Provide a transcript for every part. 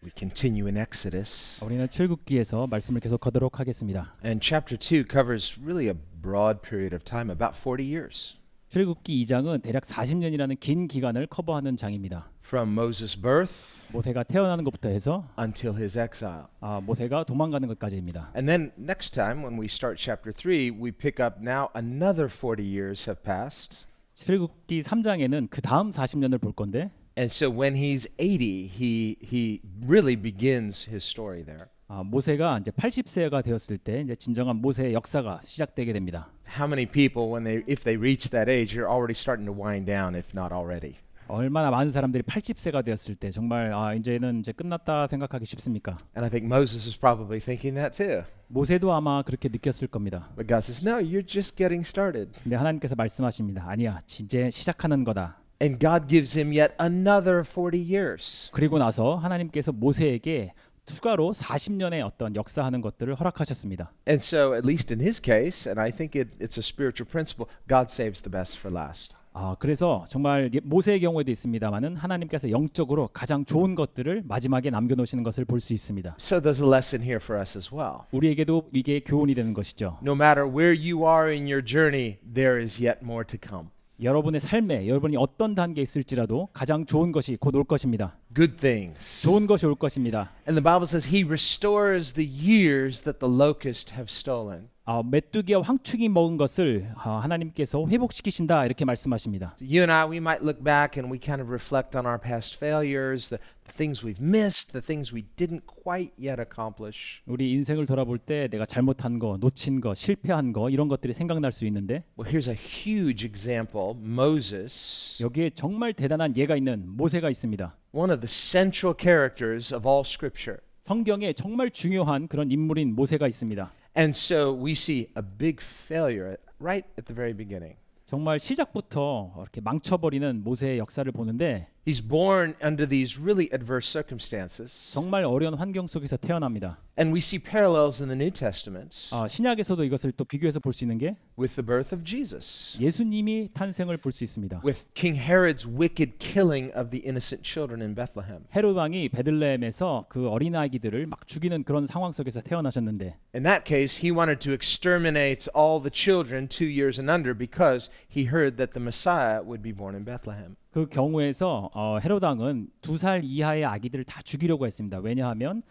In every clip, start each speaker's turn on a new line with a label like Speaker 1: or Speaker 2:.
Speaker 1: We continue in Exodus.
Speaker 2: 우리는 출애굽기에서 말씀을 계속 하도록 하겠습니다.
Speaker 1: And chapter 2 covers really a broad period of time, about 40 years.
Speaker 2: 출애굽기 2장은 대략 40년이라는 긴 기간을 커버하는 장입니다.
Speaker 1: From Moses' birth
Speaker 2: 모세가 태어나는 것부터 해서
Speaker 1: until his exile.
Speaker 2: 모세가 도망가는 것까지입니다.
Speaker 1: And then next time when we start chapter 3, we pick up now another 40 years have passed.
Speaker 2: 출애굽기 3장에는 그 다음 40년을 볼 건데
Speaker 1: And so when he's 80, he really begins his story there.
Speaker 2: 모세가 이제 80세가 되었을 때 이제 진정한 모세의 역사가 시작되게 됩니다.
Speaker 1: How many people if they reach that age, you're already starting to wind down if not already.
Speaker 2: 얼마나 많은 사람들이 80세가 되었을 때 정말 이제는 이제 끝났다 생각하기 쉽습니까?
Speaker 1: And I think Moses is probably thinking that too.
Speaker 2: 모세도 아마 그렇게 느꼈을 겁니다.
Speaker 1: But God says, "No, you're just getting started."
Speaker 2: 근데 하나님께서 말씀하십니다. 아니야, 이제 시작하는 거다.
Speaker 1: And God gives him yet another 40 years.
Speaker 2: 그리고 나서 하나님께서 모세에게 추가로 40년의 어떤 역사하는 것들을 허락하셨습니다.
Speaker 1: And so, at least in his case, and I think it's a spiritual principle, God saves the best for last.
Speaker 2: 그래서 정말 모세의 경우에도 있습니다만은 하나님께서 영적으로 가장 좋은 것들을 마지막에 남겨놓으시는 것을 볼 수 있습니다.
Speaker 1: So there's a lesson here for us as well.
Speaker 2: 우리에게도 이게 교훈이 되는 것이죠.
Speaker 1: No matter where you are in your journey, there is yet more to come.
Speaker 2: 여러분의 삶에 여러분이 어떤 단계에 있을지라도 가장 좋은 것이 곧 올 것입니다.
Speaker 1: Good things.
Speaker 2: 좋은 것이 올 것입니다.
Speaker 1: And the Bible says he restores the years that the locust have stolen.
Speaker 2: 메뚜기와 황충이 먹은 것을 하나님께서 회복시키신다 이렇게 말씀하십니다.
Speaker 1: You and I, we might look back and we kind of reflect on our past failures, the things we've missed, the things we didn't quite yet accomplish.
Speaker 2: 우리 인생을 돌아볼 때 내가 잘못한 거, 놓친 거, 실패한 거 이런 것들이 생각날 수 있는데
Speaker 1: Well, here's a huge example. Moses,
Speaker 2: 여기에 정말 대단한 예가 있는 모세가 있습니다.
Speaker 1: one of the central characters of all Scripture.
Speaker 2: 성경에 정말 중요한 그런 인물인 모세가 있습니다.
Speaker 1: And so we see a big failure right at the very beginning.
Speaker 2: 정말 시작부터 이렇게 망쳐버리는 모세의 역사를 보는데
Speaker 1: He's born under these really adverse circumstances.
Speaker 2: 정말 어려운 환경 속에서 태어납니다.
Speaker 1: And we see parallels in the New Testament
Speaker 2: 신약에서도 이것을 또 비교해서 볼 수 있는 게
Speaker 1: with the birth of Jesus,
Speaker 2: 예수님이 탄생을 볼 수 있습니다.
Speaker 1: with King Herod's wicked killing of the innocent children in Bethlehem.
Speaker 2: 헤롯 왕이 베들레헴에서 그 어린아이들을 막 죽이는 그런 상황 속에서 태어나셨는데
Speaker 1: In that case, he wanted to exterminate all the children 2 years and under because he heard that the Messiah would be born in Bethlehem.
Speaker 2: 그 경우에서 헤롯 왕은 2살 이하의 아기들을 다 죽이려고 했습니다. 왜냐하면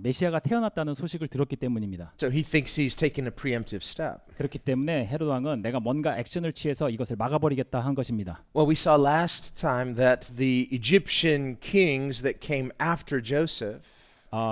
Speaker 2: 메시아가 태어났다는 소식을 들었기 때문입니다.
Speaker 1: So he thinks he's taken a preemptive step.
Speaker 2: 그렇기 때문에 헤롯 왕은 내가 뭔가 액션을 취해서 이것을 막아버리겠다 한 것입니다.
Speaker 1: Well, we saw last time that the Egyptian kings that came after Joseph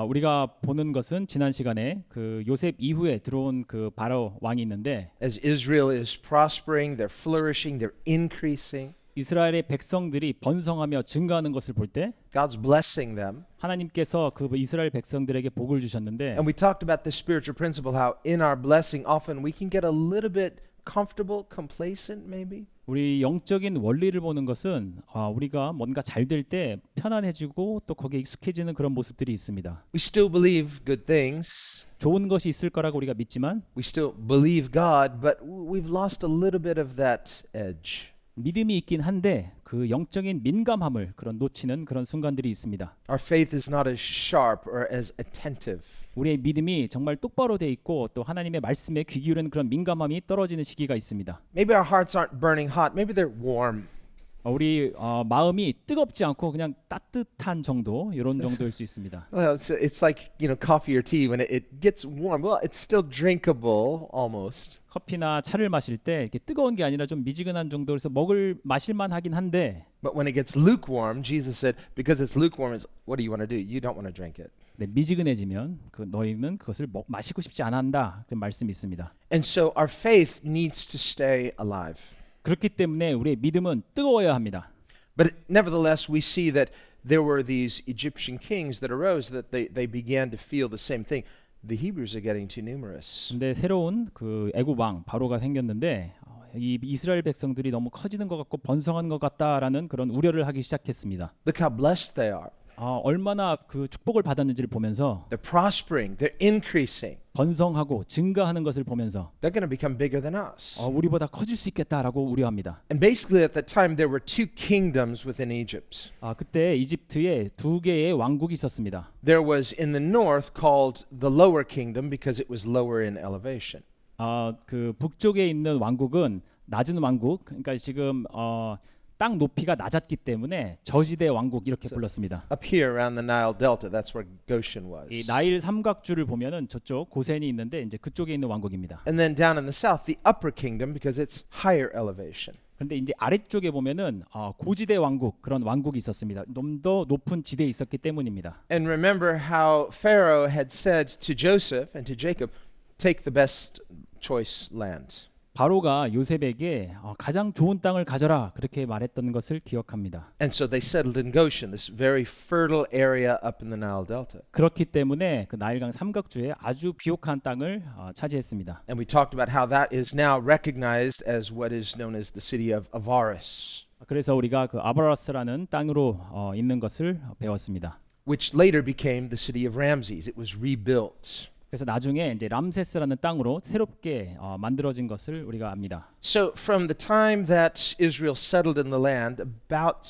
Speaker 2: 우리가 보는 것은 지난 시간에 그 요셉 이후에 들어온 그 바로 왕이 있는데
Speaker 1: as Israel is prospering, they're flourishing, they're increasing.
Speaker 2: 이스라엘의 백성들이 번성하며 증가하는 것을 볼 때
Speaker 1: God's blessing them.
Speaker 2: 하나님께서 그 이스라엘 백성들에게 복을 주셨는데
Speaker 1: And we talked about this spiritual principle, how in our blessing often we can get a little bit comfortable, complacent maybe.
Speaker 2: 우리 영적인 원리를 보는 것은 우리가 뭔가 잘 될 때 편안해지고 또 거기에 익숙해지는 그런 모습들이 있습니다.
Speaker 1: We still believe good things.
Speaker 2: 좋은 것이 있을 거라고 우리가 믿지만
Speaker 1: We still believe God, but we've lost a little bit of that edge.
Speaker 2: 믿음이 있긴 한데 그 영적인 민감함을 그런 놓치는 그런 순간들이 있습니다.
Speaker 1: Our faith is not as sharp or as attentive.
Speaker 2: 우리의 믿음이 정말 똑바로 돼 있고 또 하나님의 말씀에 귀 기울이는 그런 민감함이 떨어지는 시기가 있습니다.
Speaker 1: Maybe our hearts aren't burning hot. Maybe they're warm.
Speaker 2: 우리 마음이 뜨겁지 않고 그냥 따뜻한 정도 이런 정도일 수 있습니다.
Speaker 1: Well, it's like, coffee or tea when it gets warm. Well, it's still drinkable almost.
Speaker 2: 커피나 차를 마실 때 이렇게 뜨거운 게 아니라 좀 미지근한 정도에서 마실만 하긴 한데
Speaker 1: But when it gets lukewarm, Jesus said, because it's lukewarm, what do you want to do? You don't want to drink it.
Speaker 2: 미지근해지면 너희는 그것을 마시고 싶지 않아 한다. 그 말씀이 있습니다.
Speaker 1: And so our faith needs to stay alive.
Speaker 2: 그렇기 때문에 우리의 믿음은 뜨거워야 합니다.
Speaker 1: But nevertheless, we see that there were these Egyptian kings that arose that they began to feel the same thing. The Hebrews are getting too numerous.
Speaker 2: 근데 새로운 그 애굽 왕 바로가 생겼는데 이 이스라엘 백성들이 너무 커지는 것 같고 번성하는 것 같다라는 그런 우려를 하기 시작했습니다.
Speaker 1: Look how blessed they are.
Speaker 2: 얼마나 그 축복을 받았는지를 보면서
Speaker 1: They're prospering, they're increasing.
Speaker 2: 번성하고 증가하는 것을 보면서
Speaker 1: They're going to become bigger than us.
Speaker 2: 우리보다 커질 수 있겠다라고 우려합니다.
Speaker 1: And basically at that time there were two kingdoms within Egypt.
Speaker 2: 그때 이집트에 두 개의 왕국이 있었습니다.
Speaker 1: There was in the north called the lower kingdom because it was lower in elevation.
Speaker 2: 그 북쪽에 있는 왕국은 낮은 왕국, 그러니까 지금 땅 높이가 낮았기 때문에 저지대 왕국 이렇게 불렀습니다.
Speaker 1: Up here around the Nile Delta, that's where Goshen was.
Speaker 2: 이 나일 삼각주를 보면은 저쪽 고센이 있는데 이제 그쪽에 있는 왕국입니다.
Speaker 1: And then down in the south, the upper kingdom because it's higher elevation.
Speaker 2: 그런데 이제 아래쪽에 보면은 고지대 왕국 그런 왕국이 있었습니다. 좀 더 높은 지대에 있었기 때문입니다.
Speaker 1: And remember how Pharaoh had said to Joseph and to Jacob, take the best choice land.
Speaker 2: 바로가 요셉에게 가장 좋은 땅을 가져라 그렇게 말했던 것을 기억합니다.
Speaker 1: And so they settled in Goshen, this very fertile area up in the Nile Delta.
Speaker 2: 그렇기 때문에 그 나일강 삼각주에 아주 비옥한 땅을 차지했습니다.
Speaker 1: And we talked about how that is now recognized as what is known as the city of Avaris,
Speaker 2: 그래서 우리가 그 아바라스라는 땅으로 있는 것을 배웠습니다.
Speaker 1: which later became the city of Ramses. It was rebuilt.
Speaker 2: 그래서 나중에 이제 람세스라는 땅으로 새롭게 만들어진 것을 우리가 압니다.
Speaker 1: So from the time that Israel settled in the land, about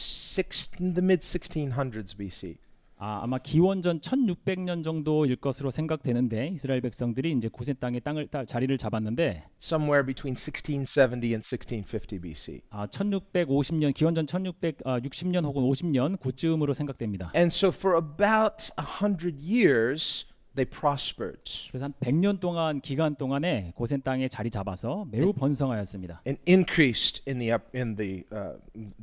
Speaker 1: the mid 1600s BC.
Speaker 2: 아마 기원전 1600년 정도일 것으로 생각되는데 이스라엘 백성들이 이제 고센 땅에 자리를 잡았는데
Speaker 1: Somewhere between 1670 and 1650 BC.
Speaker 2: 1650년 기원전 1660년 혹은 50년 그쯤으로 생각됩니다.
Speaker 1: And so for about 100 years they prospered
Speaker 2: 그래서 한 100년 동안 기간 동안에 고센 땅에 자리 잡아서 매우 번성하였습니다.
Speaker 1: and increased in the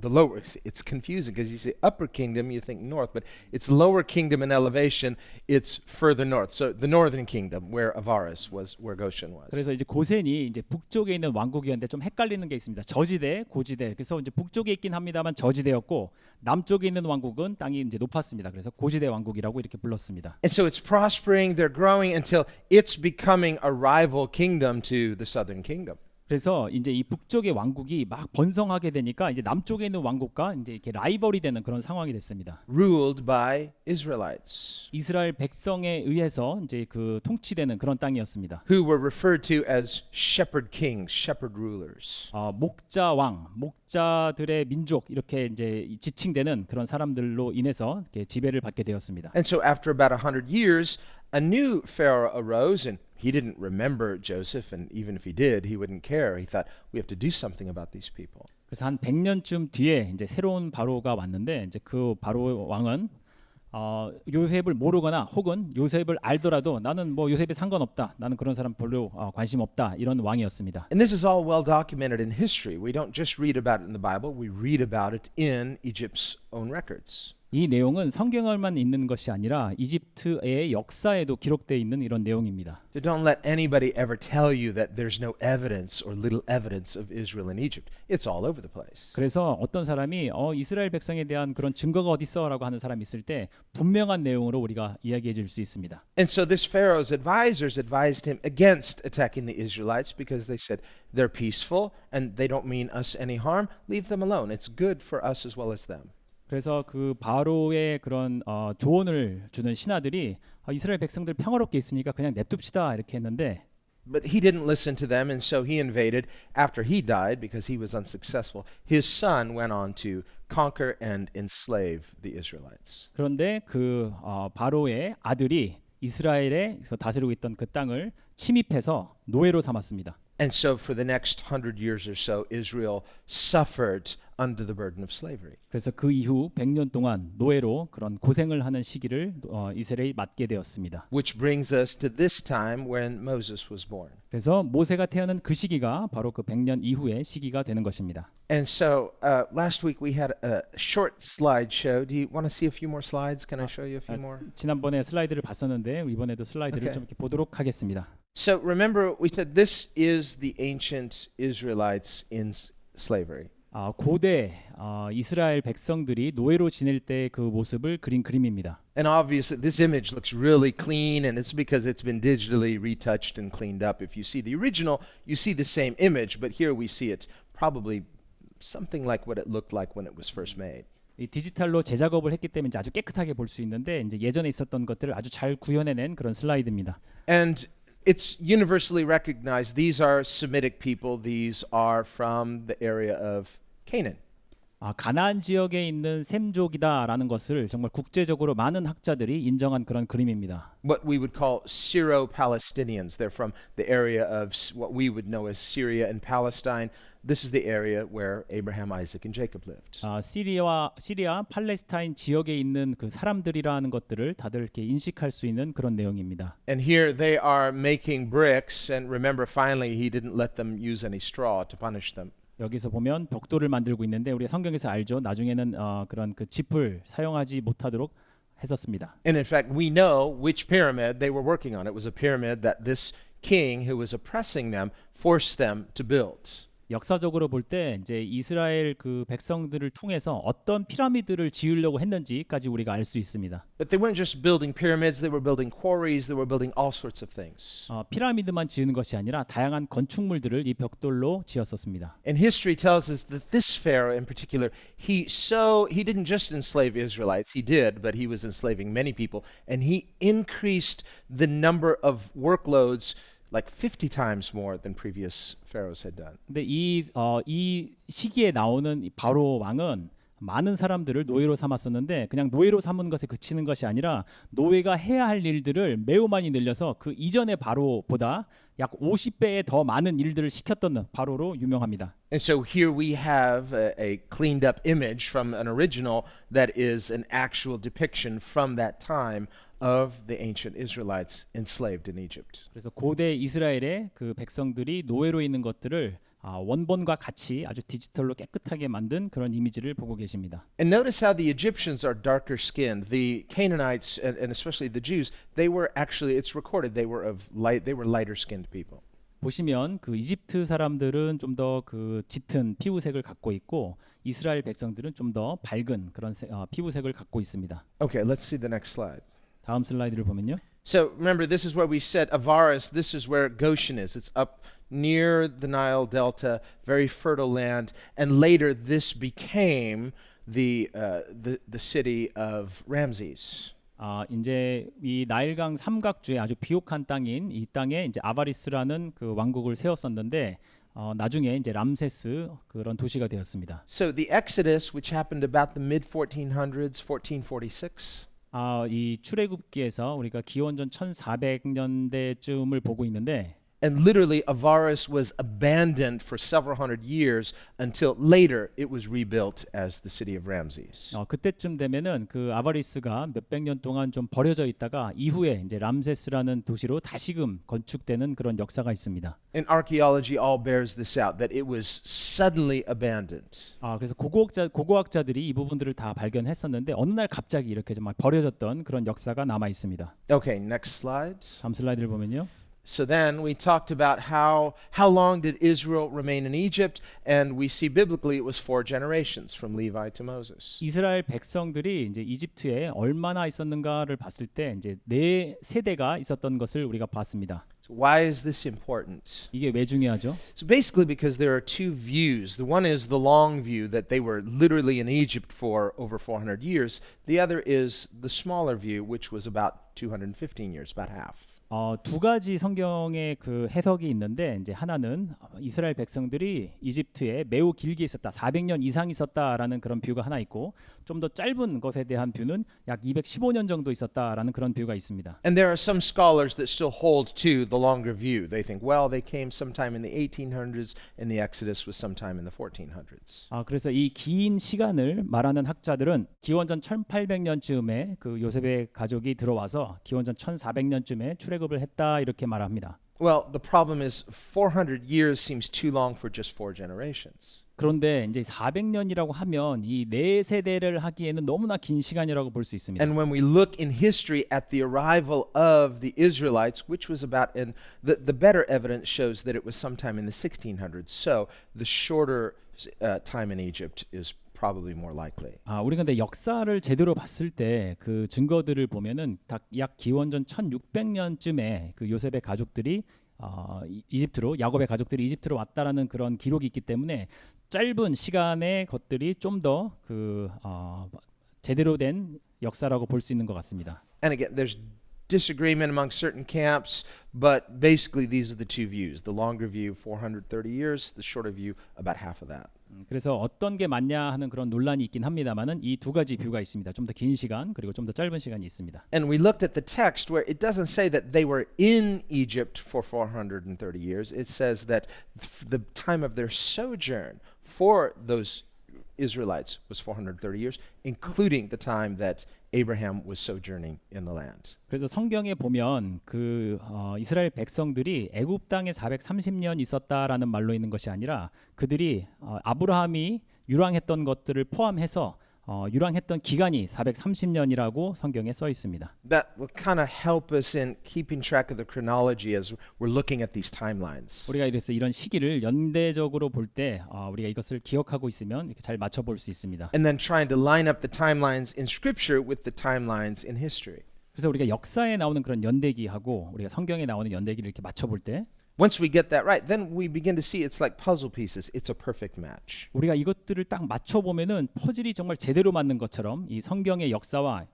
Speaker 1: lower. It's confusing because you say upper kingdom, you think north, but it's lower kingdom in elevation. It's further north. So the northern kingdom, where Avaris was, where Goshen was.
Speaker 2: 그래서 이제 고센이 이제 북쪽에 있는 왕국이었는데 좀 헷갈리는 게 있습니다. 저지대, 고지대. 그래서 이제 북쪽에 있긴 합니다만 저지대였고 남쪽에 있는 왕국은 땅이 이제 높았습니다. 그래서 고지대 왕국이라고 이렇게 불렀습니다.
Speaker 1: And so it's prospering. They're growing until it's becoming a rival kingdom to the southern kingdom.
Speaker 2: 그래서 이제 이 북쪽의 왕국이 막 번성하게 되니까 이제 남쪽에 있는 왕국과 이제 이렇게 라이벌이 되는 그런 상황이 됐습니다.
Speaker 1: Ruled by Israelites,
Speaker 2: 이스라엘 백성에 의해서 이제 그 통치되는 그런 땅이었습니다.
Speaker 1: who were referred to as shepherd kings, shepherd rulers.
Speaker 2: 목자 왕, 목자들의 민족 이렇게 이제 지칭되는 그런 사람들로 인해서 이렇게 지배를 받게 되었습니다.
Speaker 1: And so after about 100 years, a new Pharaoh arose, and he didn't remember Joseph, and even if he did, he wouldn't care. He thought, we have to do something about these people.
Speaker 2: 그래서 한 100년쯤 뒤에 이제 새로운 바로가 왔는데 이제 그 바로 왕은 요셉을 모르거나 혹은 요셉을 알더라도 나는 뭐 요셉에 상관없다. 나는 그런 사람 별로 관심 없다. 이런 왕이었습니다.
Speaker 1: And this is all well documented in history. We don't just read about it in the Bible, we read about it in Egypt's own records.
Speaker 2: 이 내용은 성경에만 있는 것이 아니라 이집트의 역사에도 기록되어 있는 이런 내용입니다.
Speaker 1: So don't let anybody ever tell you that there's no evidence or little evidence of Israel in Egypt. It's all over the place.
Speaker 2: 그래서 어떤 사람이 이스라엘 백성에 대한 그런 증거가 어디 있어라고 하는 사람이 있을 때 분명한 내용으로 우리가 이야기해 줄 수 있습니다.
Speaker 1: And so this Pharaoh's advisors advised him against attacking the Israelites because they said they're peaceful and they don't mean us any harm. Leave them alone. It's good for us as well as them.
Speaker 2: 그래서 그 바로의 그런 조언을 주는 신하들이 이스라엘 백성들 평화롭게 있으니까 그냥 냅둡시다 이렇게 했는데
Speaker 1: But he didn't listen to them, and so he invaded. After he died, because he was unsuccessful, his son went on to conquer and enslave the Israelites.
Speaker 2: 그런데 그 바로의 아들이 이스라엘에 다스리고 있던 그 땅을 침입해서 노예로 삼았습니다.
Speaker 1: And so for the next 100 years or so, Israel suffered under the burden of slavery.
Speaker 2: 그래서 그 이후 100년 동안 노예로 그런 고생을 하는 시기를 이스라엘이 맞게 되었습니다.
Speaker 1: Which brings us to this time when Moses was born.
Speaker 2: 그래서 모세가 태어난 그 시기가 바로 그 100년 이후의 시기가 되는 것입니다.
Speaker 1: And so last week we had a short slideshow. Do you want to see a few more slides? Can I show you a few more?
Speaker 2: 지난번에 슬라이드를 봤었는데 이번에도 슬라이드를
Speaker 1: Okay.
Speaker 2: 좀 이렇게 보도록 하겠습니다.
Speaker 1: So remember, we said this is the ancient Israelites in slavery.
Speaker 2: 고대 이스라엘 백성들이 노예로 지낼 때 그 모습을 그린 그림입니다.
Speaker 1: And obviously, this image looks really clean, and it's because it's been digitally retouched and cleaned up. If you see the original, you see the same image, but here we see it probably something like what it looked like when it was first made.
Speaker 2: 이 디지털로 재작업을 했기 때문에 이제 아주 깨끗하게 볼 수 있는데 이제 예전에 있었던 것들을 아주 잘 구현해낸 그런 슬라이드입니다.
Speaker 1: And it's universally recognized these are Semitic people. These are from the area of Canaan.
Speaker 2: 가나안 지역에 있는 셈족이다라는 것을 정말 국제적으로 많은 학자들이 인정한 그런 그림입니다.
Speaker 1: What we would call Syro-Palestinians. They're from the area of what we would know as Syria and Palestine. This is the area where Abraham, Isaac, and Jacob lived.
Speaker 2: 시리아, 팔레스타인 지역에 있는 그 사람들이라는 것들을 다들 이렇게 인식할 수 있는 그런 내용입니다.
Speaker 1: And here they are making bricks. And remember, finally, he didn't let them use any straw to punish them.
Speaker 2: 여기서 보면 벽돌을 만들고 있는데 우리가 성경에서 알죠. 나중에는 그런 그 짚을 사용하지 못하도록 했었습니다.
Speaker 1: And in fact, we know which pyramid they were working on. It was a pyramid that this king who was oppressing them forced them to build.
Speaker 2: 역사적으로 볼 때 이제 이스라엘 그 백성들을 통해서 어떤 피라미드를 지으려고 했는지까지 우리가 알 수 있습니다.
Speaker 1: But they weren't just building pyramids, they were building quarries, they were building all sorts of things.
Speaker 2: 피라미드만 지은 것이 아니라 다양한 건축물들을 이 벽돌로 지었었습니다.
Speaker 1: And history tells us that this Pharaoh in particular, he didn't just enslave Israelites, he did, but he was enslaving many people, and he increased the number of workloads like 50 times more than previous pharaohs had done.
Speaker 2: 근데 이 시기에 나오는 이 바로 왕은 많은 사람들을 노예로 삼았었는데 그냥 노예로 삼은 것에 그치는 것이 아니라 노예가 해야 할 일들을 매우 많이 늘려서 그 이전의 바로보다 약 50배의 더 많은 일들을 시켰던 바로로 유명합니다.
Speaker 1: And so here we have a cleaned up image from an original that is an actual depiction from that time of the ancient Israelites enslaved in Egypt.
Speaker 2: 그래서 고대 이스라엘의 그 백성들이 노예로 있는 것들을 원본과 같이 아주 디지털로 깨끗하게 만든 그런 이미지를 보고 계십니다.
Speaker 1: And notice how the Egyptians are darker skinned. The Canaanites and especially the Jews, they were actually, it's recorded, they were lighter skinned people.
Speaker 2: 보시면 그 이집트 사람들은 좀 더 그 짙은 피부색을 갖고 있고 이스라엘 백성들은 좀 더 밝은 그런 피부색을 갖고 있습니다.
Speaker 1: Okay, let's see the next slide.
Speaker 2: 다음 슬라이드를 보면요.
Speaker 1: So remember, this is where we said Avaris, this is where Goshen is. It's up near the Nile Delta, very fertile land. And later this became the city of Ramses.
Speaker 2: 이제 이 나일강 삼각주의 아주 비옥한 땅인 이 땅에 이제 아바리스라는 그 왕국을 세웠었는데 나중에 이제 람세스 그런 도시가 되었습니다.
Speaker 1: So the Exodus, which happened about the mid 1400s, 1446.
Speaker 2: 이 출애굽기에서 우리가 기원전 1400년대쯤을 보고 있는데
Speaker 1: And literally Avaris was abandoned for several hundred years until later it was rebuilt as the city of Ramses.
Speaker 2: 그때쯤 되면은 그 아바리스가 몇백 년 동안 좀 버려져 있다가 이후에 이제 람세스라는 도시로 다시금 건축되는 그런 역사가 있습니다.
Speaker 1: And archaeology all bears this out that it was suddenly abandoned.
Speaker 2: 그래서 고고학자들이 이 부분들을 다 발견했었는데 어느 날 갑자기 이렇게 정말 버려졌던 그런 역사가 남아 있습니다.
Speaker 1: Okay, next slide.
Speaker 2: 다음 슬라이드를 보면요.
Speaker 1: So then we talked about how long did Israel remain in Egypt, and we see biblically it was 4 generations from Levi to Moses.
Speaker 2: 이스라엘 백성들이 이제 이집트에 얼마나 있었는가를 봤을 때 이제 4세대가 있었던 것을 우리가 봤습니다.
Speaker 1: So why is this important?
Speaker 2: 이게 왜 중요하죠?
Speaker 1: So basically because there are two views. The one is the long view that they were literally in Egypt for over 400 years. The other is the smaller view, which was about 215 years, about half.
Speaker 2: 두 가지 성경의 그 해석이 있는데 이제 하나는 이스라엘 백성들이 이집트에 매우 길게 있었다, 400년 이상 있었다라는 그런 뷰가 하나 있고 좀 더 짧은 것에 대한 뷰는 약 215년 정도 있었다라는 그런 뷰가 있습니다.
Speaker 1: And there are some scholars that still hold to the longer view. They think, well, they came sometime in the 1800s and the Exodus was sometime in the 1400s.
Speaker 2: 그래서 이 긴 시간을 말하는 학자들은 기원전 1800년쯤에 그 요셉의 가족이 들어와서 기원전 1400년쯤에 출애굽을 했다 이렇게 말합니다.
Speaker 1: Well, the problem is 400 years seems too long for just 4 generations.
Speaker 2: 그런데 이제 400년이라고 하면 이 4세대를 하기에는 너무나 긴 시간이라고 볼 수 있습니다.
Speaker 1: And when we look in history at the arrival of the Israelites, which was about in the better evidence shows that it was sometime in the 1600s. So the shorter time in Egypt is probably more likely.
Speaker 2: 우리 근데 역사를 제대로 봤을 때 그 증거들을 보면은 약 기원전 1600년쯤에 그 요셉의 가족들이 이집트로 야곱의 가족들이 이집트로 왔다라는 그런 기록이 있기 때문에 짧은 시간의 것들이 좀 더 제대로 된 역사라고 볼 수 있는 것 같습니다.
Speaker 1: And again, there's disagreement among certain camps, but basically these are the two views. The longer view, 430 years, the shorter view, about half of that.
Speaker 2: 그래서 어떤 게 맞냐 하는 그런 논란이 있긴 합니다만은 이 두 가지 뷰가 있습니다. 좀 더 긴 시간 그리고 좀 더 짧은 시간이 있습니다.
Speaker 1: And we looked at the text where it doesn't say that they were in Egypt for 430 years. It says that the time of their sojourn for those Israelites was 430 years, including the time that Abraham was sojourning in the land.
Speaker 2: 그래서 성경에 보면 이스라엘 백성들이 애굽 땅에 430년 있었다라는 말로 있는 것이 아니라 그들이 아브라함이 유랑했던 것들을 포함해서 유랑했던 기간이 430년이라고 성경에 써 있습니다.
Speaker 1: That will kind of help us in keeping track of the chronology as we're looking at these timelines.
Speaker 2: 우리가 이래서 이런 시기를 연대적으로 볼 때 우리가 이것을 기억하고 있으면 이렇게 잘 맞춰 볼 수 있습니다.
Speaker 1: And then trying to line up the timelines in Scripture with the timelines in history.
Speaker 2: 그래서 우리가 역사에 나오는 그런 연대기하고 우리가 성경에 나오는 연대기를 이렇게 맞춰 볼 때
Speaker 1: Once we get that right, then we begin to see it's like puzzle pieces. It's a perfect match.
Speaker 2: 우리가 이것들을 딱 맞춰 보면은 퍼즐이 정말 제대로 맞는 것처럼 이 성경의 역사와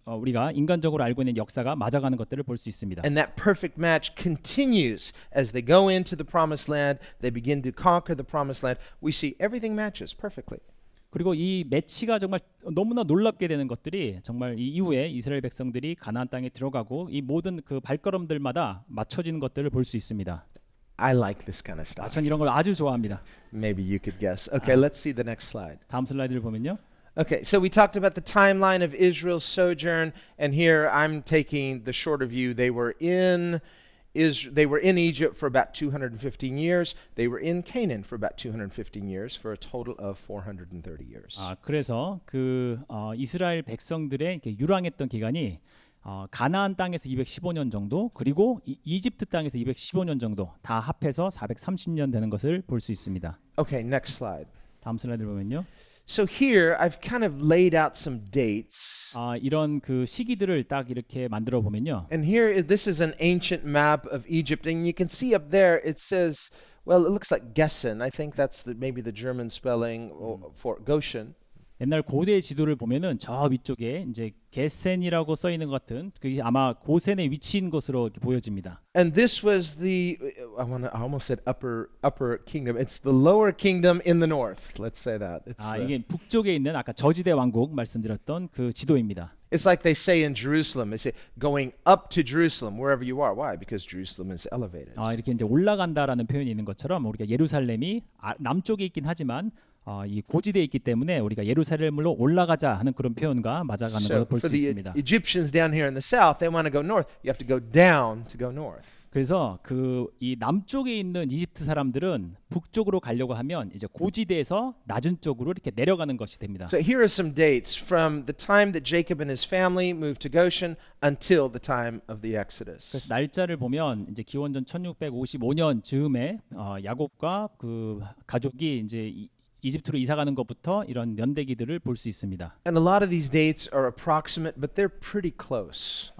Speaker 2: 우리가 인간적으로 알고 있는 역사가 맞아가는 것들을 볼 수 있습니다.
Speaker 1: And that perfect match continues as they go into the promised land, they begin to conquer the promised land. We see everything matches perfectly.
Speaker 2: 그리고 이 매치가 정말 너무나 놀랍게 되는 것들이 정말 이 이후에 이스라엘 백성들이 가나안 땅에 들어가고 이 모든 그 발걸음들마다 맞춰지는 것들을 볼 수 있습니다.
Speaker 1: I like this kind of stuff.
Speaker 2: 전 이런 걸 아주 좋아합니다.
Speaker 1: Maybe you could guess. Okay, let's see the next slide.
Speaker 2: 다음 슬라이드를 보면요.
Speaker 1: Okay, so we talked about the timeline of Israel's sojourn, and here I'm taking the shorter view. They were in Egypt for about 215 years. They were in Canaan for about 215 years, for a total of 430 years.
Speaker 2: 그래서 이스라엘 백성들의 이렇게 유랑했던 기간이 가나안 땅에서 215년 정도 그리고 이집트 땅에서 215년 정도 다 합해서 430년 되는 것을 볼 수 있습니다.
Speaker 1: Okay, next slide.
Speaker 2: 다음 슬라이드를 보면요.
Speaker 1: So here I've kind of laid out some dates.
Speaker 2: 이런 그 시기들을 딱 이렇게 만들어 보면요.
Speaker 1: And here this is an ancient map of Egypt, and you can see up there it says, well, it looks like Gessen. I think that's maybe the German spelling for Goshen.
Speaker 2: 옛날 고대 지도를 보면은 저 위쪽에 이제 게센이라고 써 있는 것 같은 그게 아마 고센의 위치인 것으로 이렇게 보여집니다.
Speaker 1: And this was I almost said upper kingdom. It's the lower kingdom in the north. Let's say that.
Speaker 2: 이게 북쪽에 있는 아까 저지대 왕국 말씀드렸던 그 지도입니다.
Speaker 1: It's like they say in Jerusalem. They say going up to Jerusalem wherever you are. Why? Because Jerusalem is elevated.
Speaker 2: 이렇게 이제 올라간다라는 표현이 있는 것처럼 우리가 예루살렘이 남쪽에 있긴 하지만 이 고지대에 있기 때문에 우리가 예루살렘으로 올라가자 하는 그런 표현과 맞아가는 것을 볼 수 있습니다.
Speaker 1: For the Egyptians down here in the south, they want to go north. You have to go down to go north.
Speaker 2: 그래서 이 남쪽에 있는 이집트 사람들은 북쪽으로 가려고 하면 이제 고지대에서 낮은 쪽으로 이렇게 내려가는 것이 됩니다.
Speaker 1: So here are some dates from the time that Jacob and his family moved to Goshen until the time of the Exodus.
Speaker 2: 그래서 날짜를 보면 이제 기원전 1655년 즈음에 야곱과 그 가족이 이제 이집트로 이사가는 것부터 이런 연대기들을 볼 수 있습니다.
Speaker 1: And a lot of these dates are approximate, but they're pretty close.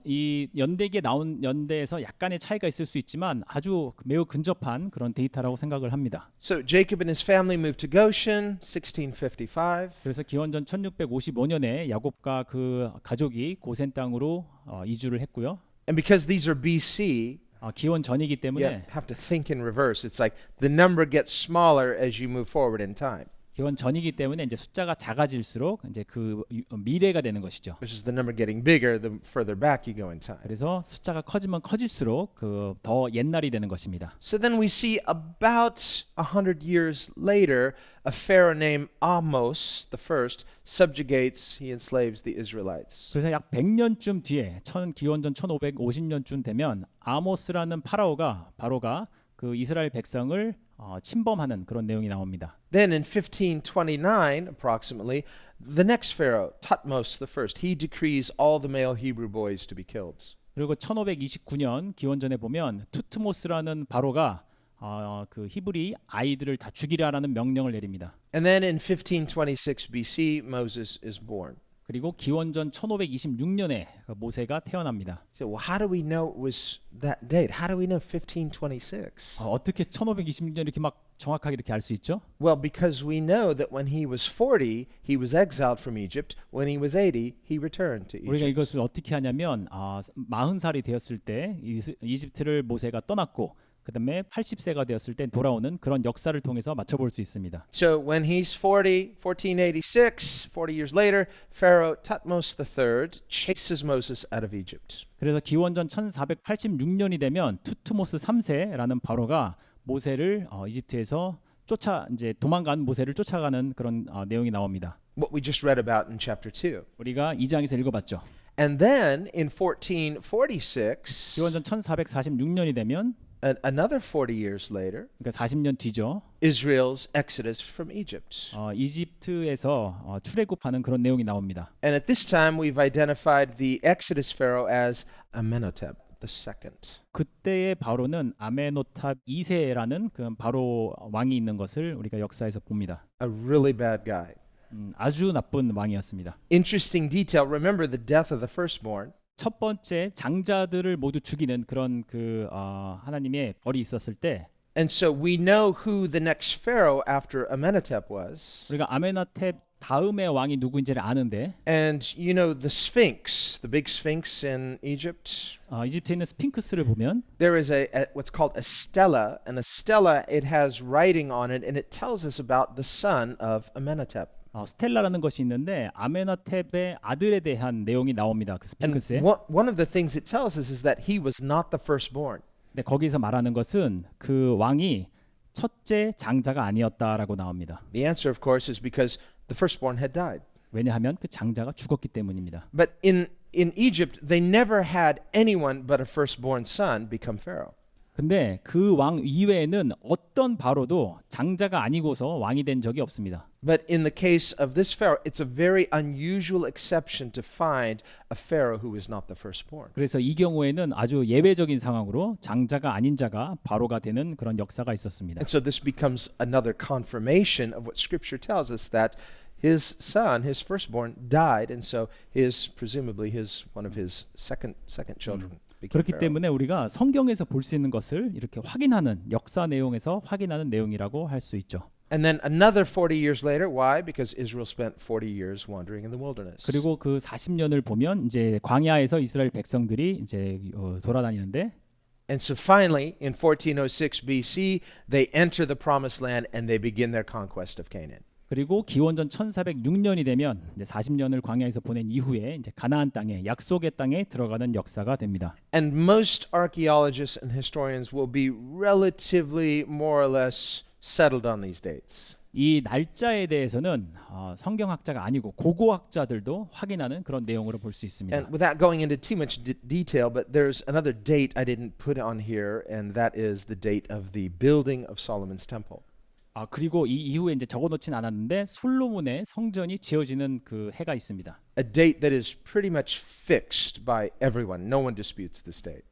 Speaker 2: 이 연대기에 나온 연대에서 약간의 차이가 있을 수 있지만 아주 매우 근접한 그런 데이터라고 생각을 합니다.
Speaker 1: So Jacob and his family moved to Goshen, 1655.
Speaker 2: 그래서 기원전 1655년에 야곱과 그 가족이 고센 땅으로 이주를 했고요.
Speaker 1: And because these are BC,
Speaker 2: 기원 전이기
Speaker 1: you
Speaker 2: 때문에
Speaker 1: have to think in reverse. It's like the number gets smaller as you move forward in time.
Speaker 2: 기원 전이기 때문에 이제 숫자가 작아질수록 이제 그 미래가 되는 것이죠.
Speaker 1: Which is the number getting bigger the further back you go in time.
Speaker 2: 그래서 숫자가 커지면 커질수록 그 더 옛날이 되는 것입니다.
Speaker 1: So then we see about 100 years later, a pharaoh named Ahmose the first subjugates, he enslaves the Israelites.
Speaker 2: 그래서 약 100년쯤 뒤에 기원전 1550년쯤 되면 아모스라는 바로가 그 이스라엘 백성을 침범하는 그런 내용이 나옵니다.
Speaker 1: Then in 1529 approximately, the next pharaoh, Thutmose the first, he decrees all the male Hebrew boys to be killed.
Speaker 2: 그리고 1529년 기원전에 보면 투트모스라는 바로가 그 히브리 아이들을 다 죽이라라는 명령을 내립니다.
Speaker 1: And then in 1526 BC, Moses is born.
Speaker 2: 그리고 기원전 1526년에 모세가 태어납니다.
Speaker 1: So, well, how do we know it was that date? How do we know 1526?
Speaker 2: 어떻게 1526년 이렇게 막 정확하게 이렇게 알 수 있죠?
Speaker 1: Well, because we know that when he was 40, he was exiled from Egypt. When he was 80, he returned to
Speaker 2: 우리가
Speaker 1: Egypt.
Speaker 2: 이것을 어떻게 하냐면 40살이 되었을 때 이집트를 모세가 떠났고 그다음에 80세가 되었을 때 돌아오는 그런 역사를 통해서 맞춰볼 수 있습니다.
Speaker 1: So when he's 40, 1486, 40 years later, Pharaoh Thutmose III chases Moses out of Egypt.
Speaker 2: 그래서 기원전 1486년이 되면 투트모스 3세라는 바로가 모세를 이집트에서 이제 도망간 모세를 쫓아가는 그런 내용이 나옵니다.
Speaker 1: What we just read about in chapter 2.
Speaker 2: 우리가 2장에서 읽어봤죠.
Speaker 1: And then in 1446,
Speaker 2: 기원전 1446년이 되면
Speaker 1: another 40 years later,
Speaker 2: 그러니까 40년 뒤죠.
Speaker 1: Israel's exodus from Egypt.
Speaker 2: 이집트에서 출애굽하는 그런 내용이 나옵니다.
Speaker 1: And at this time, we've identified the Exodus Pharaoh as Amenhotep II.
Speaker 2: 그때의 바로는 아메노탑 2세라는 그 바로 왕이 있는 것을 우리가 역사에서 봅니다.
Speaker 1: A really bad guy.
Speaker 2: 아주 나쁜 왕이었습니다.
Speaker 1: Interesting detail. Remember the death of the firstborn.
Speaker 2: 첫 번째 장자들을 모두 죽이는 그런 하나님의 벌이 있었을 때
Speaker 1: And so we know who the next Pharaoh after Amenhotep was.
Speaker 2: 우리가 아메나텝 다음의 왕이 누구인지를 아는데
Speaker 1: And you know the Sphinx, the big Sphinx in Egypt.
Speaker 2: 이집트에 있는 스핑크스를 보면
Speaker 1: There is a what's called a stela, and a stela it has writing on it, and it tells us about the son of Amenhotep.
Speaker 2: 스텔라라는 것이 있는데 아메나텝의 아들에 대한 내용이 나옵니다. 그
Speaker 1: And
Speaker 2: 스핑크스에.
Speaker 1: one of the things it tells us is that he was not the firstborn.
Speaker 2: 근데 거기서 말하는 것은 그 왕이 첫째 장자가 아니었다라고 나옵니다.
Speaker 1: The answer, of course, is because the firstborn had died.
Speaker 2: 왜냐하면 그 장자가 죽었기 때문입니다.
Speaker 1: But in Egypt, they never had anyone but a firstborn son become Pharaoh.
Speaker 2: 근데 그 왕 이외에는 어떤 바로도 장자가 아니고서 왕이 된 적이 없습니다.
Speaker 1: But in the case of this Pharaoh, it's a very unusual exception to find a Pharaoh who is not the firstborn.
Speaker 2: 그래서 이 경우에는 아주 예외적인 상황으로 장자가 아닌 자가 바로가 되는 그런 역사가 있었습니다.
Speaker 1: And so this becomes another confirmation of what Scripture tells us that his son, his firstborn, died, and so presumably one of his second children.
Speaker 2: 그렇기 때문에 우리가 성경에서 볼 수 있는 것을 이렇게 확인하는 역사 내용에서 확인하는 내용이라고 할 수 있죠.
Speaker 1: And then another 40 years later, why? Because Israel spent 40 years wandering in the wilderness.
Speaker 2: 그리고 그 40년을 보면 이제 광야에서 이스라엘 백성들이 이제 돌아다니는데
Speaker 1: And so finally, in 1406 BC, they enter the promised land and they begin their conquest of Canaan.
Speaker 2: 그리고 기원전 1406년이 되면 이제 40년을 광야에서 보낸 이후에 이제 가나안 땅에 약속의 땅에 들어가는 역사가 됩니다.
Speaker 1: And most archaeologists and historians will be relatively more or less settled on these dates.
Speaker 2: 이 날짜에 대해서는 성경학자가 아니고 고고학자들도 확인하는 그런 내용으로 볼 수 있습니다.
Speaker 1: And without going into too much detail, but there's another date I didn't put on here, and that is the date of the building of Solomon's temple.
Speaker 2: 그리고 이 이후에 이제 적어놓진 않았는데 솔로몬의 성전이 지어지는 그 해가 있습니다.
Speaker 1: A date that is pretty much fixed by everyone. No one disputes this date.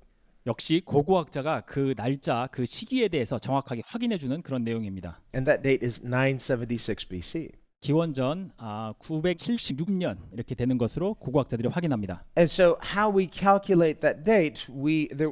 Speaker 2: 역시 고고학자가 그 날짜, 그 시기에 대해서 정확하게 확인해주는 그런 내용입니다.
Speaker 1: And that date is 976 BC.
Speaker 2: 기원전 976년 이렇게 되는 것으로 고고학자들이 확인합니다.
Speaker 1: And so how we calculate that date,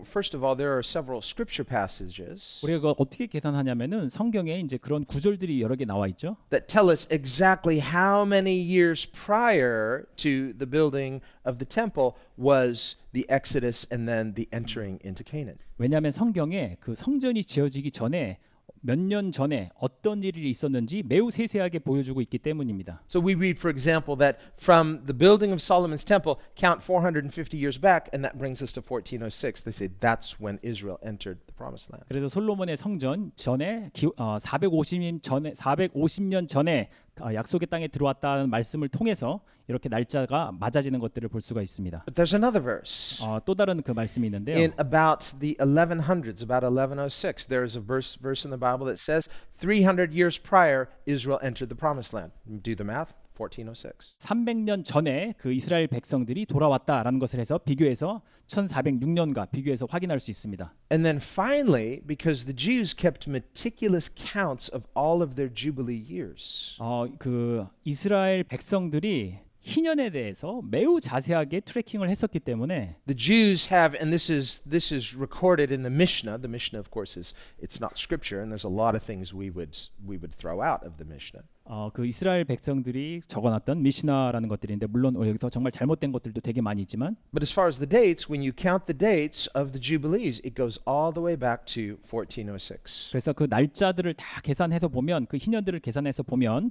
Speaker 1: first of all, there are several scripture passages
Speaker 2: 우리가 그걸 어떻게 계산하냐면은 성경에 이제 그런 구절들이 여러 개 나와 있죠.
Speaker 1: that tell us exactly how many years prior to the building of the temple was the Exodus and then the entering into Canaan.
Speaker 2: 왜냐하면 성경에 그 성전이 지어지기 전에 몇 년 전에 어떤 일이 있었는지 매우 세세하게 보여주고 있기 때문입니다.
Speaker 1: So we read, for example, that from the building of Solomon's temple, count 450 years back, and that brings us to 1406. They say that's when Israel entered the promised land.
Speaker 2: 그래서 솔로몬의 성전 전에 450년 전에 약속의 땅에 들어왔다는 말씀을 통해서 이렇게 날짜가 맞아지는 것들을 볼 수가 있습니다.
Speaker 1: But there's another verse.
Speaker 2: 또 다른 그 말씀이 있는데요.
Speaker 1: In about the 1100s, about 1106, there is a verse in the Bible that says 300 years prior, Israel entered the promised land. Do the math. 1406.
Speaker 2: 300년 전에 그 이스라엘 백성들이 돌아왔다라는 것을 해서 비교해서 1406년과 비교해서 확인할 수 있습니다.
Speaker 1: And then finally, because the Jews kept meticulous counts of all of their jubilee years.
Speaker 2: 그 이스라엘 백성들이 희년에 대해서 매우 자세하게 트래킹을 했었기 때문에
Speaker 1: The Jews have, and this is recorded in the Mishnah. The Mishnah, of course, it's not scripture, and there's a lot of things we would throw out of the Mishnah.
Speaker 2: 그 이스라엘 백성들이 적어놨던 미시나라는 것들인데 물론 여기서 정말 잘못된 것들도 되게 많이 있지만
Speaker 1: But as far as the dates, when you count the dates of the Jubilees, it goes all the way back to 1406.
Speaker 2: 그래서 그 날짜들을 다 계산해서 보면 그 희년들을 계산해서 보면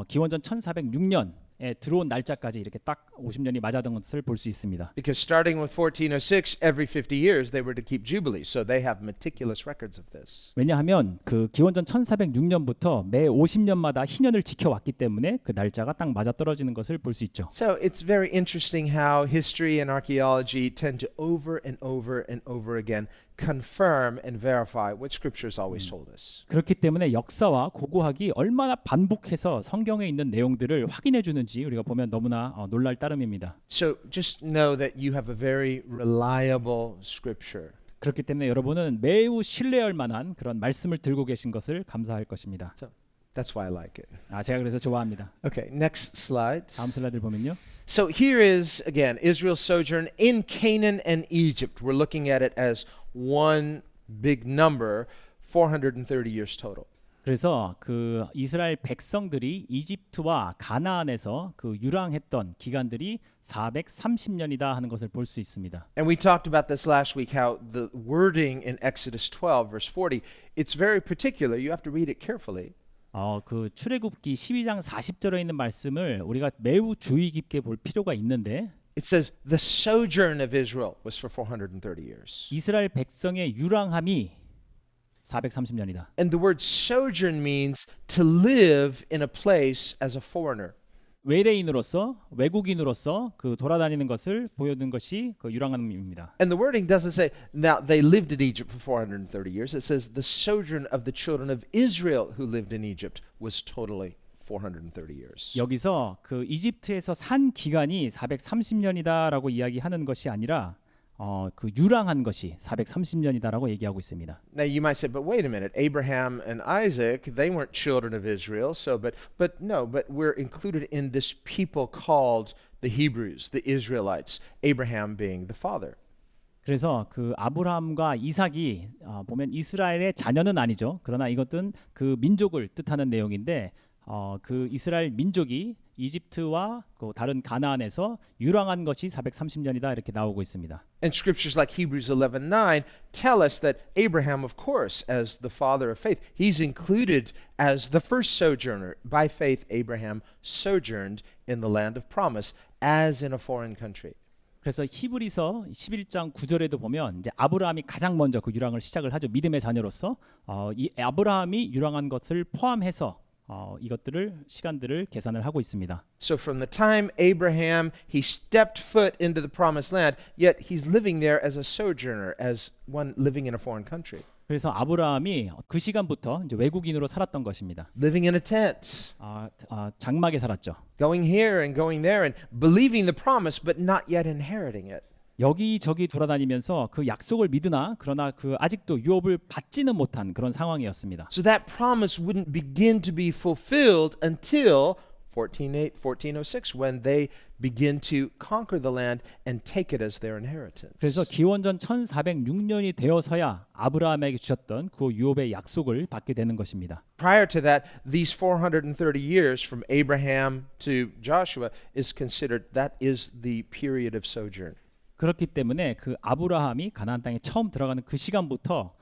Speaker 2: 기원전 1406년에 들어온 날짜까지 이렇게 딱 50년이 맞아든 것을 볼 수 있습니다.
Speaker 1: Because starting with 1406, every 50 years they were to keep Jubilees, so they have meticulous records of this.
Speaker 2: 왜냐하면 그 기원전 1406년부터 매 50년마다 희년을 지켜왔기 때문에 그 날짜가 딱 맞아 떨어지는 것을 볼 수 있죠.
Speaker 1: So it's very interesting how history and archaeology tend to over and over and over again confirm and verify what Scripture has always told us.
Speaker 2: 그렇기 때문에 역사와 고고학이 얼마나 반복해서 성경에 있는 내용들을 확인해 주는지 우리가 보면 너무나 놀랄 따름입니다.
Speaker 1: So just know that you have a very reliable Scripture.
Speaker 2: 그렇기 때문에 여러분은 매우 신뢰할 만한 그런 말씀을 들고 계신 것을 감사할 것입니다.
Speaker 1: So that's why I like it.
Speaker 2: 제가 그래서 좋아합니다.
Speaker 1: Okay, next slide.
Speaker 2: 다음 슬라이드를 보면요.
Speaker 1: So here is, again, Israel's sojourn in Canaan and Egypt. We're looking at it as one big number, 430 years total.
Speaker 2: 그래서 그 이스라엘 백성들이 이집트와 가나안에서 그 유랑했던 기간들이 430년이다 하는 것을 볼 수 있습니다.
Speaker 1: And we talked about this last week, how the wording in Exodus 12, verse 40, it's very particular. You have to read it carefully.
Speaker 2: 그 출애굽기 12장 40절에 있는 말씀을 우리가 매우 주의 깊게 볼 필요가 있는데
Speaker 1: It says the sojourn of Israel was for 430 years.
Speaker 2: 이스라엘 백성의 유랑함이 430년이다.
Speaker 1: And the word sojourn means to live in a place as a foreigner.
Speaker 2: 외래인으로서 외국인으로서 그 돌아다니는 것을 보여준 것이 그 유랑함입니다.
Speaker 1: And the wording doesn't say now they lived in Egypt for 430 years. It says the sojourn of the children of Israel who lived in Egypt was totally 430 years.
Speaker 2: 여기서 그 이집트에서 산 기간이 430년이다라고 이야기하는 것이 아니라 그 유랑한 것이 430년이다라고 얘기하고 있습니다.
Speaker 1: Now you might say, but wait a minute, Abraham and Isaac, they weren't children of Israel, so but we're included in this people called the Hebrews, the Israelites, Abraham being the father.
Speaker 2: 그래서 그 아브라함과 이삭이 보면 이스라엘의 자녀는 아니죠. 그러나 이것은 그 민족을 뜻하는 내용인데 그 이스라엘 민족이 이집트와 그 다른 가나안에서 유랑한 것이 430년이다 이렇게 나오고 있습니다.
Speaker 1: And scriptures like Hebrews 11:9 tell us that Abraham, of course, as the father of faith, he's included as the first sojourner. By faith, Abraham sojourned in the land of promise as in a foreign country.
Speaker 2: 그래서 히브리서 11장 9절에도 보면 이제 아브라함이 가장 먼저 그 유랑을 시작을 하죠. 믿음의 자녀로서 이 아브라함이 유랑한 것을 포함해서 이것들을 시간들을 계산을 하고 있습니다.
Speaker 1: So from the time Abraham he stepped foot into the promised land, yet he's living there as a sojourner, as one living in a foreign country.
Speaker 2: 그래서 아브라함이 그 시간부터 이제 외국인으로 살았던 것입니다.
Speaker 1: Living in a tent,
Speaker 2: 장막에 살았죠.
Speaker 1: going here and going there and believing the promise but not yet inheriting it.
Speaker 2: 여기저기 돌아다니면서 그 약속을 믿으나 그러나 그 아직도 유업을 받지는 못한 그런 상황이었습니다.
Speaker 1: So that promise wouldn't begin to be fulfilled until 1406 when they begin to conquer the land and take it as their inheritance.
Speaker 2: 그래서 기원전 1406년이 되어서야 아브라함에게 주셨던 그 유업의 약속을 받게 되는 것입니다.
Speaker 1: Prior to that, these 430 years from Abraham to Joshua is considered that is the period of sojourn.
Speaker 2: 그렇기 때문에 그 아브라함이 가나안 땅에 처음 들어가는 그 시간부터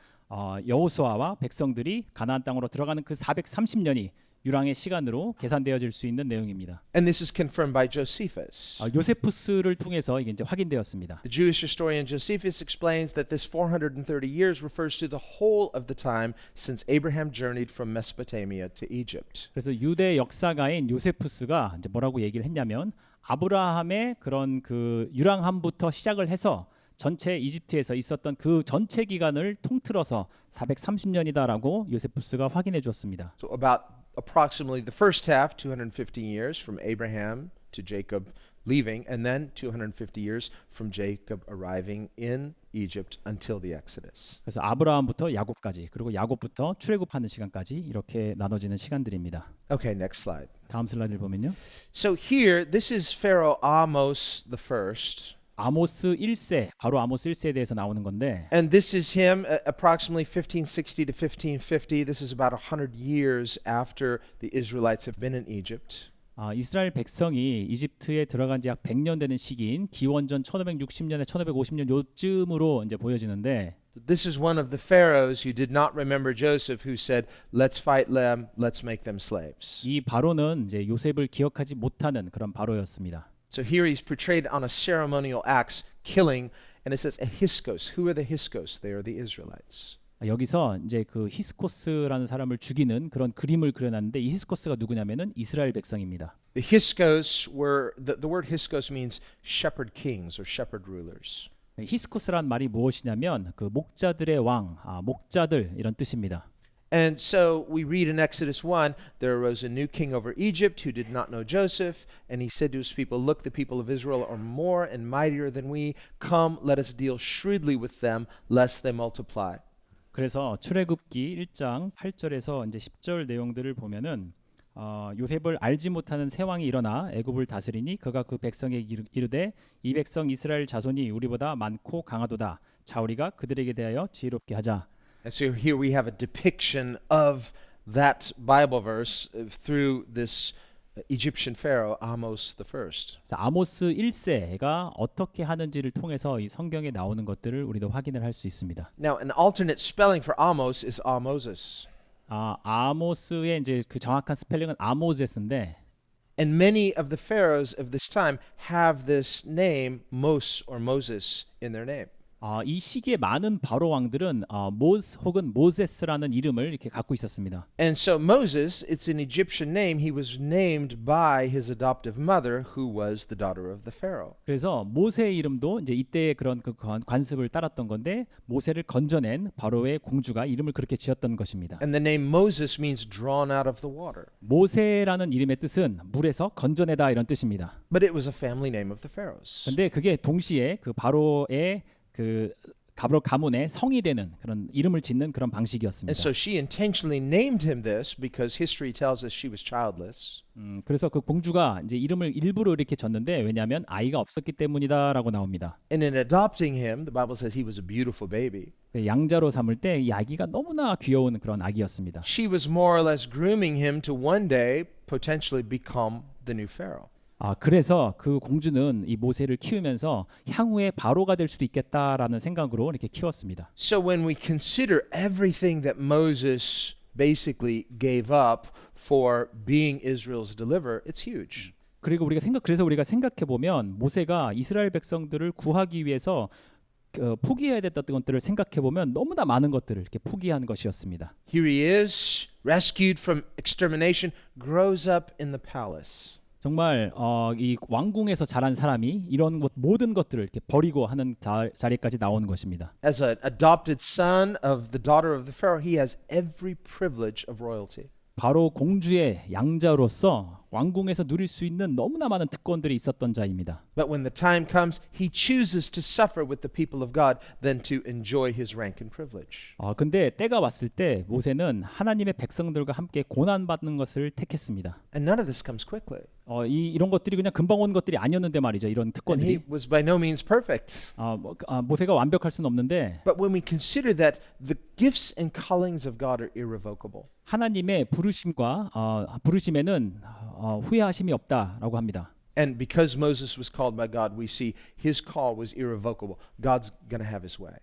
Speaker 2: 여호수아와 백성들이 가나안 땅으로 들어가는 그 430년이 유랑의 시간으로 계산되어질 수 있는 내용입니다.
Speaker 1: And this is confirmed by Josephus.
Speaker 2: 요세푸스를 통해서 이게 이제 확인되었습니다.
Speaker 1: The Jewish historian Josephus explains that this 430 years refers to the whole of the time since Abraham journeyed from Mesopotamia to Egypt.
Speaker 2: 그래서 유대 역사가인 요세푸스가 이제 뭐라고 얘기를 했냐면 아브라함의 그런 그 유랑함부터 시작을 해서 전체 이집트에서 있었던 그 전체 기간을 통틀어서 430년이다라고 요세푸스가 확인해 주었습니다.
Speaker 1: So about approximately the first half, 215 years from Abraham to Jacob, leaving, and then 250 years from Jacob arriving in Egypt until the Exodus.
Speaker 2: 그래서 아브라함부터 야곱까지 그리고 야곱부터 출애굽하는 시간까지 이렇게 나눠지는 시간들입니다.
Speaker 1: Okay, next slide.
Speaker 2: 다음 슬라이드를 보면요.
Speaker 1: So here, this is Pharaoh Amos the first,
Speaker 2: 아모스 1세, 바로 아모스 1세에 대해서 나오는 건데
Speaker 1: and this is him approximately 1560 to 1550. This is about 100 years after the Israelites have been in Egypt.
Speaker 2: 이스라엘 백성이 이집트에 들어간 지 약 100년 되는 시기인 기원전 1560년에 1550년 요쯤으로 이제 보여지는데
Speaker 1: This is one of the pharaohs who did not remember Joseph, who said, "Let's fight them, let's make them slaves."
Speaker 2: 이 바로는 이제 요셉을 기억하지 못하는 그런 바로였습니다.
Speaker 1: So here he's portrayed on a ceremonial acts, killing, and it says a Hyksos. Who are the Hyksos? They are the Israelites.
Speaker 2: 여기서 이제 그 히스코스라는 사람을 죽이는 그런 그림을 그려놨는데 이 히스코스가 누구냐면은 이스라엘 백성입니다.
Speaker 1: The Hyksos were the word Hyksos means shepherd kings or shepherd rulers.
Speaker 2: 히스코스란 말이 무엇이냐면 그 목자들의 왕, 목자들 이런 뜻입니다.
Speaker 1: And so we read in Exodus 1, there arose a new king over Egypt who did not know Joseph, and he said to his people, "Look, the people of Israel are more and mightier than we. Come, let us deal shrewdly with them, lest they multiply."
Speaker 2: 그래서 출애굽기 1장 8절에서 이제 10절 내용들을 보면은 요셉을 알지 못하는 새 왕이 일어나 애굽을 다스리니 그가 그 백성에게 이르되 이 백성 이스라엘 자손이 우리보다 많고 강하도다. 자 우리가 그들에게 대하여 지혜롭게 하자.
Speaker 1: And so here we have a depiction of that Bible verse through this Egyptian pharaoh Amos the first.
Speaker 2: 그래서 아모스 1세가 어떻게 하는지를 통해서 이 성경에 나오는 것들을 우리도 확인을 할 수 있습니다.
Speaker 1: Now, an alternate spelling for Amos is Ahmoses.
Speaker 2: 아모스의 이제 그 정확한 스펠링은 아모제스인데
Speaker 1: And many of the pharaohs of this time have this name, Mos or Moses, in their name.
Speaker 2: 이 시기에 많은 바로 왕들은 모스 혹은 모세스라는 이름을 이렇게 갖고 있었습니다.
Speaker 1: And so Moses, it's an Egyptian name. He was named by his adoptive mother, who was the daughter of the Pharaoh.
Speaker 2: 그래서 모세의 이름도 이제 이때의 그런 그 관습을 따랐던 건데 모세를 건져낸 바로의 공주가 이름을 그렇게 지었던 것입니다.
Speaker 1: And the name Moses means drawn out of the water.
Speaker 2: 모세라는 이름의 뜻은 물에서 건져내다 이런 뜻입니다.
Speaker 1: But it was a family name of the pharaohs.
Speaker 2: 근데 그게 동시에 그 바로의 그 바로 가문의 성이 되는 그런 이름을 짓는 그런 방식이었습니다.
Speaker 1: And so she intentionally named him this because history tells us she was childless.
Speaker 2: 그래서 그 공주가 이제 이름을 일부러 이렇게 졌는데 왜냐하면 아이가 없었기 때문이다라고 나옵니다.
Speaker 1: And in adopting him, the Bible says he was a beautiful baby.
Speaker 2: 양자로 삼을 때 이 아기가 너무나 귀여운 그런 아기였습니다.
Speaker 1: She was more or less grooming him to one day potentially become the new Pharaoh.
Speaker 2: 그래서 그 공주는 이 모세를 키우면서 향후에 바로가 될 수도 있겠다라는 생각으로 이렇게 키웠습니다.
Speaker 1: So when we consider everything that Moses basically gave up for being Israel's deliverer, it's huge.
Speaker 2: 그리고 그래서 우리가 생각해 보면 모세가 이스라엘 백성들을 구하기 위해서 포기해야 됐던 것들을 생각해 보면 너무나 많은 것들을 이렇게 포기한 것이었습니다.
Speaker 1: Here he is, rescued from extermination, grows up in the palace.
Speaker 2: 정말 이 왕궁에서 자란 사람이 이런 모든 것들을 이렇게 버리고 하는 자리까지 나오는 것입니다.
Speaker 1: As an adopted son of the daughter of the Pharaoh, he has every privilege of royalty.
Speaker 2: 바로 공주의 양자로서 왕궁에서 누릴 수 있는 너무나 많은 특권들이 있었던 자입니다.
Speaker 1: But when the time comes, he chooses to suffer with the people of God than to enjoy his rank and privilege.
Speaker 2: 근데 때가 왔을 때 모세는 하나님의 백성들과 함께 고난받는 것을 택했습니다.
Speaker 1: And none of this comes quickly.
Speaker 2: 이런 것들이 그냥 금방 온 것들이 아니었는데 말이죠. 이런
Speaker 1: And
Speaker 2: 특권들이.
Speaker 1: he was by no means perfect.
Speaker 2: 모세가 완벽할 수는 없는데
Speaker 1: But when we consider that the gifts and callings of God are irrevocable.
Speaker 2: 하나님의 부르심에는 후회하심이 없다라고 합니다.
Speaker 1: And because Moses was called by God, we see his call was irrevocable. God's going to have his way.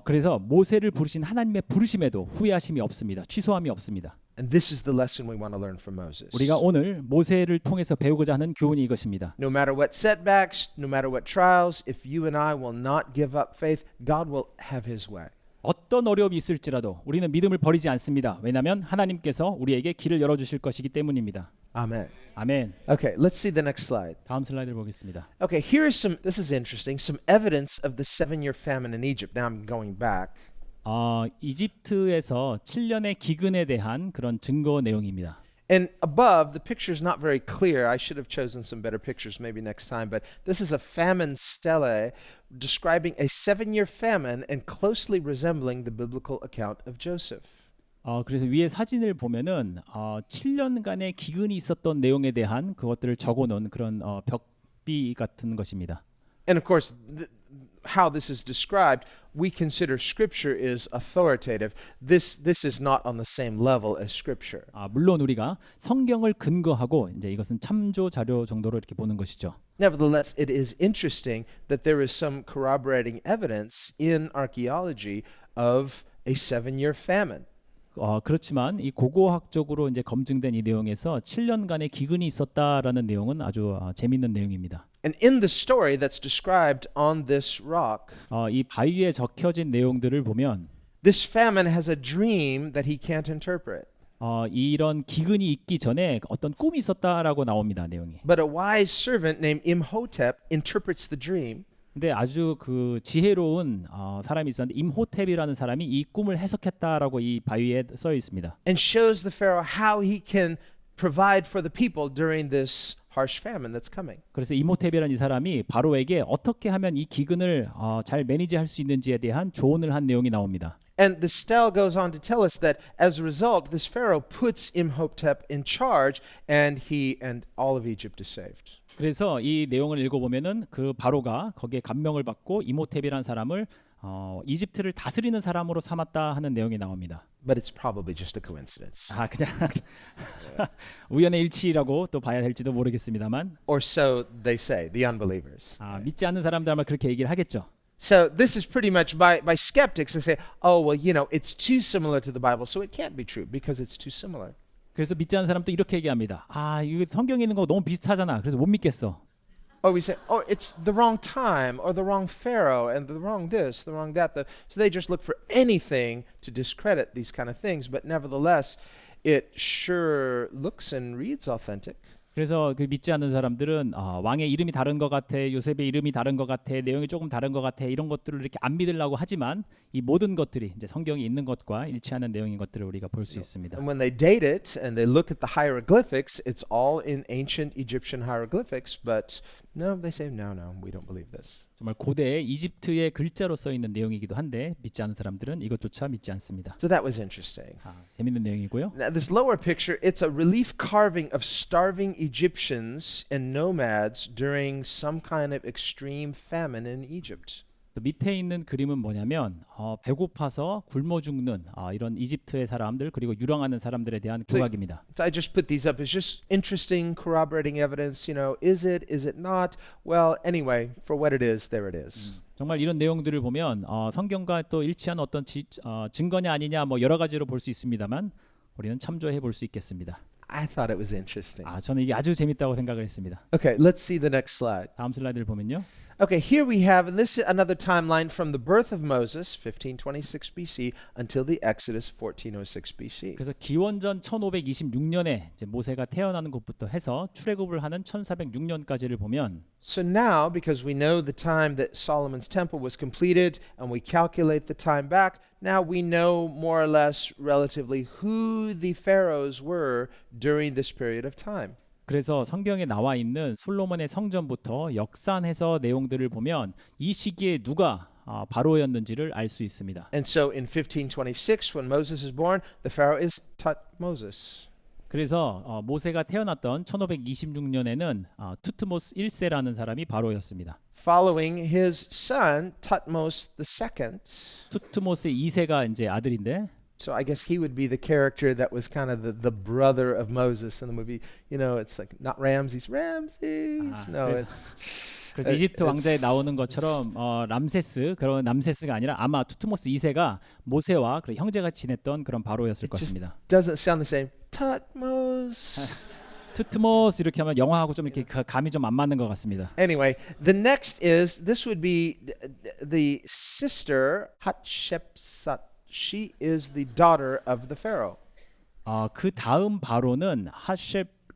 Speaker 2: 그래서 모세를 부르신 하나님의 부르심에도 후회하심이 없습니다. 취소함이 없습니다.
Speaker 1: And this is the lesson we want to learn from Moses.
Speaker 2: 우리가 오늘 모세를 통해서 배우고자 하는 교훈이 이것입니다.
Speaker 1: No matter what setbacks, no matter what trials, if you and I will not give up faith, God will have his way.
Speaker 2: 어떤 어려움이 있을지라도 우리는 믿음을 버리지 않습니다. 왜냐하면 하나님께서 우리에게 길을 열어주실 것이기 때문입니다.
Speaker 1: Amen.
Speaker 2: 아멘.
Speaker 1: Okay, let's see the next slide.
Speaker 2: 다음 슬라이드를 보겠습니다.
Speaker 1: Okay, here is this is interesting, some evidence of the 7-year famine in Egypt. Now I'm going back.
Speaker 2: 이집트에서 7년의 기근에 대한 그런 증거 내용입니다.
Speaker 1: And above, the picture is not very clear. I should have chosen some better pictures maybe next time, but this is a famine stele describing a 7-year famine and closely resembling the biblical account of Joseph.
Speaker 2: 그래서 위에 사진을 보면은 7년간의 기근이 있었던 내용에 대한 그것들을 적어놓은 그런 벽비 같은 것입니다.
Speaker 1: And of course, how this is described, we consider Scripture is authoritative. This is not on the same level as Scripture.
Speaker 2: 물론 우리가 성경을 근거하고 이제 이것은 참조 자료 정도로 이렇게 보는 것이죠.
Speaker 1: Nevertheless, it is interesting that there is some corroborating evidence in archaeology of a 7-year famine.
Speaker 2: 그렇지만 이 고고학적으로 이제 검증된 이 내용에서 7년간의 기근이 있었다라는 내용은 아주 재미있는 내용입니다.
Speaker 1: And in the story that's described on this rock,
Speaker 2: 이 바위에 적혀진 내용들을 보면
Speaker 1: this famine has a dream that he can't interpret.
Speaker 2: 이런 기근이 있기 전에 어떤 꿈이 있었다라고 나옵니다, 내용이.
Speaker 1: But a wise servant named Imhotep interprets the dream.
Speaker 2: 근데 아주 그 지혜로운 사람이 있었는데 임호텝이라는 사람이 이 꿈을 해석했다라고 이 바위에 써 있습니다.
Speaker 1: And shows the Pharaoh how he can provide for the people during this harsh famine that's coming.
Speaker 2: 그래서 임호텝이라는 이 사람이 바로에게 어떻게 하면 이 기근을 잘 매니지할 수 있는지에 대한 조언을 한 내용이 나옵니다.
Speaker 1: And the stele goes on to tell us that as a result, this Pharaoh puts Imhotep in charge, and he and all of Egypt is saved.
Speaker 2: 그래서 이 내용을 읽어보면은 그 바로가 거기에 감명을 받고 임호텝이라는 사람을 이집트를 다스리는 사람으로 삼았다 하는 내용이 나옵니다.
Speaker 1: But it's probably just a coincidence.
Speaker 2: 그냥 우연의 일치라고 또 봐야 될지도 모르겠습니다만.
Speaker 1: Or so they say, the unbelievers.
Speaker 2: 믿지 않는 사람들 아마 그렇게 얘기를 하겠죠.
Speaker 1: So this is pretty much by skeptics. They say, oh, well, it's too similar to the Bible, so it can't be true because it's too similar.
Speaker 2: 그래서 믿지 않는 사람도 이렇게 얘기합니다. 이거 성경에 있는 거 너무 비슷하잖아. 그래서 못 믿겠어.
Speaker 1: Or we say, oh, it's the wrong time, or the wrong Pharaoh, and the wrong this, the wrong that. So they just look for anything to discredit these kind of things. But nevertheless, it sure looks and reads authentic.
Speaker 2: 그래서 그 믿지 않는 사람들은 왕의 이름이 다른 것 같아, 요셉의 이름이 다른 것 같아, 내용이 조금 다른 것 같아 이런 것들을 이렇게 안 믿으려고 하지만 이 모든 것들이 이제 성경이 있는 것과 일치하는 내용인 것들을 우리가 볼 수 있습니다.
Speaker 1: And when they date it and they look at the hieroglyphics, it's all in ancient Egyptian hieroglyphics. But no, they say, no, we don't believe this.
Speaker 2: 정말 고대 이집트의 글자로 써 있는 내용이기도 한데 믿지 않는 사람들은 이것조차 믿지 않습니다.
Speaker 1: So that was interesting.
Speaker 2: 재밌는 내용이고요.
Speaker 1: Now, this lower picture, it's a relief carving of starving Egyptians and nomads during some kind of extreme famine in Egypt.
Speaker 2: 또 밑에 있는 그림은 뭐냐면 배고파서 굶어 죽는 이런 이집트의 사람들 그리고 유랑하는 사람들에 대한 조각입니다.
Speaker 1: So I just put these up as just interesting corroborating evidence. Is it not? Well, anyway, for what it is, there it is.
Speaker 2: 정말 이런 내용들을 보면 성경과 또 일치한 어떤 증거냐 아니냐 뭐 여러 가지로 볼 수 있습니다만 우리는 참조해 볼 수 있겠습니다.
Speaker 1: I thought it was interesting.
Speaker 2: 저는 이게 아주 재밌다고 생각을 했습니다.
Speaker 1: Okay, let's see the next slide.
Speaker 2: 다음 슬라이드를 보면요.
Speaker 1: Okay, here we have, and this is another timeline from the birth of Moses, 1526 BC, until the Exodus, 1406 BC.
Speaker 2: 그래서 기원전 1526년에 이제 모세가 태어나는 것부터 해서 출애굽을 하는 1406년까지를 보면
Speaker 1: So now, because we know the time that Solomon's temple was completed, and we calculate the time back, now we know more or less relatively who the pharaohs were during this period of time.
Speaker 2: 그래서 성경에 나와 있는 솔로몬의 성전부터 역산해서 내용들을 보면 이 시기에 누가 바로였는지를 알 수 있습니다.
Speaker 1: And so in 1526, when Moses is born, the pharaoh is Tutmosis.
Speaker 2: 그래서 모세가 태어났던 1526년에는 투트모스 1세라는 사람이 바로였습니다.
Speaker 1: Following his son, Tutmos II.
Speaker 2: 투트모스 2세가 이제 아들인데
Speaker 1: So I guess he would be the character that was kind of the brother of Moses in the movie. It's like not Ramses. No,
Speaker 2: 그래서 이집트 왕자에 나오는 것처럼 람세스 그런 람세스가 아니라 아마 투트모스 2세가 모세와 그 형제가 지냈던 그런 바로였을 것입니다.
Speaker 1: Doesn't sound the same. Tutmos.
Speaker 2: 투트모스 이렇게 하면 영어하고 좀 이렇게 감이 좀 안 맞는 것 같습니다.
Speaker 1: Anyway, the next is this would be the sister Hatshepsut. She is the daughter of the pharaoh.
Speaker 2: 그 다음 바로는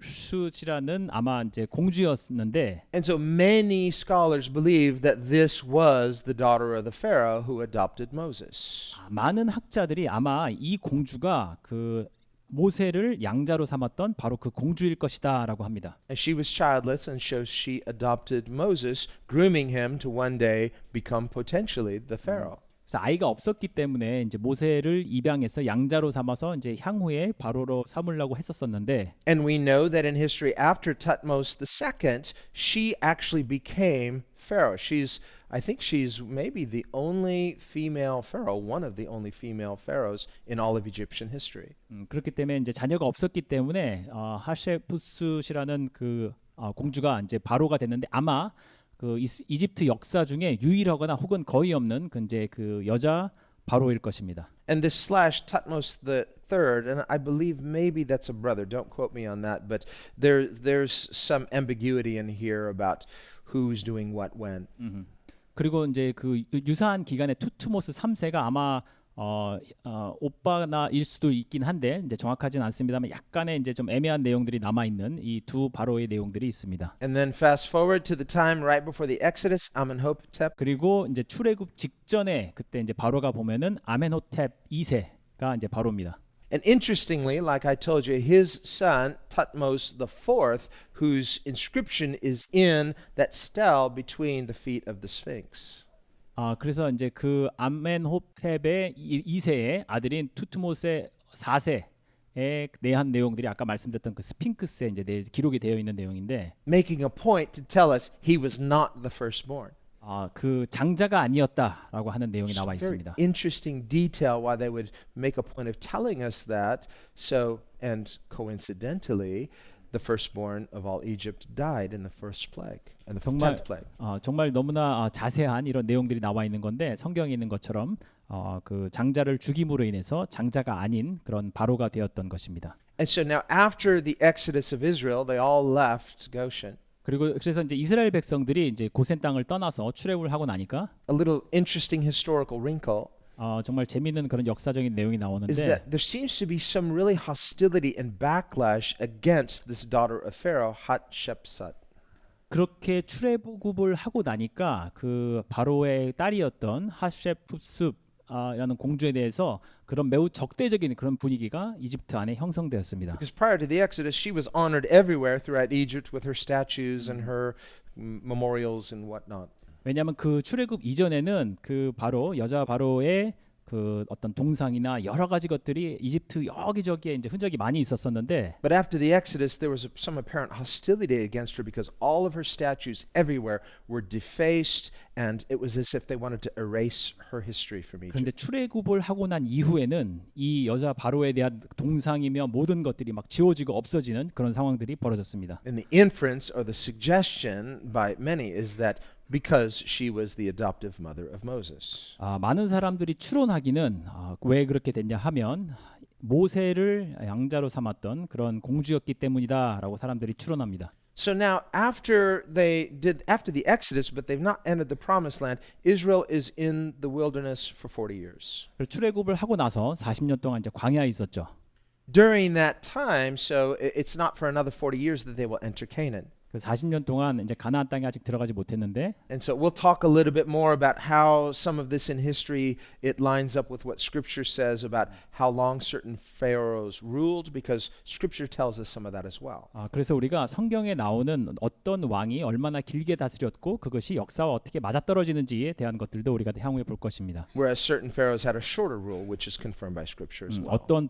Speaker 2: 하첵수지라는 아마 이제 공주였는데
Speaker 1: And so many scholars believe that this was the daughter of the pharaoh who adopted Moses.
Speaker 2: 많은 학자들이 아마 이 공주가 그 모세를 양자로 삼았던 바로 그 공주일 것이다라고 합니다.
Speaker 1: And she was childless and so she adopted Moses, grooming him to one day become potentially the Pharaoh.
Speaker 2: 그래서 아이가 없었기 때문에 이제 모세를 입양해서 양자로 삼아서 이제 향후에 바로로 삼으려고 했었었는데
Speaker 1: And we know that in history after Thutmose II, she actually became Pharaoh. I think she's maybe the only female pharaoh, one of the only female pharaohs in all of Egyptian history.
Speaker 2: 그렇기 때문에 이제 자녀가 없었기 때문에 하셰푸스시라는 그 공주가 이제 바로가 됐는데 아마 그 이집트 역사 중에 유일하거나 혹은 거의 없는 그 이제 그 여자 바로일 것입니다.
Speaker 1: And this slash Thutmose the third, and I believe maybe that's a brother. Don't quote me on that, but there's some ambiguity in here about who's doing what when.
Speaker 2: 그리고 이제 그 유사한 기간에 투트모스 3세가 아마 오빠나일 수도 있긴 한데 이제 정확하진 않습니다만 약간의 이제 좀 애매한 내용들이 남아 있는 이 두 바로의 내용들이 있습니다.
Speaker 1: And then fast forward to the time right before the Exodus, Amenhotep.
Speaker 2: 그리고 이제 출애굽 직전에 그때 이제 바로가 보면은 아멘호텝 2세가 이제 바로입니다.
Speaker 1: And interestingly, like I told you, his son Thutmose IV, whose inscription is in that stele between the feet of the Sphinx.
Speaker 2: 그래서 이제 그 아멘호텝의 2세의 아들인 투트모스의 4세에 대한 내용들이 아까 말씀드렸던 그 스핑크스에 이제 기록이 되어 있는 내용인데
Speaker 1: Making a point to tell us he was not the firstborn.
Speaker 2: 그 장자가 아니었다라고 하는 내용이 나와
Speaker 1: Very
Speaker 2: 있습니다.
Speaker 1: interesting detail why they would make a point of telling us that. So, and coincidentally, the firstborn of all Egypt died in the first plague, and the
Speaker 2: 정말
Speaker 1: 10th plague.
Speaker 2: 정말 너무나 자세한 이런 내용들이 나와 있는 건데 성경에 있는 것처럼 그 장자를 죽임으로 인해서 장자가 아닌 그런 바로가 되었던 것입니다.
Speaker 1: And so now, after the exodus of Israel, they all left Goshen.
Speaker 2: 그리고 그래서 이제 이스라엘 백성들이 이제 고센 땅을 떠나서 출애굽을 하고 나니까
Speaker 1: A little interesting historical wrinkle
Speaker 2: 정말 재미있는 그런 역사적인 내용이
Speaker 1: is
Speaker 2: 나오는데
Speaker 1: that there seems to be some really hostility and backlash against this daughter of Pharaoh, Hatshepsut.
Speaker 2: 그렇게 출애굽을 하고 나니까 그 바로의 딸이었던 하셰푸스라는 공주에 대해서 그런 매우 적대적인 그런 분위기가 이집트 안에 형성되었습니다.
Speaker 1: Because prior to the Exodus, she was honored everywhere throughout Egypt with her statues and her memorials and whatnot.
Speaker 2: 왜냐하면 그 출애굽 이전에는 그 바로 여자 바로의 그 어떤 동상이나 여러 가지 것들이 이집트 여기저기에 이제 흔적이 많이 있었었는데
Speaker 1: But after the Exodus, there was some apparent hostility against her because all of her statues everywhere were defaced, and it was as if they wanted to erase her history from Egypt.
Speaker 2: 그런데 출애굽을 하고 난 이후에는 이 여자 바로에 대한 동상이며 모든 것들이 막 지워지고 없어지는 그런 상황들이 벌어졌습니다.
Speaker 1: And the inference or the suggestion by many is that because she was the adoptive mother of Moses.
Speaker 2: 많은 사람들이 추론하기는 왜 그렇게 됐냐 하면 모세를 양자로 삼았던 그런 공주였기 때문이다라고 사람들이 추론합니다.
Speaker 1: So now after the Exodus, but they've not entered the promised land, Israel is in the wilderness for 40 years.
Speaker 2: 출애굽을 하고 나서 40년 동안 이제 광야에 있었죠.
Speaker 1: During that time, so it's not for another 40 years that they will enter Canaan.
Speaker 2: 그 40년 동안 이제 가나안 땅에 아직 들어가지 못했는데
Speaker 1: And so we'll talk a little bit more about how some of this in history it lines up with what Scripture says about how long certain pharaohs ruled, because Scripture tells us some of that as well.
Speaker 2: 그래서 우리가 성경에 나오는 어떤 왕이 얼마나 길게 다스렸고 그것이 역사와 어떻게 맞아떨어지는지에 대한 것들도 우리가 향후에 볼 것입니다.
Speaker 1: Whereas certain pharaohs had a shorter rule, which is confirmed by Scripture as well.
Speaker 2: 어떤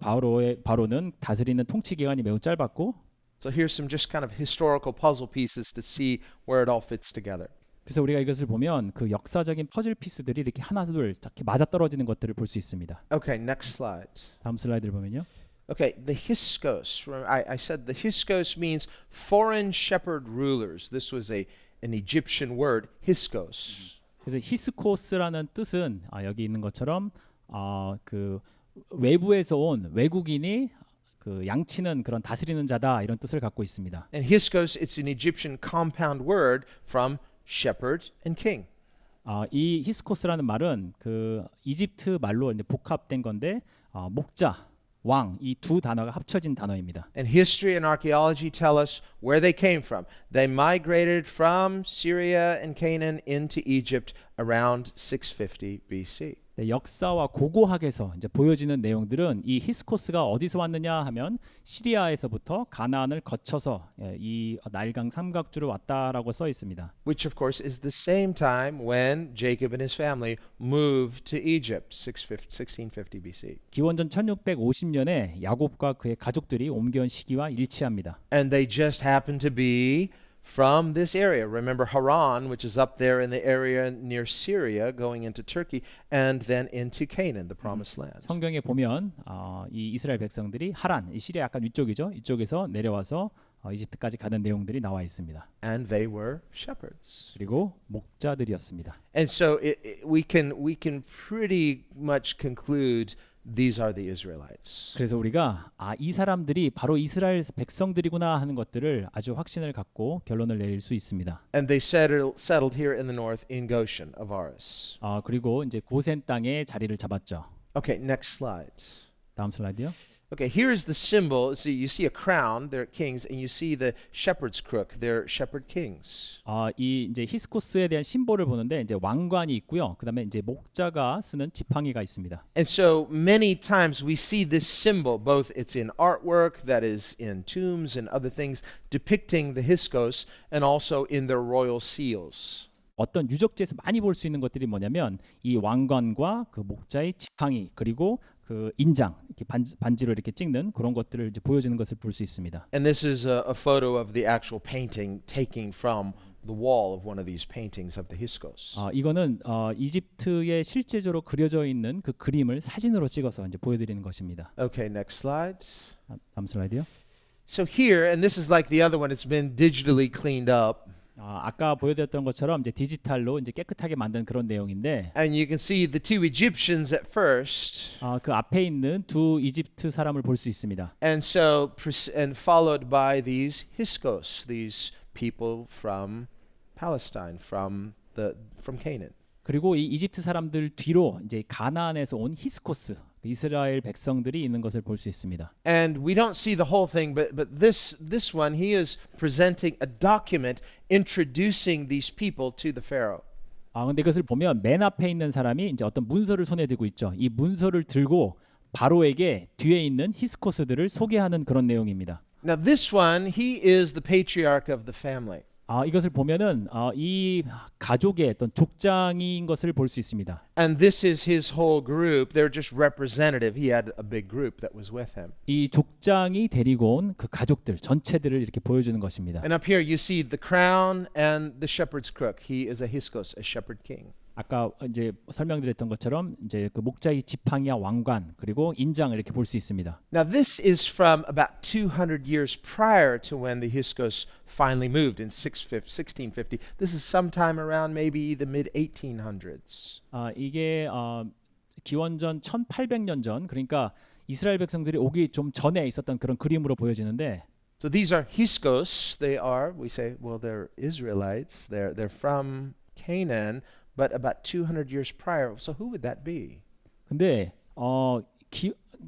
Speaker 2: 바로는 다스리는 통치 기간이 매우 짧았고
Speaker 1: So here's some just kind of historical puzzle pieces to see where it all fits together.
Speaker 2: 그래서 우리가 이것을 보면 그 역사적인 퍼즐 피스들이 이렇게 하나둘 이렇게 맞아떨어지는 것들을 볼 수 있습니다.
Speaker 1: Okay, next slide.
Speaker 2: 다음 슬라이드를 보면요.
Speaker 1: Okay, the Hyksos. I said the Hyksos means foreign shepherd rulers. This was an Egyptian word, Hyksos.
Speaker 2: 그래서 히스코스라는 뜻은 여기 있는 것처럼 그 외부에서 온 외국인이 그 양치는 그런 다스리는 자다 이런 뜻을 갖고 있습니다.
Speaker 1: And Hyksos, it's an Egyptian compound word from shepherd and king.
Speaker 2: 이 히스코스라는 말은 그 이집트 말로 이제 복합된 건데 목자, 왕 이 두 단어가 합쳐진 단어입니다.
Speaker 1: And history and archaeology tell us where they came from. They migrated from Syria and Canaan into Egypt around 650 BC.
Speaker 2: 네, 역사와 고고학에서 이제 보여지는 내용들은 이 히스코스가 어디서 왔느냐 하면 시리아에서부터 가나안을 거쳐서 이 나일강 삼각주로 왔다라고 써 있습니다.
Speaker 1: Which of course is the same time when Jacob and his family moved to Egypt, 1650 BC.
Speaker 2: 기원전 1650년에 야곱과 그의 가족들이 옮겨온 시기와 일치합니다.
Speaker 1: And they just happen to be from this area. Remember Haran, which is up there in the area near Syria, going into Turkey, and then into Canaan, the promised land.
Speaker 2: 성경에 보면 이 이스라엘 백성들이 하란, 이 시리아 약간 위쪽이죠. 이쪽에서 내려와서 이집트까지 가는 내용들이 나와 있습니다.
Speaker 1: And they were shepherds.
Speaker 2: 그리고 목자들이었습니다.
Speaker 1: And so we can pretty much conclude these are the Israelites.
Speaker 2: 그래서 우리가 이 사람들이 바로 이스라엘 백성들이구나 하는 것들을 아주 확신을 갖고 결론을 내릴 수 있습니다.
Speaker 1: And they settled here in the north in Goshen of Aras.
Speaker 2: 그리고 이제 고센 땅에 자리를 잡았죠.
Speaker 1: Okay, next slide.
Speaker 2: 다음 슬라이드요.
Speaker 1: Okay, here is the symbol. So you see a crown, they're kings, and you see the shepherd's crook, they're shepherd kings.
Speaker 2: 이 이제 히스코스에 대한 심볼을 보는데 이제 왕관이 있고요. 그다음에 이제 목자가 쓰는 지팡이가 있습니다.
Speaker 1: And so many times we see this symbol, both it's in artwork that is in tombs and other things depicting the Hyksos, and also in their royal seals.
Speaker 2: 어떤 유적지에서 많이 볼 수 있는 것들이 뭐냐면 이 왕관과 그 목자의 지팡이 그리고 그 인장 이렇게 반지로 이렇게 찍는 그런 것들을 이제 보여주는 것을 볼 수 있습니다.
Speaker 1: And this is a photo of the actual painting taken from the wall of one of these paintings of the Hyksos.
Speaker 2: 이거는 이집트에 실제적으로 그려져 있는 그 그림을 사진으로 찍어서 이제 보여드리는 것입니다.
Speaker 1: Okay, next slide.
Speaker 2: 다음 슬라이드요.
Speaker 1: So here, and this is like the other one, it's been digitally cleaned up.
Speaker 2: 아까 보여드렸던 것처럼 이제 디지털로 이제 깨끗하게 만든 그런 내용인데,
Speaker 1: And you can see the two Egyptians at first.
Speaker 2: 그 앞에 있는 두 이집트 사람을 볼 수 있습니다.
Speaker 1: And so, and followed by these Hyksos, these people from Palestine, from Canaan.
Speaker 2: 그리고 이 이집트 사람들 뒤로 이제 가나안에서 온 히스코스 이스라엘 백성들이 있는 것을 볼 수 있습니다.
Speaker 1: And we don't see the whole thing, but this one, he is presenting a document introducing these people to the Pharaoh.
Speaker 2: 근데 이것을 보면 맨 앞에 있는 사람이 이제 어떤 문서를 손에 들고 있죠. 이 문서를 들고 바로에게 뒤에 있는 히스코스들을 소개하는 그런 내용입니다.
Speaker 1: Now this one, he is the patriarch of the family.
Speaker 2: 이것을 보면은 이 가족의 어떤 족장인 것을 볼 수 있습니다.
Speaker 1: And this is his whole group. They're just representative. He had a big group that was with him.
Speaker 2: 이 족장이 데리고 온 그 가족들 전체들을 이렇게 보여주는 것입니다.
Speaker 1: And up here you see the crown and the shepherd's crook. He is a Hyksos, a shepherd king.
Speaker 2: 아까 이제 설명드렸던 것처럼 이제 그 목자의 지팡이와 왕관 그리고 인장을 이렇게 볼 수 있습니다.
Speaker 1: Now this is from about 200 years prior to when the Hyksos finally moved in 1650. This is sometime around maybe the mid 1800s.
Speaker 2: 이게 기원전 1800년 전 그러니까 이스라엘 백성들이 오기 좀 전에 있었던 그런 그림으로 보여지는데
Speaker 1: So these are Hyksos. They are, we say, well, they're Israelites. They're from Canaan, but about 200 years prior. So who would that be?
Speaker 2: 근데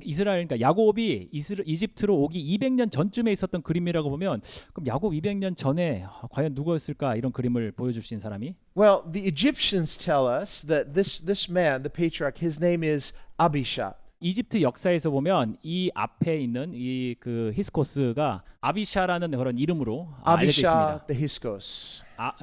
Speaker 2: 이스라엘 그러니까 야곱이 이집트로 오기 200년 전쯤에 있었던 그림이라고 보면 그럼 야곱 200년 전에 과연 누구였을까 이런 그림을 보여줄 수 있는 사람이?
Speaker 1: Well, the Egyptians tell us that this man, the patriarch, his name is Abishai.
Speaker 2: 이집트 역사에서 보면 이 앞에 있는 이 그 히스코스가 아비샤라는 그런 이름으로 알려져
Speaker 1: Abishai
Speaker 2: 있습니다.
Speaker 1: the Hyksos.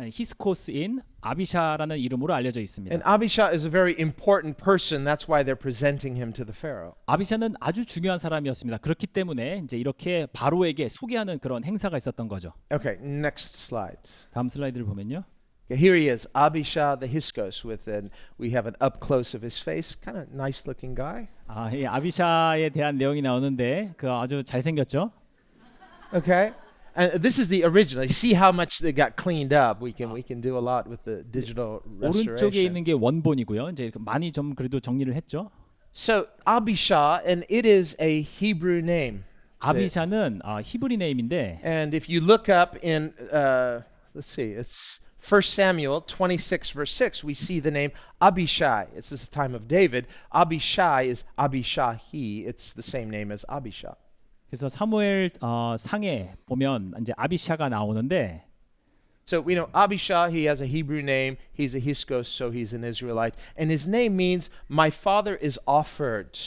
Speaker 2: 히스코스인 아비샤라는 이름으로 알려져 있습니다.
Speaker 1: And Abishai is a very important person. That's why they're presenting him to the Pharaoh.
Speaker 2: 아비샤는 아주 중요한 사람이었습니다. 그렇기 때문에 이제 이렇게 바로에게 소개하는 그런 행사가 있었던 거죠.
Speaker 1: Okay, next slide.
Speaker 2: 다음 슬라이드를 보면요.
Speaker 1: Okay, here he is, Abishai the Hyksos, we have an up close of his face. Kind of nice looking guy.
Speaker 2: 이 아비샤에 대한 내용이 나오는데 그 아주 잘생겼죠?
Speaker 1: Okay. And this is the original. You see how much they got cleaned up. We can do a lot with the digital
Speaker 2: 오른쪽에
Speaker 1: restoration.
Speaker 2: 있는 게 원본이고요. 이제 많이 좀 그래도 정리를 했죠.
Speaker 1: So Abishai, and it is a Hebrew name.
Speaker 2: 아비샤는 히브리 네임인데
Speaker 1: And if you look up in, let's see, it's 1 Samuel 26 verse 6, we see the name Abishai. It's this time of David. Abishai is Abishahi. It's the same name as Abishai.
Speaker 2: 그래서 사무엘 상에 보면 이제 아비샤가 나오는데
Speaker 1: So we know Abishai, he has a Hebrew name. He's a Hiskos, so he's an Israelite. And his name means my father is offered.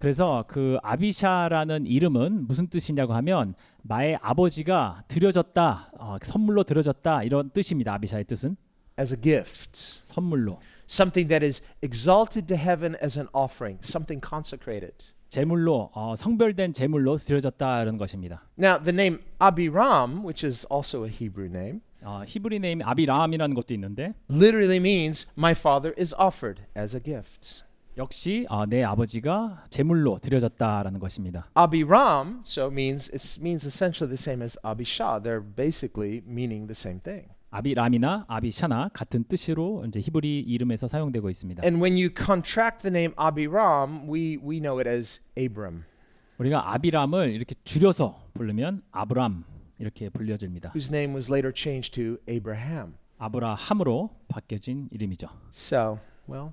Speaker 2: 그래서 그 아비샤라는 이름은 무슨 뜻이냐고 하면 나의 아버지가 드려졌다, 선물로 드려졌다 이런 뜻입니다. 아비샤의 뜻은
Speaker 1: As a gift.
Speaker 2: 선물로,
Speaker 1: Something that is exalted to heaven as an offering. Something consecrated.
Speaker 2: 제물로 성별된 제물로 드려졌다는 것입니다.
Speaker 1: Now, the name Abiram, which is also a Hebrew name,
Speaker 2: 히브리 네임 아비람이라는 것도 있는데
Speaker 1: literally means my father is offered as a gift.
Speaker 2: 역시 내 아버지가 제물로 드려졌다라는 것입니다.
Speaker 1: Abiram it means essentially the same as Abishah. They're basically meaning the same thing.
Speaker 2: 아비람이나 아비샤나 같은 뜻으로 이제 히브리 이름에서 사용되고 있습니다.
Speaker 1: And when you contract the name Abiram, we know it as Abram,
Speaker 2: 우리가 아비람을 이렇게 줄여서 부르면 아브람 이렇게 불려집니다.
Speaker 1: whose name was later changed to Abraham.
Speaker 2: 아브라함으로 바뀌어진 이름이죠.
Speaker 1: So, well,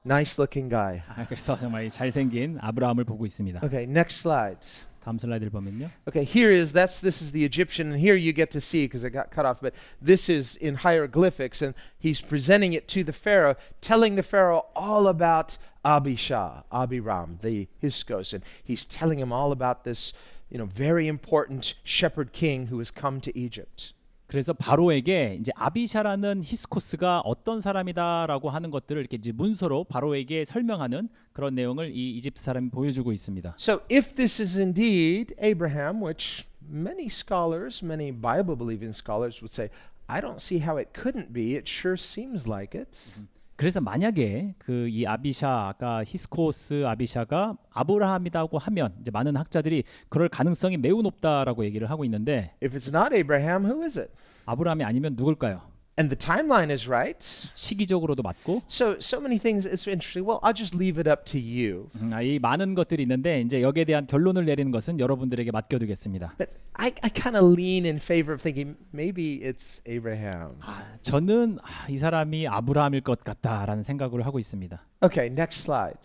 Speaker 1: nice looking guy.
Speaker 2: 그래서 정말 이 잘생긴 아브라함을 보고 있습니다.
Speaker 1: Okay, next slide.
Speaker 2: 다음 슬라이드를 보면요.
Speaker 1: Okay, this is the Egyptian, and here you get to see because it got cut off, but this is in hieroglyphics, and he's presenting it to the Pharaoh, telling the Pharaoh all about Abiram, the Hiskos, and he's telling him all about this, very important shepherd king who has come to Egypt.
Speaker 2: 그래서 바로에게 이제 아비샤라는 히스코스가 어떤 사람이다라고 하는 것들을 이렇게 이제 문서로 바로에게 설명하는 그런 내용을 이 이집트 사람이 보여주고 있습니다.
Speaker 1: So if this is indeed Abraham, which many scholars, many Bible believing scholars would say, I don't see how it couldn't be. It sure seems like it.
Speaker 2: 그래서 만약에 그 이 아비샤가 히스코스 아비샤가 아브라함이라고 하면 이제 많은 학자들이 그럴 가능성이 매우 높다라고 얘기를 하고 있는데
Speaker 1: If it's not Abraham, who is it?
Speaker 2: 아브라함이 아니면 누굴까요?
Speaker 1: And the timeline is right.
Speaker 2: 시기적으로도 맞고
Speaker 1: So many things. It's interesting. Well, I'll just leave it up to you.
Speaker 2: 이 많은 것들이 있는데 이제 여기에 대한 결론을 내리는 것은 여러분들에게 맡겨두겠습니다.
Speaker 1: But I kind of lean in favor of thinking maybe it's Abraham.
Speaker 2: 저는 이 사람이 아브라함일 것 같다라는 생각을 하고 있습니다.
Speaker 1: Okay, next slide.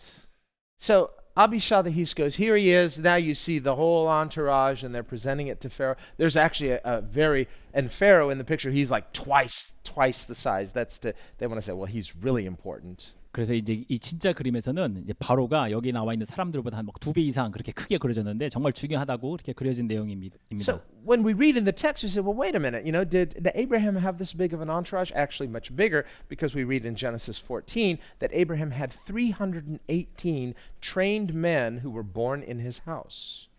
Speaker 1: So Abishai the Hiskos, here he is. Now you see the whole entourage, and they're presenting it to Pharaoh. There's actually and Pharaoh in the picture, he's like twice the size. They want to say, well, he's really important.
Speaker 2: 그래서 이제 이 진짜 그림에서는 이제 바로가 여기 나와 있는 사람들보다 한 2배 이상 그렇게 크게 그려졌는데 정말 중요하다고 이렇게 그려진 내용입니다.
Speaker 1: So when we read in the text, we say, well, wait a minute. Did Abraham have this big of an entourage? Actually, much bigger, because we read in Genesis 14 that Abraham had 318 trained men who were born in his house.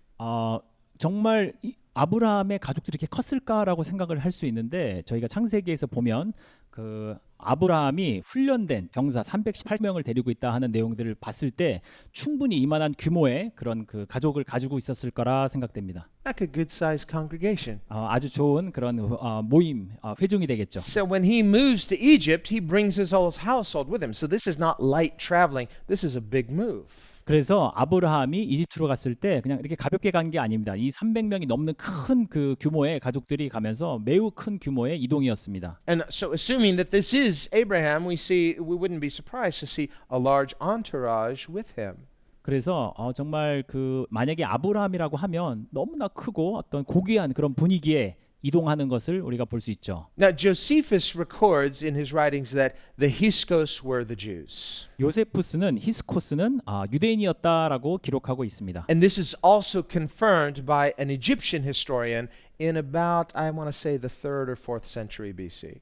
Speaker 2: 정말 아브라함의 가족들이 이렇게 컸을까라고 생각을 할 수 있는데 저희가 창세기에서 보면 그 아브라함이 훈련된 병사 318명을 데리고 있다 하는 내용들을 봤을 때 충분히 이만한 규모의 그런 그 가족을 가지고 있었을 거라 생각됩니다.
Speaker 1: Like a good-sized congregation.
Speaker 2: 아주 좋은 그런 모임, 회중이 되겠죠.
Speaker 1: So when he moves to Egypt, he brings his whole household with him. So this is not light traveling. This is a big move.
Speaker 2: 그래서 아브라함이 이집트로 갔을 때 그냥 이렇게 가볍게 간 게 아닙니다. 이 300명이 넘는 큰 그 규모의 가족들이 가면서 매우 큰 규모의 이동이었습니다.
Speaker 1: And so assuming that this is Abraham, we wouldn't be surprised to see a large entourage with him.
Speaker 2: 그래서 정말 그 만약에 아브라함이라고 하면 너무나 크고 어떤 고귀한 그런 분위기에 이동하는 것을 우리가 볼 수 있죠.
Speaker 1: Now Josephus records in his writings that the Hiskos were the Jews.
Speaker 2: 요세푸스는 히스코스는 유대인이었다라고 기록하고 있습니다.
Speaker 1: And this is also confirmed by an Egyptian historian in about, I want to say, the 3rd or 4th century BC.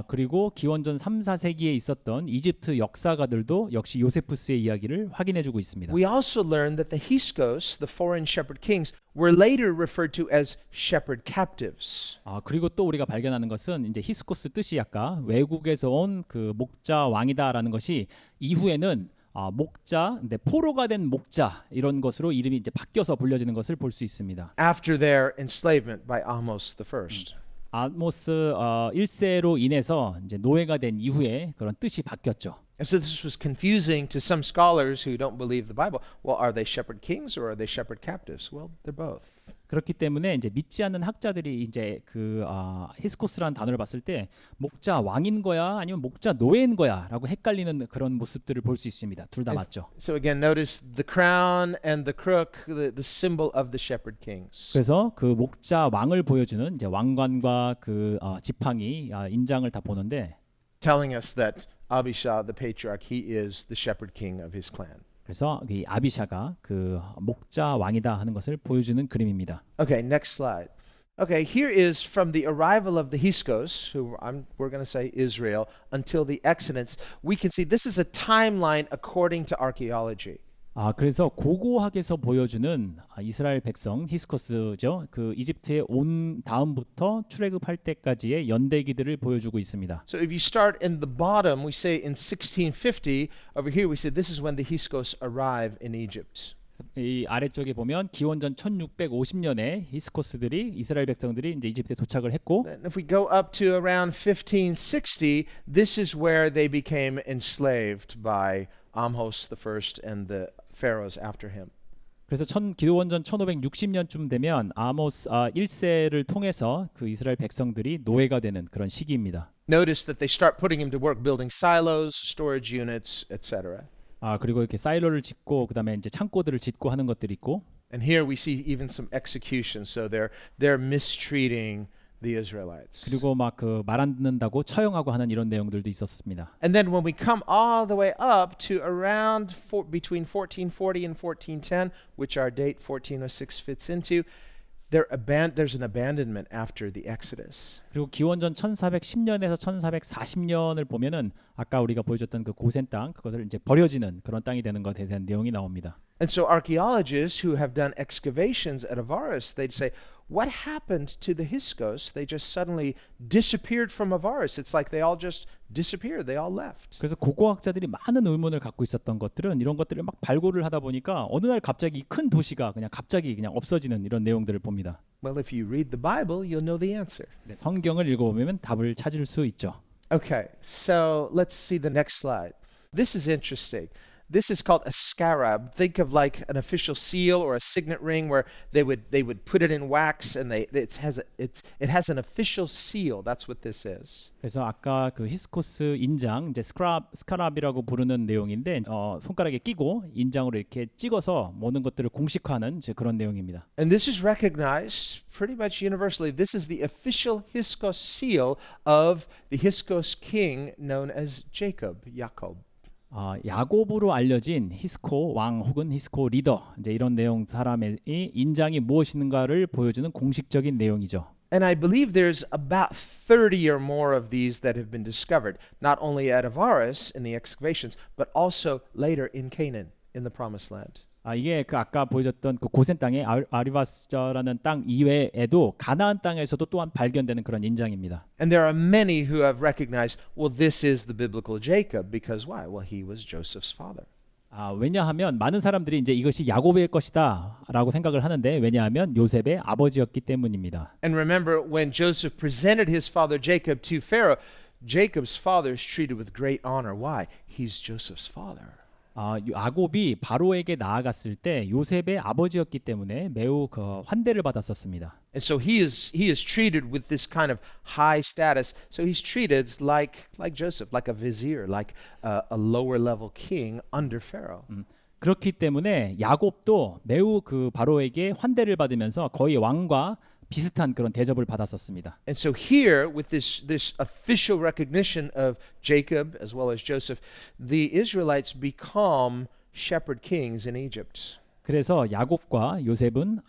Speaker 2: 그리고 기원전 3, 4세기에 있었던 이집트 역사가들도 역시 요세푸스의 이야기를 확인해주고 있습니다.
Speaker 1: We also learn that the Hiskos, the foreign shepherd kings, were later referred to as shepherd captives.
Speaker 2: 그리고 또 우리가 발견하는 것은 이제 히스코스 뜻이 아까 외국에서 온 그 목자 왕이다라는 것이 이후에는 목자, 포로가 된 목자 이런 것으로 이름이 이제 바뀌어서 불려지는 것을 볼 수 있습니다.
Speaker 1: After their enslavement by Ahmose I.
Speaker 2: 아모스 1세로 인해서 이제 노예가 된 이후에 그런 뜻이 바뀌었죠.
Speaker 1: And so this was confusing to some scholars who don't believe the Bible. Well, are they shepherd kings or are they shepherd captives? Well, they're both.
Speaker 2: 그렇기 때문에 이제 믿지 않는 학자들이 이제 그 히스코스라는 단어를 봤을 때 목자 왕인 거야 아니면 목자 노예인 거야라고 헷갈리는 그런 모습들을 볼 수 있습니다. 둘 다 맞죠.
Speaker 1: So again, notice the crown and the crook, the symbol of the shepherd kings.
Speaker 2: 그래서 그 목자 왕을 보여주는 이제 왕관과 그 지팡이 인장을 다 보는데
Speaker 1: Telling us that Abishai, the patriarch, he is the shepherd king of his clan.
Speaker 2: 그래서 이 아비샤가 그 목자 왕이다 하는 것을 보여주는 그림입니다.
Speaker 1: Okay, next slide. Okay, here is from the arrival of the Hyksos, who we're going to say Israel, until the Exodus. We can see this is a timeline according to archaeology.
Speaker 2: 그래서 고고학에서 보여주는 이스라엘 백성 히스코스죠. 그 이집트에 온 다음부터 출애굽할 때까지의 연대기들을 보여주고 있습니다.
Speaker 1: So if you start in the bottom, we say in 1650, over here we say this is when the Hyksos arrive in Egypt.
Speaker 2: 이 아래쪽에 보면 기원전 1650년에 히스코스들이 이스라엘 백성들이 이제 이집트에 도착을 했고
Speaker 1: Then if we go up to around 1560, this is where they became enslaved by Amhos the first and the pharaohs after him.
Speaker 2: 그래서 기원전 1560년쯤 되면 아모스 1세를 통해서 그 이스라엘 백성들이 노예가 되는 그런 시기입니다.
Speaker 1: Notice that they start putting him to work building silos, storage units, etc.
Speaker 2: 그리고 이렇게 사일로를 짓고 그다음에 이제 창고들을 짓고 하는 것들이 있고
Speaker 1: And here we see even some executions. So they're mistreating the Israelites.
Speaker 2: 그리고 막 그 말 안 듣는다고 처형하고 하는 이런 내용들도 있었습니다.
Speaker 1: And then when we come all the way up to around between 1440 and 1410, which our date 1406 fits into, there's an abandonment after the Exodus.
Speaker 2: 그리고 기원전 1410년에서 1440년을 보면은 아까 우리가 보여줬던 그 고센 땅 그것을 이제 버려지는 그런 땅이 되는 것에 대한 내용이 나옵니다.
Speaker 1: And so archaeologists who have done excavations at Avaris, they'd say, what happened to the Hyksos? They just suddenly disappeared from Avaris. It's like they all just disappeared. They all left.
Speaker 2: 그래서 고고학자들이 많은 의문을 갖고 있었던 것들은 이런 것들을 막 발굴을 하다 보니까 어느 날 갑자기 큰 도시가 그냥 갑자기 그냥 없어지는 이런 내용들을 봅니다.
Speaker 1: Well, if you read the Bible, you'll know the answer.
Speaker 2: 성경을 읽어보면 답을 찾을 수 있죠.
Speaker 1: Okay, so let's see the next slide. This is interesting. This is called a scarab. Think of like an official seal or a signet ring where they would put it in wax and it has an official seal. That's what this is.
Speaker 2: 그래서 아까 그 히스코스 인장 이제 스카랍이라고 부르는 내용인데 손가락에 끼고 인장으로 이렇게 찍어서 모든 것들을 공식화하는 이제 그런 내용입니다.
Speaker 1: And this is recognized pretty much universally. This is the official Hyksos seal of the Hyksos king known as Jacob.
Speaker 2: 야곱으로 알려진 히스코 왕 혹은 히스코 리더 이제 이런 내용 사람의 인장이 무엇인가를 보여주는 공식적인 내용이죠.
Speaker 1: And I believe there's about 30 or more of these that have been discovered, not only at Avaris in the excavations, but also later in Canaan, in the Promised Land.
Speaker 2: 이게 그 아까 보여줬던 그 고센 땅의 아리바스라는 땅 이외에도 가나안 땅에서도 또한 발견되는 그런 인장입니다.
Speaker 1: And there are many who have recognized, well, this is the biblical Jacob, because why? Well, he was Joseph's father.
Speaker 2: 왜냐하면 많은 사람들이 이제 이것이 야곱의 것이다라고 생각을 하는데 왜냐하면 요셉의 아버지였기 때문입니다.
Speaker 1: And remember, when Joseph presented his father Jacob to Pharaoh, Jacob's father is treated with great honor. Why? He's Joseph's father.
Speaker 2: 야곱이 바로에게 나아갔을 때 요셉의 아버지였기 때문에 매우 그 환대를 받았었습니다.
Speaker 1: And so he is treated with this kind of high status. So he's treated like Joseph, like a vizier, like a lower level king under Pharaoh.
Speaker 2: 그렇기 때문에 야곱도 매우 그 바로에게 환대를 받으면서 거의 왕과 비슷한 그런 대접을 받았었습니다.
Speaker 1: And so here, with this official recognition of Jacob as well as Joseph, the Israelites become shepherd kings in Egypt.
Speaker 2: 그래서 야곱과 요셉은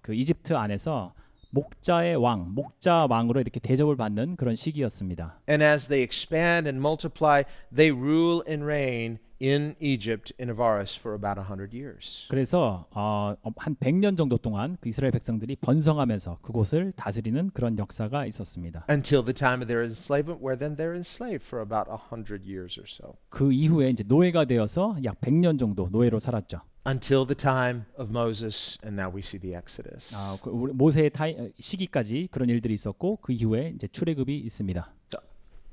Speaker 2: 그 이집트 안에서 목자의 왕, 목자 왕으로 이렇게 대접을 받는 그런 시기였습니다.
Speaker 1: And as they expand and multiply, they rule and reign in Egypt in Avaris for about 100 years.
Speaker 2: 그래서 한 100년 정도 동안 그 이스라엘 백성들이 번성하면서 그곳을 다스리는 그런 역사가 있었습니다.
Speaker 1: Until the time of their enslavement, where then they're enslaved for about 100 years or so.
Speaker 2: 그 이후에 이제 노예가 되어서 약 100년 정도 노예로 살았죠.
Speaker 1: Until the time of Moses, and now we see the Exodus.
Speaker 2: 모세의 시기까지 그런 일들이 있었고 그 이후에 이제 출애굽이 있습니다.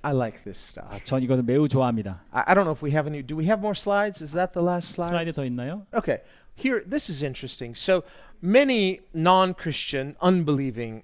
Speaker 1: I like this stuff.
Speaker 2: 전 이것을 매우 좋아합니다.
Speaker 1: I don't know if we have any. Do we have more slides? Is that the last slide?
Speaker 2: 슬라이드 더 있나요?
Speaker 1: Okay. here, this is interesting. So many non-Christian, unbelieving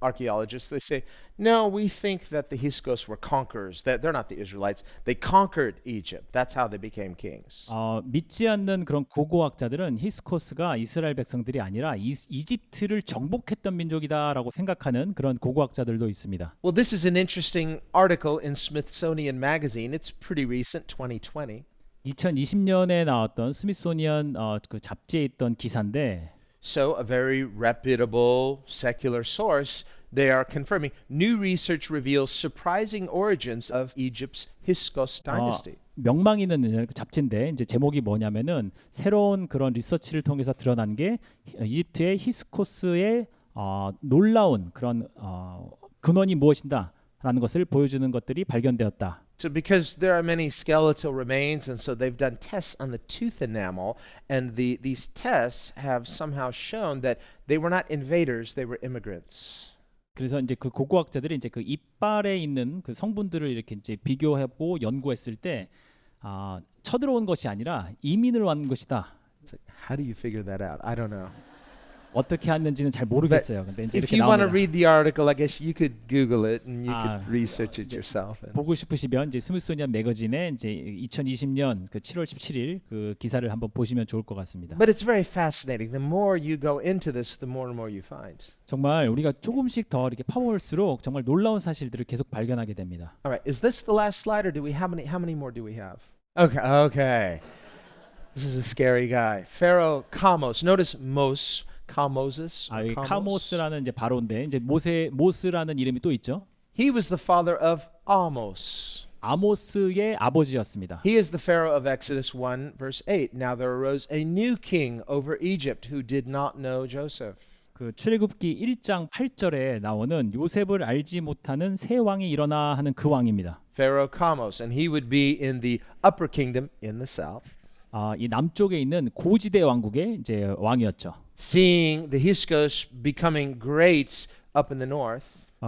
Speaker 1: archaeologists, they say, no, we think that the Hyksos were conquerors. That they're not the Israelites. They conquered Egypt. That's how they became kings.
Speaker 2: 믿지 않는 그런 고고학자들은 히스코스가 이스라엘 백성들이 아니라 이집트를 정복했던 민족이다라고 생각하는 그런 고고학자들도 있습니다.
Speaker 1: Well, this is an interesting article in Smithsonian Magazine. It's pretty recent, 2020.
Speaker 2: 2020년에 나왔던 스미소니언 그 잡지에 있던 기사인데
Speaker 1: So, a very reputable secular source, they are confirming new research reveals surprising origins of Egypt's Hyksos dynasty.
Speaker 2: 명망 있는 잡지인데 이제 제목이 뭐냐면은 새로운 그런 리서치를 통해서 드러난 게 이집트의 히스코스의 놀라운 그런 근원이 무엇인가라는 것을 보여주는 것들이 발견되었다.
Speaker 1: So, because there are many skeletal remains, and so they've done tests on the tooth enamel, and these tests have somehow shown that they were not invaders; they were immigrants.
Speaker 2: 그래서 이제 그 고고학자들이 이제 그 이빨에 있는 그 성분들을 이렇게 이제 비교하고 연구했을 때 쳐들어온 것이 아니라 이민을 왔는 것이다.
Speaker 1: It's like, how do you figure that out? I don't know.
Speaker 2: 어떻게 했는지는 잘 모르겠어요. 근데 이제
Speaker 1: If
Speaker 2: 이렇게
Speaker 1: you want to
Speaker 2: 나옵니다.
Speaker 1: read the article, I guess you could Google it and you
Speaker 2: Ah,
Speaker 1: could research it yourself. And
Speaker 2: 보고 싶으시면 이제 스미소니언 매거진에 이제 2020년 그 7월 17일 그 기사를 한번 보시면 좋을 것 같습니다.
Speaker 1: But it's very fascinating. The more you go into this, the more and more you find.
Speaker 2: 정말 우리가 조금씩 더 이렇게 파볼수록 정말 놀라운 사실들을 계속 발견하게 됩니다.
Speaker 1: All right, is this the last slide, or do we how many more do we have? Okay. This is a scary guy. Pharaoh Kamos. Notice Moses.
Speaker 2: 이 카모스라는 이제 바로인데 이제 모스라는 이름이 또 있죠.
Speaker 1: He was the father of Amos.
Speaker 2: 아모스의 아버지였습니다.
Speaker 1: He is the Pharaoh of Exodus 1 verse 8. Now there arose a new king over Egypt who did not know Joseph.
Speaker 2: 그 출애굽기 1장 8절에 나오는 요셉을 알지 못하는 새 왕이 일어나 하는 그 왕입니다.
Speaker 1: Pharaoh Kamos, and he would be in the upper kingdom in the south.
Speaker 2: 이 남쪽에 있는 고지대 왕국의 이제 왕이었죠.
Speaker 1: Seeing the Hyksos becoming great up in the north,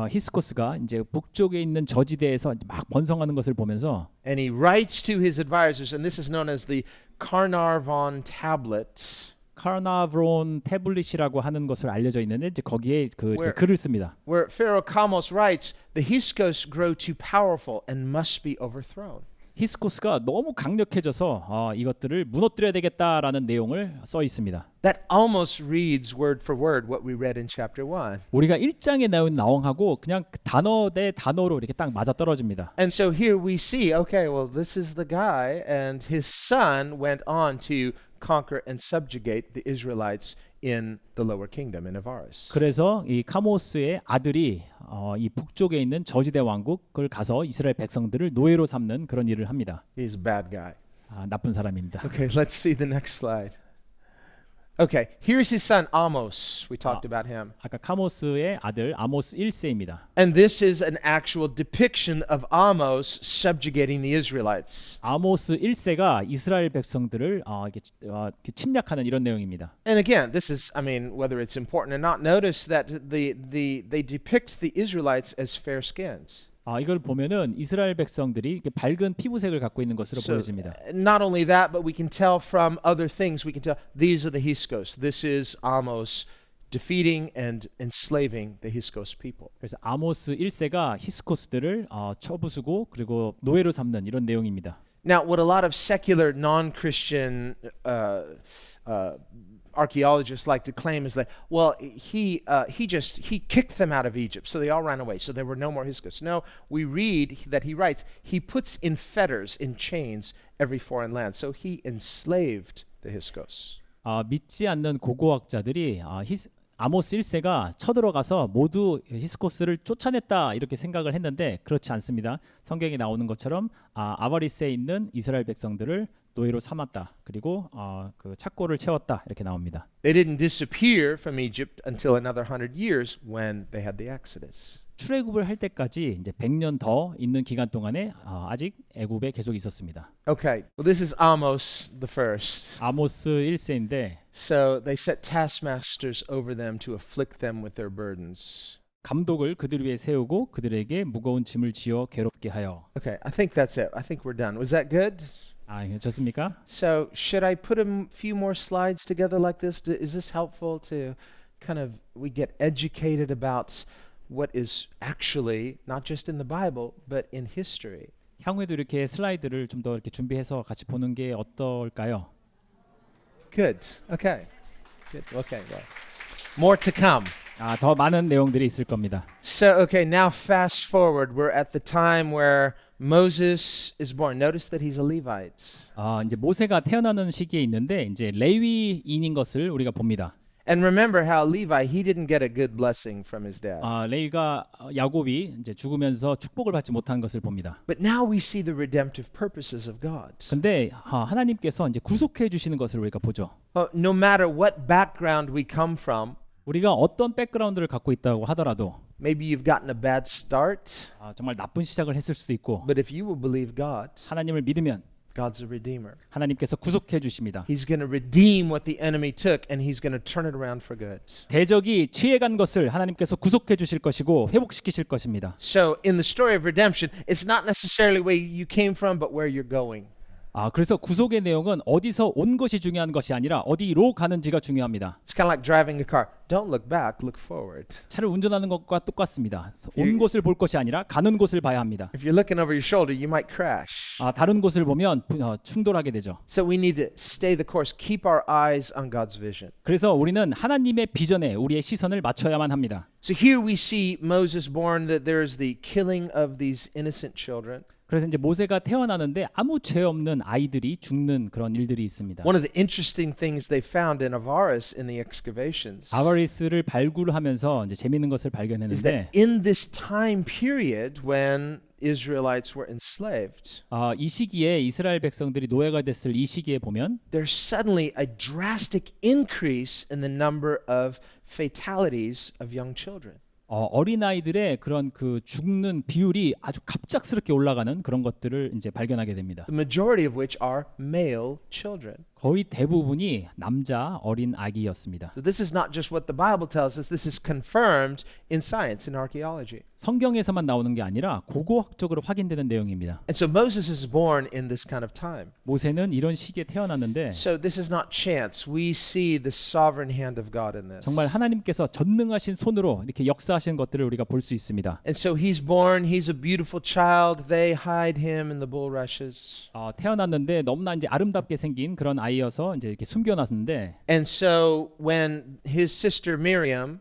Speaker 2: 히스코스가 이제 북쪽에 있는 저지대에서 막 번성하는 것을 보면서
Speaker 1: and he writes to his advisors, and this is known as the Carnarvon Tablet,
Speaker 2: 카르나브론 태블릿이라고 하는 것을 알려져 있는데 이제 거기에 그
Speaker 1: Where-
Speaker 2: 글을 씁니다.
Speaker 1: where Pharaoh Kamos writes, "The Hyksos grow too powerful and must be overthrown."
Speaker 2: 히스코스가 너무 강력해져서 이것들을 무너뜨려야 되겠다라는 내용을 써 있습니다.
Speaker 1: That almost reads word for word what we read in chapter 1.
Speaker 2: 우리가 1장에 나온 나왕하고 그냥 단어 대 단어로 이렇게 딱 맞아 떨어집니다.
Speaker 1: And so here we see, okay, well, this is the guy, and his son went on to conquer and subjugate the Israelites in the lower kingdom in Avaris.
Speaker 2: 그래서 이 카모스의 아들이 이 북쪽에 있는 저지대 왕국을 가서 이스라엘 백성들을 노예로 삼는 그런 일을 합니다.
Speaker 1: He's a bad guy.
Speaker 2: 나쁜 사람입니다.
Speaker 1: Okay, let's see the next slide. Okay, here's his son Amos. We talked about him.
Speaker 2: 아까 카모스의 아들 아모스 1세입니다.
Speaker 1: And this is an actual depiction of Amos subjugating the Israelites.
Speaker 2: 아모스 1세가 이스라엘 백성들을 이렇게 침략하는 이런 내용입니다.
Speaker 1: And again, this is, I mean, whether it's important or not, notice that they depict the Israelites as fair-skinned.
Speaker 2: 이걸 보면은 이스라엘 백성들이 이렇게 밝은 피부색을 갖고 있는 것으로
Speaker 1: So,
Speaker 2: 보여집니다.
Speaker 1: not only that, but we can tell from other things, we can tell these are the Hyksos. This is Amos defeating and enslaving the Hyksos people.
Speaker 2: 그래서 아모스 1세가 히스코스들을 쳐부수고 그리고 노예로 삼는 이런 내용입니다.
Speaker 1: Now, what a lot of secular non-Christian archaeologists like to claim is that, well, he kicked them out of Egypt, so they all ran away, so there were no more Hyksos. No, we read that he writes, he puts in fetters, in chains, every foreign land. So he enslaved the Hyksos.
Speaker 2: 믿지 않는 고고학자들이 아모스 1세가 쳐들어가서 모두 히스코스를 쫓아냈다 이렇게 생각을 했는데 그렇지 않습니다. 성경에 나오는 것처럼 아바리스에 있는 이스라엘 백성들을 노예로 삼았다. 그리고 그 착고를 채웠다. 이렇게 나옵니다.
Speaker 1: They didn't disappear from Egypt until another 100 years when they had the Exodus.
Speaker 2: 출애굽을 할 때까지 이제 100년 더 있는 기간 동안에 아직 애굽에 계속 있었습니다.
Speaker 1: Okay, well, this is Amos the first.
Speaker 2: 아모스 1세인데
Speaker 1: So they set taskmasters over them to afflict them with their burdens.
Speaker 2: 감독을 그들 위에 세우고 그들에게 무거운 짐을 지어 괴롭게 하여.
Speaker 1: Okay, I think that's it. I think we're done. Was that good?
Speaker 2: 아, 예, 좋습니까?
Speaker 1: So, should I put a few more slides together like this? Is this helpful to kind of we get educated about what is actually not just in the Bible but in history?
Speaker 2: 향후에도 이렇게 슬라이드를 좀 더 이렇게 준비해서 같이 보는 게 어떨까요?
Speaker 1: Good. Okay. Good. Okay. Well, more to come.
Speaker 2: 아, 더 많은 내용들이 있을 겁니다.
Speaker 1: So, okay, now fast forward. We're at the time where Moses is born. Notice that he's a Levite.
Speaker 2: 아, 이제 모세가 태어나는 시기에 있는데 이제 레위인인 것을 우리가 봅니다.
Speaker 1: And remember how Levi, he didn't get a good blessing from his dad.
Speaker 2: 아, 레위가 야곱이 이제 죽으면서 축복을 받지 못한 것을 봅니다.
Speaker 1: But now we see the redemptive purposes of God.
Speaker 2: 근데 하나님께서 이제 구속해 주시는 것을 우리가 보죠.
Speaker 1: No matter what background we come from,
Speaker 2: 우리가 어떤 백그라운드를 갖고 있다고 하더라도
Speaker 1: maybe you've gotten a bad start,
Speaker 2: 정말 나쁜 시작을 했을 수도 있고
Speaker 1: but if you will believe God,
Speaker 2: 하나님을 믿으면
Speaker 1: God's a redeemer.
Speaker 2: 하나님께서 구속해 주십니다.
Speaker 1: He's going to redeem what the enemy took and he's going to turn it around for good.
Speaker 2: 대적이 취해간 것을 하나님께서 구속해 주실 것이고 회복시키실 것입니다.
Speaker 1: So in the story of redemption, it's not necessarily where you came from, but where you're going.
Speaker 2: 그래서 구속의 내용은 어디서 온 것이 중요한 것이 아니라 어디로 가는지가 중요합니다.
Speaker 1: It's kind of like driving a car. Don't look back, look forward.
Speaker 2: 차를 운전하는 것과 똑같습니다. 온 곳을 볼 것이 아니라 가는 곳을 봐야 합니다.
Speaker 1: If you're looking over your shoulder, you might crash.
Speaker 2: 다른 곳을 보면 충돌하게 되죠.
Speaker 1: So we need to stay the course, keep our eyes on God's vision.
Speaker 2: 그래서 우리는 하나님의 비전에 우리의 시선을 맞춰야만 합니다.
Speaker 1: So here we see Moses born, that there is the killing of these innocent children.
Speaker 2: 그래서 이제 모세가 태어나는데 아무 죄 없는 아이들이 죽는 그런 일들이 있습니다.
Speaker 1: One of the interesting things they found in Avaris in the excavations
Speaker 2: 아바리스를 발굴하면서 이제 재밌는 것을
Speaker 1: is
Speaker 2: 발견했는데
Speaker 1: that in this time period when Israelites were enslaved,
Speaker 2: 이 시기에 이스라엘 백성들이 노예가 됐을 이 시기에 보면
Speaker 1: there's suddenly a drastic increase in the number of fatalities of young children.
Speaker 2: 어린아이들의 그런 그 죽는 비율이 아주 갑작스럽게 올라가는 그런 것들을 이제 발견하게 됩니다.
Speaker 1: The majority of which are male children.
Speaker 2: 거의 대부분이 남자 어린 아기였습니다.
Speaker 1: So this is not just what the Bible tells us, this is confirmed in science, in archaeology.
Speaker 2: 성경에서만 나오는 게 아니라 고고학적으로 확인되는 내용입니다.
Speaker 1: And so Moses is born in this kind of time.
Speaker 2: 모세는 이런 시기에 태어났는데
Speaker 1: So this is not chance. We see the sovereign hand of God in this.
Speaker 2: 정말 하나님께서 전능하신 손으로 이렇게 역사하신 것들을 우리가 볼 수 있습니다.
Speaker 1: And so he's born, he's a beautiful child. They hide him in the bulrushes.
Speaker 2: 태어났는데 너무나 이제 아름답게 생긴 그런 아이여서 이제 이렇게 숨겨놨는데
Speaker 1: And so when his sister Miriam,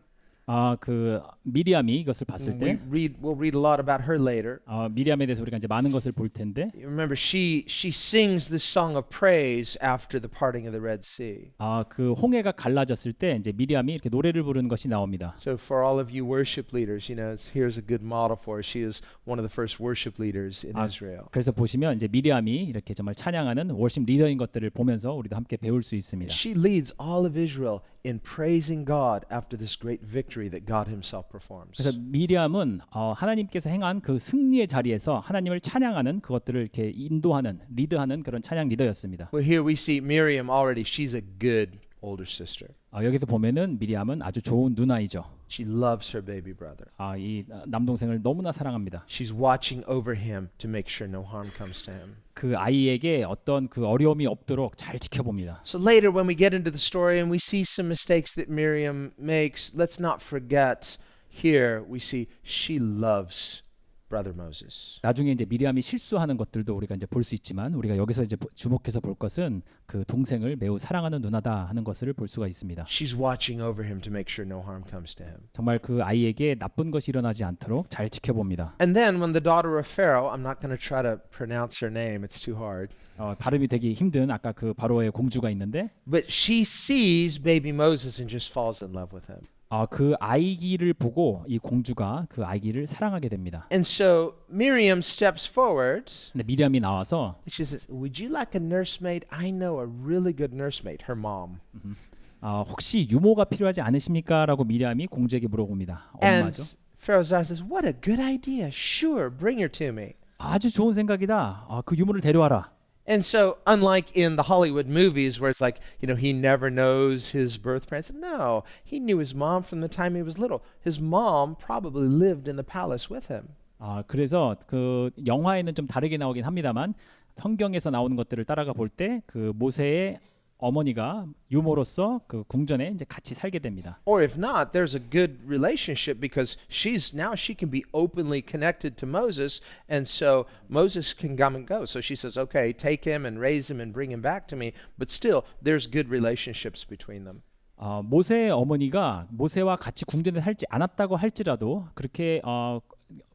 Speaker 2: 그 미리암이 이것을 봤을 때
Speaker 1: we'll read a lot about her later.
Speaker 2: 미리암에 대해서 우리가 이제 많은 것을 볼 텐데
Speaker 1: Remember, she sings this song of praise after the parting of the Red Sea.
Speaker 2: 그 홍해가 갈라졌을 때 이제 미리암이 이렇게 노래를 부르는 것이 나옵니다.
Speaker 1: So for all of you worship leaders, you know, here's a good model for her. She is one of the first worship leaders in Israel.
Speaker 2: 그래서 보시면 이제 미리암이 이렇게 정말 찬양하는 월십 리더인 것들을 보면서 우리도 함께 배울 수 있습니다.
Speaker 1: She leads all of Israel in praising God after this great victory that God himself performs.
Speaker 2: 그래서 미리암은 하나님께서 행한 그 승리의 자리에서 하나님을 찬양하는 그것들을 이렇게 인도하는 리드하는 그런 찬양 리더였습니다.
Speaker 1: Well, here we see Miriam already. She's a good older sister.
Speaker 2: 여기서 보면은 미리암은 아주 좋은 누나이죠.
Speaker 1: She loves her baby brother.
Speaker 2: 이 남동생을 너무나 사랑합니다.
Speaker 1: She's watching over him to make sure no harm comes to him.
Speaker 2: 그 아이에게 어떤 그 어려움이 없도록 잘 지켜봅니다.
Speaker 1: So later when we get into the story and we see some mistakes that Miriam makes, let's not forget here we see she loves brother Moses.
Speaker 2: 나중에 이제 미리암이 실수하는 것들도 우리가 이제 볼 수 있지만 우리가 여기서 이제 주목해서 볼 것은 그 동생을 매우 사랑하는 누나다 하는 것을 볼 수가 있습니다.
Speaker 1: She's watching over him to make sure no harm comes to him.
Speaker 2: 정말 그 아이에게 나쁜 것이 일어나지 않도록 잘 지켜봅니다.
Speaker 1: And then when the daughter of Pharaoh, I'm not going to try to pronounce her name, it's too hard.
Speaker 2: 발음이 되게 힘든 아까 그 바로의 공주가 있는데
Speaker 1: But she sees baby Moses and just falls in love with him.
Speaker 2: 그 아이기를 보고 이 공주가 그 아이기를 사랑하게 됩니다.
Speaker 1: And so Miriam steps forward.
Speaker 2: 근데 미리암이 나와서
Speaker 1: She says, "Would you like a nursemaid? I know a really good nursemaid." Her mom.
Speaker 2: 혹시 유모가 필요하지 않으십니까? 라고 미리암이 공주에게 물어봅니다.
Speaker 1: And
Speaker 2: 엄마죠.
Speaker 1: Pharaoh's daughter says, "What a good idea! Sure, bring her to me."
Speaker 2: 아주 좋은 생각이다. 그 유모를 데려와라.
Speaker 1: And so, unlike in the Hollywood movies where it's like, you know, he never knows his birth parents, no, he knew his mom from the time he was little. His mom probably lived in the palace with him.
Speaker 2: 그래서 그 영화에는 좀 다르게 나오긴 합니다만 성경에서 나오는 것들을 따라가 볼 때 그 모세의 어머니가 유모로서 그 궁전에 이제 같이 살게 됩니다.
Speaker 1: Or if not, there's a good relationship because she can be openly connected to Moses, and so Moses can come and go. So she says, "Okay, take him and raise him and bring him back to me." But still, there's good relationships between them.
Speaker 2: 모세의 어머니가 모세와 같이 궁전에 살지 않았다고 할지라도 그렇게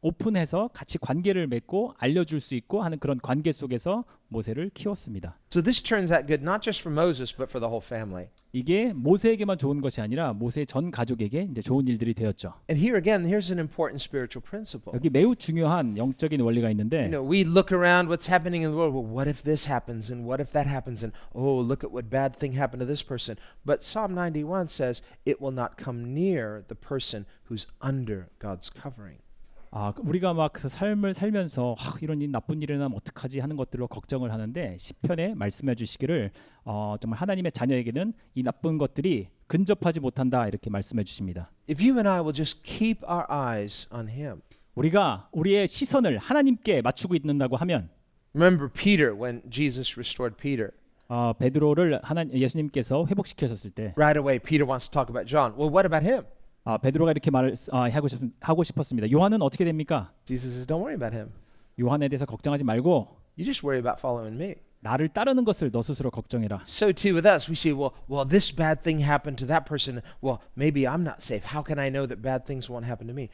Speaker 2: 오픈해서 같이 관계를 맺고 알려줄 수 있고 하는 그런 관계 속에서 모세를 키웠습니다.
Speaker 1: So this turns out good not just for Moses but for the whole family.
Speaker 2: 이게 모세에게만 좋은 것이 아니라 모세 전 가족에게 이제 좋은 일들이 되었죠.
Speaker 1: And here again, here's an important spiritual principle.
Speaker 2: 여기 매우 중요한 영적인 원리가
Speaker 1: You
Speaker 2: 있는데
Speaker 1: know, we look around what's happening in the world. Well, what if this happens and what if that happens and oh, look at what bad thing happened to this person. But Psalm 91 says it will not come near the person who's under God's covering.
Speaker 2: 우리가 막 그 삶을 살면서 이런 나쁜 일이 나면 어떡하지 하는 것들로 걱정을 하는데 시편에 말씀해 주시기를 정말 하나님의 자녀에게는 이 나쁜 것들이 근접하지 못한다 이렇게 말씀해 주십니다.
Speaker 1: If you and I will just keep our eyes on him.
Speaker 2: 우리가 우리의 시선을 하나님께 맞추고 있는다고 하면
Speaker 1: Remember Peter when Jesus restored Peter.
Speaker 2: 베드로를 예수님께서 회복시키셨을 때
Speaker 1: Right away Peter wants to talk about John. Well, what about him?
Speaker 2: 베드로가 이렇게 말을 하고 싶었습니다. 요한은 어떻게 됩니까?
Speaker 1: Jesus says, "Don't worry about him.
Speaker 2: 요한에 대해서 걱정하지 말고
Speaker 1: You just worry about following me."
Speaker 2: 나를 따르는 것을 너 스스로 걱정해라.
Speaker 1: So too with us, we say, well, this bad thing happened to that person. Well, maybe I'm not safe. How can I know that bad things won't happen to me?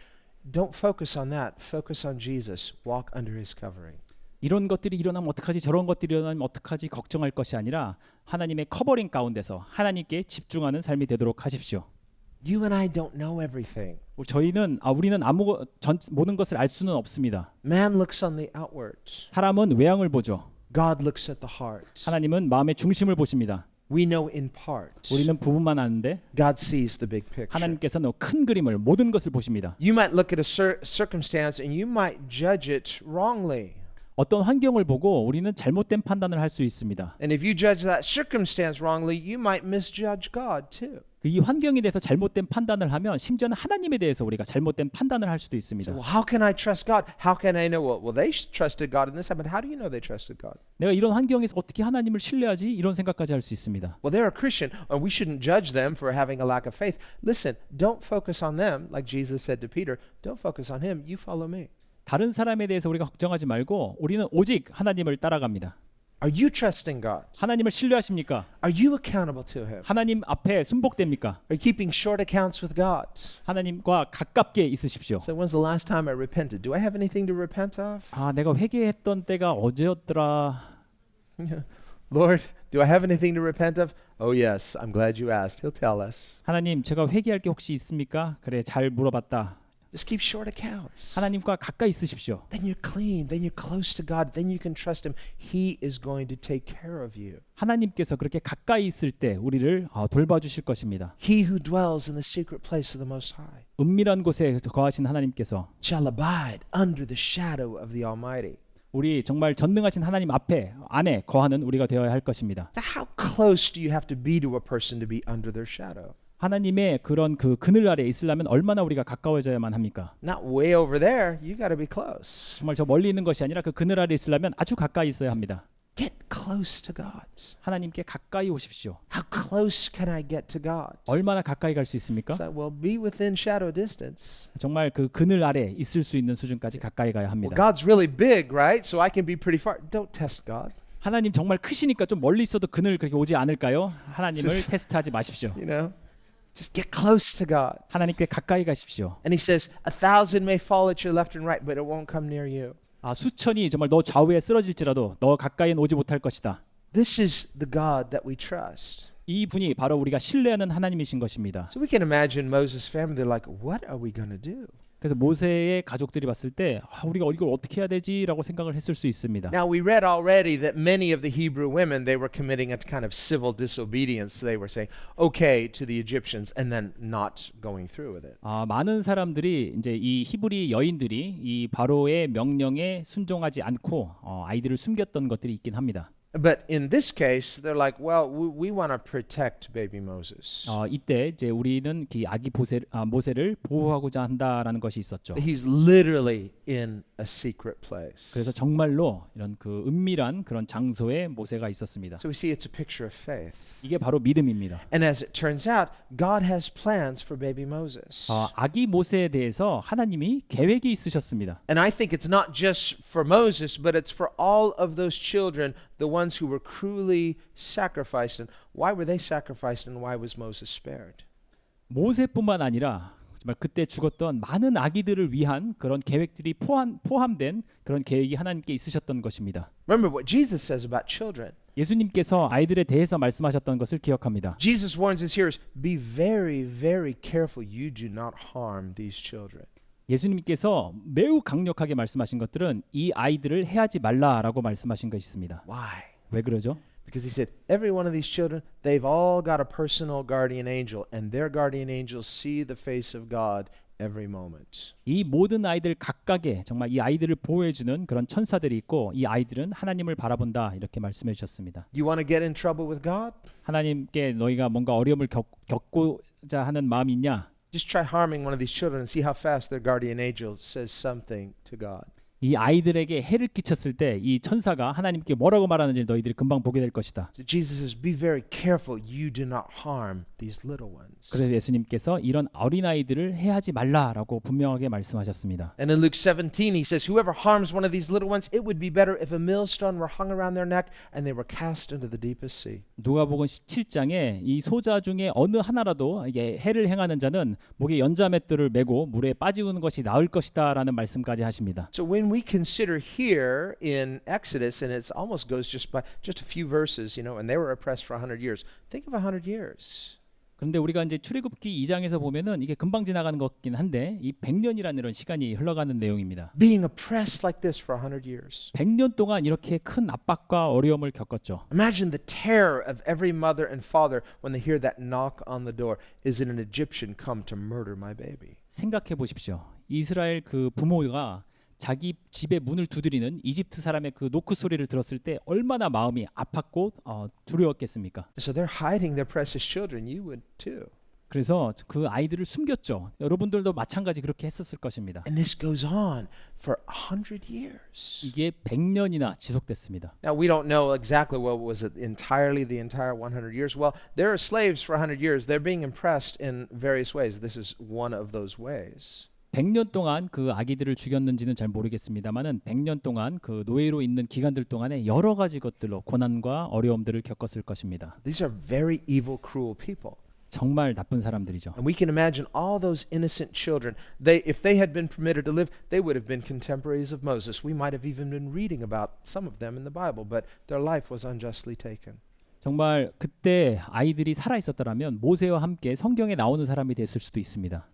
Speaker 1: Don't focus on that. Focus on Jesus. Walk under his covering.
Speaker 2: 이런 것들이 일어나면 어떡하지 저런 것들이 일어나면 어떡하지 걱정할 것이 아니라 하나님의 커버링 가운데서 하나님께 집중하는 삶이 되도록 하십시오.
Speaker 1: You and I don't know everything.
Speaker 2: 우리는 모든 것을 알 수는 없습니다.
Speaker 1: Man looks on the outward.
Speaker 2: 사람은 외양을 보죠.
Speaker 1: God looks at the heart.
Speaker 2: 하나님은 마음의 중심을 보십니다.
Speaker 1: We know in part.
Speaker 2: 우리는 부분만 아는데
Speaker 1: God sees the big picture.
Speaker 2: 하나님께서는 큰 그림을 모든 것을 보십니다.
Speaker 1: You might look at a circumstance and you might judge it wrongly.
Speaker 2: 어떤 환경을 보고 우리는 잘못된 판단을 할 수 있습니다.
Speaker 1: And if you judge that circumstance wrongly, you might misjudge God too.
Speaker 2: 이 환경에 대해서 잘못된 판단을 하면 심지어는 하나님에 대해서 우리가 잘못된 판단을 할 수도 있습니다.
Speaker 1: So, well, how can I trust God? How can I know? Well, they trusted God in this happened. How do you know they trusted God?
Speaker 2: 내가 이런 환경에서 어떻게 하나님을 신뢰하지? 이런 생각까지 할 수 있습니다.
Speaker 1: Well, they're a Christian, and we shouldn't judge them for having a lack of faith. Listen, don't focus on them, like Jesus said to Peter. Don't focus on him. You follow me.
Speaker 2: 다른 사람에 대해서 우리가 걱정하지 말고 우리는 오직 하나님을 따라갑니다.
Speaker 1: Are you trusting God?
Speaker 2: 하나님을 신뢰하십니까?
Speaker 1: Are you accountable to him?
Speaker 2: 하나님 앞에 순복됩니까?
Speaker 1: Are you keeping short accounts with God?
Speaker 2: 하나님과 가깝게 있으십시오.
Speaker 1: So when's the last time I repented? Do I have anything to repent of?
Speaker 2: 내가 회개했던 때가 어제였더라.
Speaker 1: Lord, do I have anything to repent of? Oh yes, I'm glad you asked. He'll tell us.
Speaker 2: 하나님, 제가 회개할 게 혹시 있습니까? 그래, 잘 물어봤다.
Speaker 1: Just keep short accounts.
Speaker 2: 하나님과 가까이 있으십시오.
Speaker 1: Then you're clean. Then you're close to God. Then you can trust him. He is going to take care of you.
Speaker 2: 하나님께서 그렇게 가까이 있을 때 우리를 돌봐주실 것입니다.
Speaker 1: He who dwells in the secret place of the Most High
Speaker 2: 은밀한 곳에 거하신 하나님께서
Speaker 1: shall abide under the shadow of the Almighty.
Speaker 2: 우리 정말 전능하신 하나님 안에 거하는 우리가 되어야 할 것입니다.
Speaker 1: So how close do you have to be to a person to be under their shadow?
Speaker 2: 하나님의 그런 그 그늘 아래에 있으려면 얼마나 우리가 가까워져야만 합니까?
Speaker 1: Not way over there. You got to be close.
Speaker 2: 정말 저 멀리 있는 것이 아니라 그 그늘 아래에 있으려면 아주 가까이 있어야 합니다.
Speaker 1: Get close to God.
Speaker 2: 하나님께 가까이 오십시오.
Speaker 1: How close can I get to God?
Speaker 2: 얼마나 가까이 갈 수 있습니까?
Speaker 1: So, well, be within shadow distance.
Speaker 2: 정말 그 그늘 아래 있을 수 있는 수준까지 가까이 가야
Speaker 1: Well,
Speaker 2: 합니다.
Speaker 1: God's really big, right? So I can be pretty far. Don't test God.
Speaker 2: 하나님 정말 크시니까 좀 멀리 있어도 그늘 그렇게 오지 않을까요? 하나님을 테스트하지 마십시오.
Speaker 1: You know, just get close to God.
Speaker 2: 하나님께 가까이 가십시오.
Speaker 1: And he says, 1,000 may fall at your left and right, but it won't come near you.
Speaker 2: 수천이 정말 너 좌우에 쓰러질지라도 너 가까이는 오지 못할 것이다.
Speaker 1: This is the God that we trust.
Speaker 2: 이 분이 바로 우리가 신뢰하는 하나님이신 것입니다.
Speaker 1: So we can imagine Moses' family. They're like, what are we going to do?
Speaker 2: 그래서 모세의 가족들이 봤을 때 우리가 이걸 어떻게 해야 되지라고 생각을 했을 수 있습니다.
Speaker 1: Now we read already that many of the Hebrew women, they were committing a kind of civil disobedience. They were saying okay to the Egyptians and then not going through with it.
Speaker 2: 많은 사람들이 이제 이 히브리 여인들이 이 바로의 명령에 순종하지 않고 아이들을 숨겼던 것들이 있긴 합니다.
Speaker 1: But in this case, they're like, well, we want to protect baby Moses.
Speaker 2: 이때 이제 우리는 그 아기 모세를 보호하고자 한다라는 것이 있었죠.
Speaker 1: He's literally in a secret place.
Speaker 2: 그래서 정말로 이런 그 은밀한 그런 장소에 모세가 있었습니다.
Speaker 1: So we see it's a picture of faith.
Speaker 2: 이게 바로 믿음입니다.
Speaker 1: And as it turns out, God has plans for baby Moses.
Speaker 2: 아기 모세에 대해서 하나님이 계획이 있으셨습니다.
Speaker 1: And I think it's not just for Moses, but it's for all of those children, the ones who were cruelly sacrificed. And why were they sacrificed and why was Moses spared?
Speaker 2: 모세뿐만 아니라 정말 그때 죽었던 많은 아기들을 위한 그런 계획들이 포함된 그런 계획이 하나님께 있으셨던 것입니다.
Speaker 1: Remember what Jesus says about children.
Speaker 2: 예수님께서 아이들에 대해서 말씀하셨던 것을 기억합니다.
Speaker 1: Jesus warns his hearers, be very, very careful you do not harm these children.
Speaker 2: 예수님께서 매우 강력하게 말씀하신 것들은 이 아이들을 해하지 말라라고 말씀하신 것이 있습니다.
Speaker 1: Why?
Speaker 2: 왜 그러죠?
Speaker 1: Because he said, every one of these children, they've all got a personal guardian angel, and their guardian angels see the face of God every moment.
Speaker 2: 이 모든 아이들 각각의 정말 이 아이들을 보호해주는 그런 천사들이 있고 이 아이들은 하나님을 바라본다 이렇게 말씀해 주셨습니다.
Speaker 1: You want to get in trouble with God?
Speaker 2: 하나님께 너희가 뭔가 어려움을 겪고자 하는 마음이 있냐?
Speaker 1: Just try harming one of these children and see how fast their guardian angel says something to God.
Speaker 2: 이 아이들에게 해를 끼쳤을 때 이 천사가 하나님께 뭐라고 말하는지 너희들이 금방 보게 될 것이다.
Speaker 1: So Jesus says, be very careful you do not harm these little ones.
Speaker 2: 그래서 예수님께서 이런 어린아이들을 해하지 말라라고 분명하게 말씀하셨습니다.
Speaker 1: And in Luke 17 he says, whoever harms one of these little ones, it would be better if a millstone were hung around their neck and they were cast into the deepest sea.
Speaker 2: 누가복음 17장에 이 소자 중에 어느 하나라도 이게 해를 행하는 자는 목에 연자맷돌을 메고 물에 빠지는 것이 나을 것이다라는 말씀까지 하십니다.
Speaker 1: So when we consider here in Exodus, and it almost goes just by just a few verses, and they were oppressed for 100 years. Think of 100 years.
Speaker 2: 그런데 우리가 이제 출애굽기 2장에서 보면은 이게 금방 지나가는 것 같긴 한데 이 100년이라는 이런 시간이 흘러가는 내용입니다.
Speaker 1: Being oppressed like this for 100 years.
Speaker 2: 100년 동안 이렇게 큰 압박과 어려움을 겪었죠.
Speaker 1: Imagine the terror of every mother and father when they hear that knock on the door. Is it an Egyptian come to murder my baby?
Speaker 2: 생각해 보십시오. 이스라엘 그 부모가 자기 집에 문을 두드리는 이집트 사람의 그 노크 소리를 들었을 때 얼마나 마음이 아팠고 두려웠겠습니까?
Speaker 1: So they're hiding their precious children. You would too.
Speaker 2: 그래서 그 아이들을 숨겼죠. 여러분들도 마찬가지 그렇게 했었을 것입니다.
Speaker 1: And this goes on for 100 years.
Speaker 2: 이게 100년이나 지속됐습니다.
Speaker 1: Now we don't know exactly what was it entirely the entire 100 years. Well, there are slaves for 100 years. They're being impressed in various ways. This is one of those ways.
Speaker 2: 100년 동안 그 아기들을 죽였는지는 잘 모르겠습니다만은 100년 동안 그 노예로 있는 기간들 동안에 여러 가지 것들로 고난과 어려움들을 겪었을 것입니다.
Speaker 1: These are very evil, cruel people.
Speaker 2: 정말 나쁜 사람들이죠.
Speaker 1: And we can imagine all those innocent children. If they had been permitted to live, they would have been contemporaries of Moses. We might have even been reading about some of them in the Bible, but their life was unjustly taken.
Speaker 2: 정말 그때 아이들이 살아 있었더라면 모세와 함께 성경에 나오는 사람이 됐을 수도 있습니다.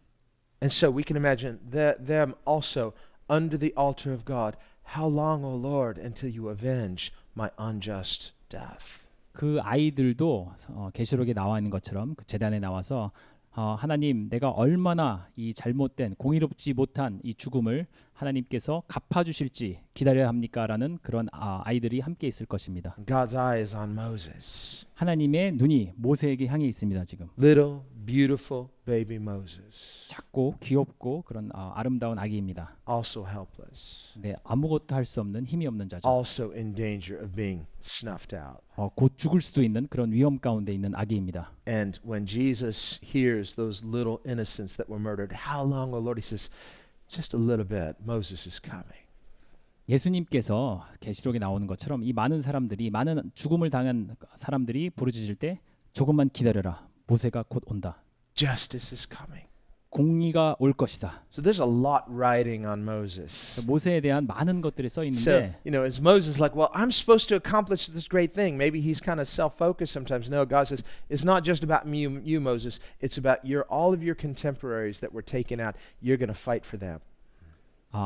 Speaker 1: And so we can imagine them also under the altar of God. How long, O Lord, until you avenge my unjust death?
Speaker 2: 그 아이들도 계시록에 나와 있는 것처럼 그 제단에 나와서 하나님 내가 얼마나 이 잘못된 공의롭지 못한 이 죽음을 하나님께서 갚아주실지 기다려야 합니까라는 그런 아이들이 함께 있을 것입니다.
Speaker 1: God's eye is on Moses.
Speaker 2: 하나님의 눈이 모세에게 향해 있습니다. 지금
Speaker 1: Little beautiful baby Moses.
Speaker 2: 작고 귀엽고 그런 아름다운 아기입니다.
Speaker 1: Also helpless.
Speaker 2: 네, 아무것도 할 수 없는 힘이 없는 자죠.
Speaker 1: Also in danger of being snuffed out.
Speaker 2: 곧 죽을 수도 있는 그런 위험 가운데 있는 아기입니다.
Speaker 1: And when Jesus hears those little innocents that were murdered, how long, O Lord? He says, just a little bit. Moses is coming.
Speaker 2: 예수님께서 계시록에 나오는 것처럼 이 많은 사람들이 많은 죽음을 당한 사람들이 부르짖을 때 조금만 기다려라. 모세가 곧 온다.
Speaker 1: Justice is coming.
Speaker 2: 공의가 올 것이다.
Speaker 1: So there's a lot riding on Moses.
Speaker 2: 모세에 대한 많은 것들이 써
Speaker 1: So,
Speaker 2: 있는데
Speaker 1: is Moses like, well, I'm supposed to accomplish this great thing. Maybe he's kind of self-focused sometimes. No, God says, it's not just about you, Moses. It's about all of your contemporaries that were taken out. You're going to fight for them.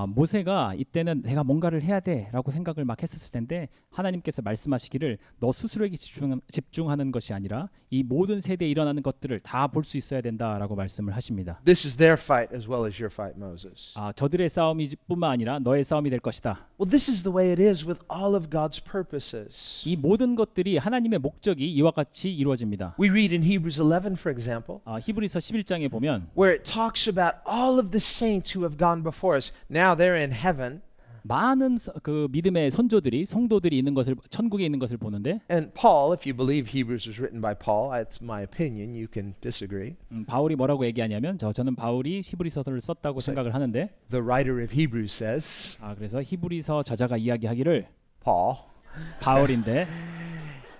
Speaker 2: 모세가 이때는 내가 뭔가를 해야 돼라고 생각을 막 했었을 텐데 하나님께서 말씀하시기를 너 스스로에게 집중하는 것이 아니라 이 모든 세대에 일어나는 것들을 다 볼 수 있어야 된다라고 말씀을 하십니다.
Speaker 1: This is their fight as well as your fight, Moses.
Speaker 2: 저들의 싸움이뿐만 아니라 너의 싸움이 될 것이다.
Speaker 1: Well, this is the way it is with all of God's purposes.
Speaker 2: 이 모든 것들이 하나님의 목적이 이와 같이 이루어집니다.
Speaker 1: We read in Hebrews 11, for example,
Speaker 2: 히브리서 11장에 보면
Speaker 1: where it talks about all of the saints who have gone before us. Now they're in heaven.
Speaker 2: 많은 그 믿음의 선조들이 성도들이 있는 것을 천국에 있는 것을 보는데
Speaker 1: And Paul, if you believe Hebrews was written by Paul, it's my opinion, you can disagree.
Speaker 2: 바울이 뭐라고 얘기하냐면 저는 바울이 히브리서를 썼다고 생각을 하는데
Speaker 1: The writer of Hebrews says,
Speaker 2: 그래서 히브리서 저자가 이야기하기를
Speaker 1: Paul,
Speaker 2: 바울인데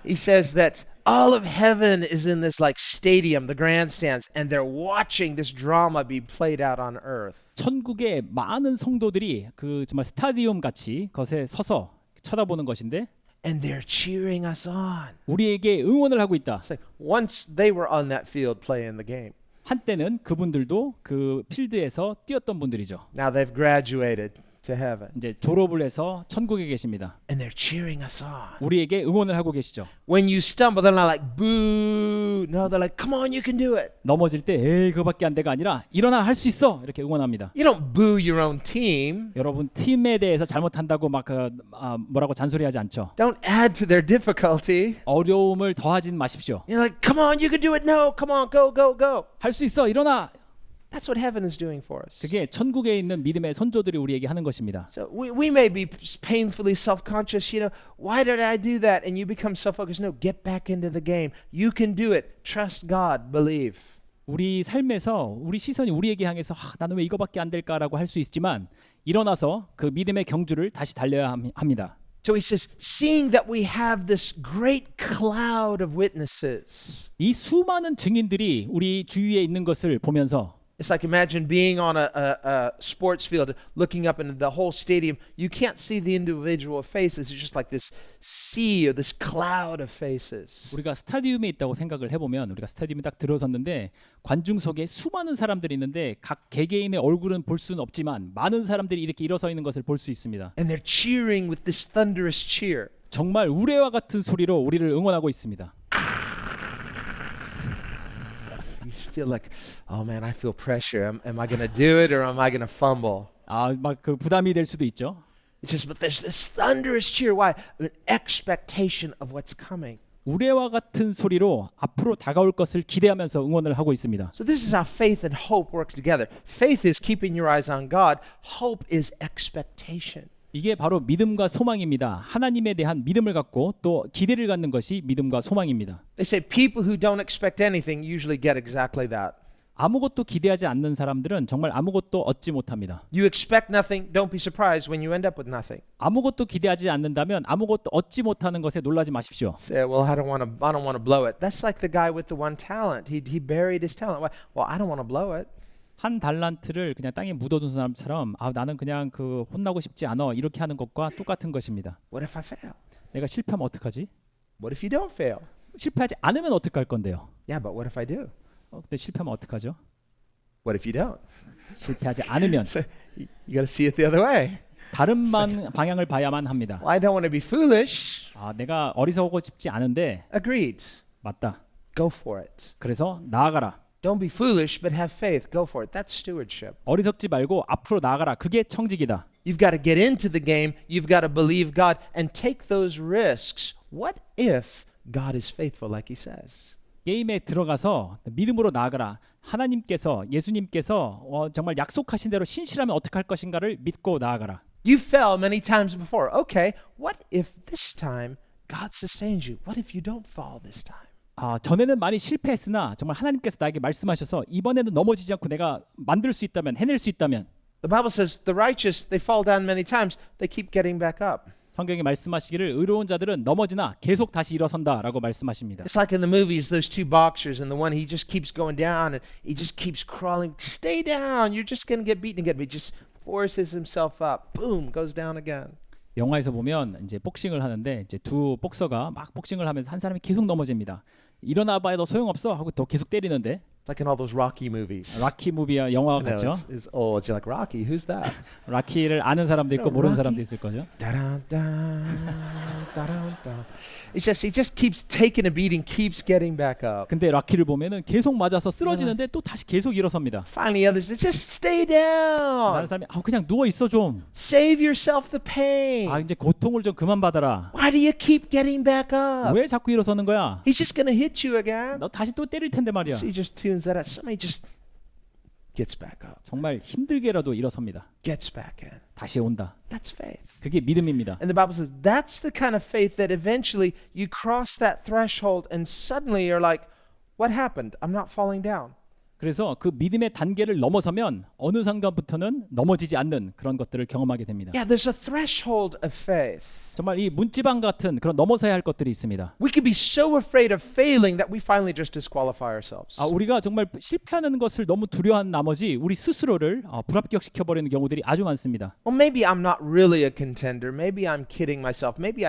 Speaker 1: he says that all of heaven is in this like stadium, the grandstands, and they're watching this drama be played out on earth.
Speaker 2: 천국의 많은 성도들이 그 정말 스타디움 같이 것에 서서 쳐다보는 것인데
Speaker 1: And they're cheering us on.
Speaker 2: 우리에게 응원을 하고 있다.
Speaker 1: It's like once they were on that field playing the game.
Speaker 2: 한때는 그분들도 그 필드에서 뛰었던 분들이죠.
Speaker 1: Now they've graduated to heaven.
Speaker 2: 이제 졸업을 해서 천국에 계십니다.
Speaker 1: And they're cheering us on.
Speaker 2: 우리에게 응원을 하고 계시죠.
Speaker 1: When you stumble, they're not like, boo. No, they're like, come on, you can do it.
Speaker 2: 넘어질 때 에이 그거밖에 안 돼가 아니라 일어나 할 수 있어 이렇게 응원합니다.
Speaker 1: You don't boo your own team.
Speaker 2: 여러분 팀에 대해서 잘못한다고 막 뭐라고 잔소리하지 않죠.
Speaker 1: Don't add to their difficulty.
Speaker 2: 어려움을 더하진 마십시오.
Speaker 1: You're like, come on, you can do it. No, come on, go, go, go.
Speaker 2: 할 수 있어 일어나.
Speaker 1: That's what heaven is doing for us.
Speaker 2: 그게 천국에 있는 믿음의 선조들이 우리에게 하는 것입니다.
Speaker 1: So we may be painfully self-conscious, why did I do that? And you become self-focused. No, get back into the game. You can do it. Trust God. Believe.
Speaker 2: 우리 삶에서 우리 시선이 우리에게 향해서 나는 왜 이거밖에 안 될까라고 할 수 있지만 일어나서 그 믿음의 경주를 다시 달려야 합니다.
Speaker 1: So he says, seeing that we have this great cloud of witnesses.
Speaker 2: 이 수많은 증인들이 우리 주위에 있는 것을 보면서
Speaker 1: It's like imagine being on a sports field, looking up into the whole stadium. You can't see the individual faces. It's just like this sea or this cloud of faces.
Speaker 2: 우리가 스타디움에 있다고 생각을 해보면 우리가 스타디움에 딱 들어섰는데 관중석에 수많은 사람들이 있는데 각 개개인의 얼굴은 볼 수는 없지만 많은 사람들이 이렇게 일어서 있는 것을 볼 수 있습니다.
Speaker 1: And they're cheering with this thunderous cheer.
Speaker 2: 정말 우레와 같은 소리로 우리를 응원하고 있습니다.
Speaker 1: You feel like, oh man, I feel pressure. Am I going to do it or am I going to fumble?
Speaker 2: 막 그 부담이 될 수도 있죠.
Speaker 1: It's just, but there's this thunderous cheer. Why? An expectation of what's coming.
Speaker 2: 우레와 같은 소리로 앞으로 다가올 것을 기대하면서 응원을 하고 있습니다.
Speaker 1: So this is how faith and hope work together. Faith is keeping your eyes on God. Hope is expectation.
Speaker 2: 이게 바로 믿음과 소망입니다. 하나님에 대한 믿음을 갖고 또 기대를 갖는 것이 믿음과 소망입니다.
Speaker 1: They say people who don't expect anything usually get exactly that.
Speaker 2: 아무것도 기대하지 않는 사람들은 정말 아무것도 얻지 못합니다.
Speaker 1: You expect nothing, don't be surprised when you end up with nothing.
Speaker 2: 아무것도 기대하지 않는다면 아무것도 얻지 못하는 것에 놀라지 마십시오.
Speaker 1: Say, well, I don't want to blow it. That's like the guy with the one talent. He buried his talent. Why? Well, I don't want to blow it.
Speaker 2: 한 달란트를 그냥 땅에 묻어둔 사람처럼 나는 그냥 그 혼나고 싶지 않아 이렇게 하는 것과 똑같은 것입니다.
Speaker 1: What if I fail?
Speaker 2: 내가 실패하면 어떡하지?
Speaker 1: What if you don't fail?
Speaker 2: 실패하지 않으면 어떡할 건데요?
Speaker 1: Yeah, but what if I do?
Speaker 2: 근데 실패하면 어떡하죠?
Speaker 1: What if you don't?
Speaker 2: 실패하지 않으면
Speaker 1: So you got to see it the other way.
Speaker 2: 다른 방향을 봐야만 합니다.
Speaker 1: Well, I don't want to be foolish.
Speaker 2: 내가 어리석고 싶지 않은데
Speaker 1: Agreed.
Speaker 2: 맞다.
Speaker 1: Go for it.
Speaker 2: 그래서 나아가라.
Speaker 1: Don't be foolish, but have faith. Go for it. That's stewardship.
Speaker 2: 어리석지 말고 앞으로 나아가라. 그게 청직이다.
Speaker 1: You've got to get into the game. You've got to believe God and take those risks. What if God is faithful, like He says?
Speaker 2: 게임에 들어가서 믿음으로 나아가라. 하나님께서 예수님께서 정말 약속하신 대로 신실하면 어떻게 할 것인가를 믿고 나아가라.
Speaker 1: You fell many times before. Okay, what if this time God sustains you? What if you don't fall this time?
Speaker 2: 전에는 많이 실패했으나 정말 하나님께서 나에게 말씀하셔서 이번에는 넘어지지 않고 내가 만들 수 있다면 해낼 수 있다면
Speaker 1: The Bible says the righteous, they fall down many times. They keep getting back up.
Speaker 2: 성경이 말씀하시기를 의로운 자들은 넘어지나 계속 다시 일어선다라고 말씀하십니다.
Speaker 1: It's like in the movies, those two boxers, and the one he just keeps going down and he just keeps crawling. Stay down. You're just going to get beaten again. But he just forces himself up. Boom, goes down again.
Speaker 2: 영화에서 보면 이제 복싱을 하는데 이제 두 복서가 막 복싱을 하면서 한 사람이 계속 넘어집니다. 일어나봐야 너 소용없어 하고 더 계속 때리는데
Speaker 1: It's like in all those Rocky movies.
Speaker 2: 락키 무비와 영화
Speaker 1: You know,
Speaker 2: 같죠?
Speaker 1: it's old. You're like, Rocky, who's that?
Speaker 2: 락키를 아는 사람도 있고
Speaker 1: No,
Speaker 2: 모르는
Speaker 1: Rocky.
Speaker 2: 사람도 있을 거죠.
Speaker 1: Da-dun-dun, da-dun-dun. He just keeps taking a beating, keeps getting back up.
Speaker 2: 근데 락키를 보면은 계속 맞아서 쓰러지는데 또 다시 계속 일어섭니다.
Speaker 1: Finally, others say, just stay
Speaker 2: 다른
Speaker 1: down.
Speaker 2: 사람이 그냥 누워 있어 좀.
Speaker 1: Save yourself the pain.
Speaker 2: 이제 고통을 좀 그만 받아라.
Speaker 1: Why do you keep getting back up?
Speaker 2: 왜 자꾸 일어서는 거야?
Speaker 1: He's just gonna hit you again.
Speaker 2: 너 다시 또 때릴 텐데 말이야.
Speaker 1: So he just tunes that out. Somebody just gets back up,
Speaker 2: 정말 힘들게라도 일어섭니다.
Speaker 1: gets back in.
Speaker 2: 다시 온다.
Speaker 1: That's faith.
Speaker 2: 그게 믿음입니다.
Speaker 1: And the Bible says that's the kind of faith that eventually you cross that threshold and suddenly you're like, what happened? I'm not falling down.
Speaker 2: 그래서 그 믿음의 단계를 넘어서면 어느 순간부터는 넘어지지 않는 그런 것들을 경험하게 됩니다.
Speaker 1: Yeah, there's a threshold of faith.
Speaker 2: 정말 이 문지방 같은 그런 넘어서야 할 것들이 있습니다.
Speaker 1: We could be so afraid of failing that we finally just disqualify ourselves.
Speaker 2: 우리가 정말 실패하는 것을 너무 두려워한 나머지 우리 스스로를 불합격시켜 버리는 경우들이 아주 많습니다.
Speaker 1: Well, maybe I'm not really a contender. Maybe I'm kidding myself. Maybe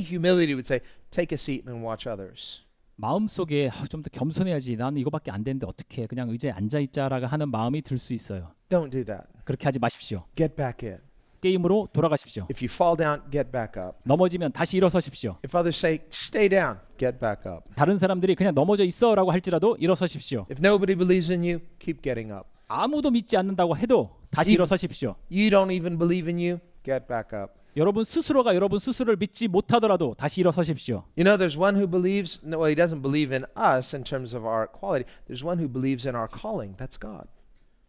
Speaker 1: humility would say, take a seat and watch others.
Speaker 2: 마음속에 좀 더 겸손해야지. 나는 이거밖에 안 되는데 어떻게 그냥 의자에 앉아 있자라고 하는 마음이 들 수 있어요.
Speaker 1: Don't do that.
Speaker 2: 그렇게 하지 마십시오.
Speaker 1: Get back in.
Speaker 2: 게임으로 돌아가십시오.
Speaker 1: If you fall down, get back up.
Speaker 2: 넘어지면 다시 일어서십시오.
Speaker 1: If others say, stay down, get back up.
Speaker 2: 다른 사람들이 그냥 넘어져 있어라고 할지라도 일어서십시오.
Speaker 1: If nobody believes in you, keep getting up.
Speaker 2: 아무도 믿지 않는다고 해도 다시 일어서십시오.
Speaker 1: You don't even believe in you, get back up.
Speaker 2: 여러분 스스로가 여러분 스스로를 믿지 못하더라도 다시 일어서십시오.
Speaker 1: You know, there's one who believes, no, well, he doesn't believe in us in terms of our quality. There's one who believes in our calling. That's God.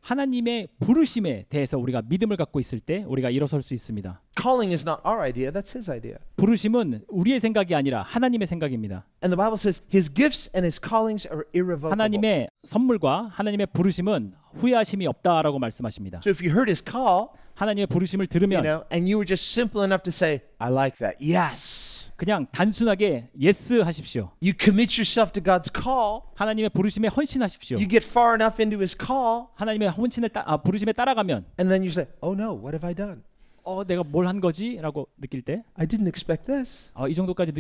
Speaker 2: 하나님의 부르심에 대해서 우리가 믿음을 갖고 있을 때 우리가 일어설 수 있습니다.
Speaker 1: Calling is not our idea, that's his idea.
Speaker 2: 부르심은 우리의 생각이 아니라 하나님의 생각입니다.
Speaker 1: And the Bible says his gifts and his callings are irrevocable.
Speaker 2: 하나님의 선물과 하나님의 부르심은 후회하심이 없다라고 말씀하십니다.
Speaker 1: So if you heard his call,
Speaker 2: 하나님의 부르심을
Speaker 1: you
Speaker 2: 들으면
Speaker 1: know, and you were just simple enough to say, I like that. Yes.
Speaker 2: 그냥 단순하게 예스 하십시오.
Speaker 1: You commit yourself to God's call.
Speaker 2: 하나님의 부르심에 헌신하십시오.
Speaker 1: You get far enough into his call,
Speaker 2: 하나님의 부르심에 따라가면
Speaker 1: and then you say, oh no, what have I done?
Speaker 2: 내가 뭘 한 거지? 라고 느낄 때
Speaker 1: I didn't expect this.
Speaker 2: 이 정도까지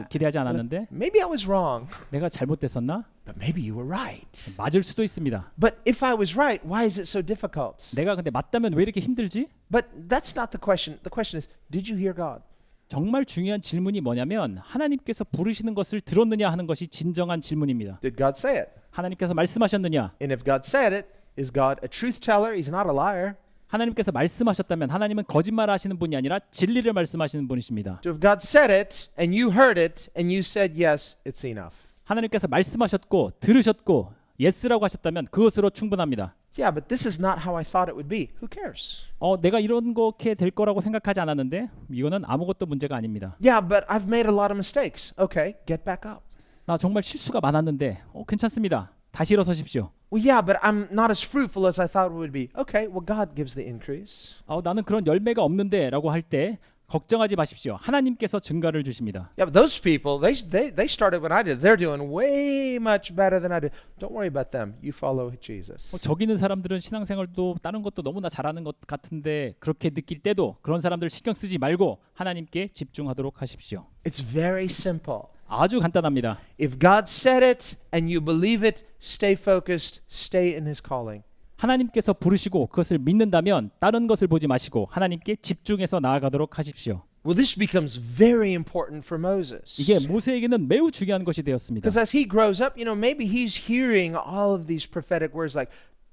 Speaker 2: 기대하지 않았는데
Speaker 1: Maybe I was wrong,
Speaker 2: 내가 잘못됐었나?
Speaker 1: but maybe you were right.
Speaker 2: 맞을 수도 있습니다.
Speaker 1: But if I was right, why is it so difficult?
Speaker 2: 내가 근데 맞다면 왜 이렇게 힘들지?
Speaker 1: But that's not the question. The question is, did you hear God?
Speaker 2: 정말 중요한 질문이 뭐냐면 하나님께서 부르시는 것을 들었느냐 하는 것이 진정한 질문입니다.
Speaker 1: Did God say it?
Speaker 2: 하나님께서 말씀하셨느냐?
Speaker 1: And if God said it, is God a truth teller? He's not a liar.
Speaker 2: 하나님께서 말씀하셨다면 하나님은 거짓말 하시는 분이 아니라 진리를 말씀하시는 분이십니다.
Speaker 1: So if God said it and you heard it and you said yes, it's enough.
Speaker 2: 하나님께서 말씀하셨고 들으셨고 예스라고 하셨다면 그것으로 충분합니다.
Speaker 1: Yeah, but this is not how I thought it would be. Who cares?
Speaker 2: 내가 이런 거게 될 거라고 생각하지 않았는데 이거는 아무것도 문제가 아닙니다.
Speaker 1: Yeah, but I've made a lot of mistakes. Okay, get back up.
Speaker 2: 나 정말 실수가 많았는데 괜찮습니다. 다시 일어서십시오.
Speaker 1: Well, yeah, but I'm not as fruitful as I thought it would be. Okay, well, God gives the increase.
Speaker 2: 나는 그런 열매가 없는데 라고 할 때 걱정하지 마십시오. 하나님께서 증가를 주십니다.
Speaker 1: Yeah, but those people, they started when I did. They're doing way much better than I did. Don't worry about them. You follow Jesus.
Speaker 2: 저기 있는 사람들은 신앙생활도 다른 것도 너무나 잘하는 것 같은데 그렇게 느낄 때도 그런 사람들 신경 쓰지 말고 하나님께 집중하도록 하십시오.
Speaker 1: It's very simple.
Speaker 2: 아주 간단합니다.
Speaker 1: If God said it and you believe it, stay focused, stay in his calling.
Speaker 2: 하나님께서 부르시고 그것을 믿는다면 다른 것을 보지 마시고 하나님께 집중해서 나아가도록 하십시오.
Speaker 1: Well, this becomes very important for Moses.
Speaker 2: 이게 모세에게는 매우 중요한 것이 되었습니다.
Speaker 1: Because as he grows up, you know, maybe he's hearing all of these prophetic words like,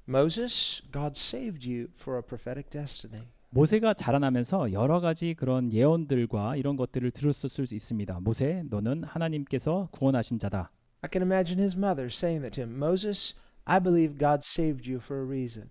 Speaker 1: Moses, God saved you for a prophetic destiny.
Speaker 2: 모세가 자라나면서 여러 가지 그런 예언들과 이런 것들을 들었을 수 있습니다. 모세, 너는 하나님께서 구원하신 자다.
Speaker 1: I can imagine his mother saying that to him, Moses, I believe God saved you for a reason.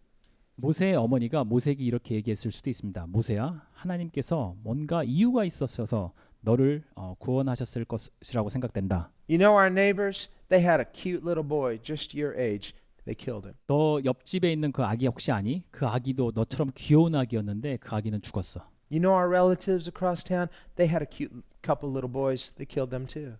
Speaker 2: 모세의 어머니가 모세에게 이렇게 얘기했을 수도 있습니다. 모세야, 하나님께서 뭔가 이유가 있었어서 너를 구원하셨을 것이라고 생각된다.
Speaker 1: You know our neighbors? They had a cute little boy just your age. They killed him.
Speaker 2: 너 옆집에 있는 그 아기 혹시 아니? 그 아기도 너처럼 귀여운 아기였는데 그 아기는 죽었어.
Speaker 1: You know our relatives across town? They had a cute couple little boys. They killed them too.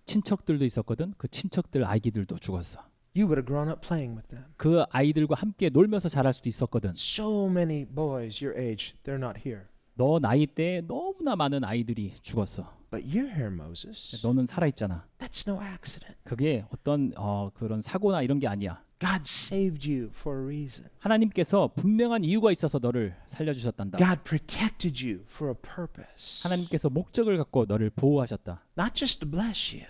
Speaker 2: 친척들도 있었거든. 그 친척들 아기들도 죽었어.
Speaker 1: You would have grown up playing with them.
Speaker 2: 그 아이들과 함께 놀면서 자랄 수도 있었거든.
Speaker 1: So many boys your age, they're not here.
Speaker 2: 너 나이 때 너무나 많은 아이들이 죽었어.
Speaker 1: But you're here, Moses.
Speaker 2: 너는 살아 있잖아.
Speaker 1: That's no accident.
Speaker 2: 그게 어떤 그런 사고나 이런 게 아니야.
Speaker 1: God saved you for a reason.
Speaker 2: 하나님께서 분명한 이유가 있어서 너를 살려주셨단다.
Speaker 1: God protected you for a purpose.
Speaker 2: 하나님께서 목적을 갖고 너를 보호하셨다.
Speaker 1: Not just to bless you,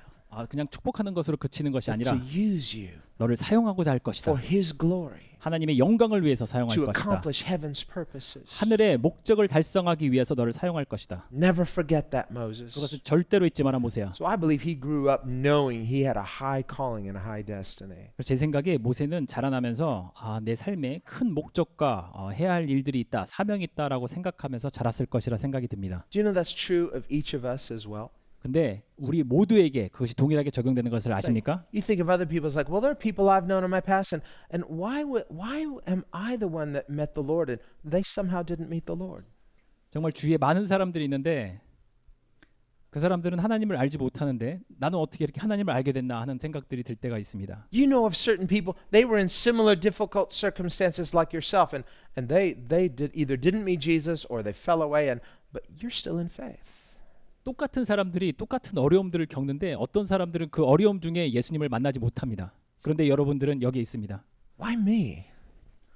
Speaker 2: 그냥 축복하는 것으로 그치는 것이
Speaker 1: but to
Speaker 2: 아니라
Speaker 1: use you
Speaker 2: 너를 사용하고자 할 것이다.
Speaker 1: for His glory,
Speaker 2: 하나님의 영광을 위해서 사용할
Speaker 1: to
Speaker 2: 것이다.
Speaker 1: accomplish heaven's purposes.
Speaker 2: 하늘의 목적을 달성하기 위해서 너를 사용할 것이다.
Speaker 1: Never forget that, Moses.
Speaker 2: 그것을 절대로 잊지 마라 모세야.
Speaker 1: So I believe he grew up knowing he had a high calling and a high destiny.
Speaker 2: 그래서 제 생각에 모세는 자라나면서 내 삶에 큰 목적과 해야 할 일들이 있다, 사명이 있다라고 생각하면서 자랐을 것이라 생각이 듭니다.
Speaker 1: Do you know that's true of each of us as well?
Speaker 2: 근데 우리 모두에게 그것이 동일하게 적용되는 것을 아십니까?
Speaker 1: You think of other people as like, well, there are people I've known in my past, and why am I the one that met the Lord and they somehow didn't meet the Lord?
Speaker 2: 정말 주위에 많은 사람들이 있는데 그 사람들은 하나님을 알지 못하는데 나는 어떻게 이렇게 하나님을 알게 됐나 하는 생각들이 들 때가 있습니다.
Speaker 1: You know of certain people, they were in similar difficult circumstances like yourself, and they either didn't meet Jesus or they fell away, but you're still in faith.
Speaker 2: 똑같은 사람들이 똑같은 어려움들을 겪는데 어떤 사람들은 그 어려움 중에 예수님을 만나지 못합니다. 그런데 여러분들은 여기 있습니다.
Speaker 1: Why me?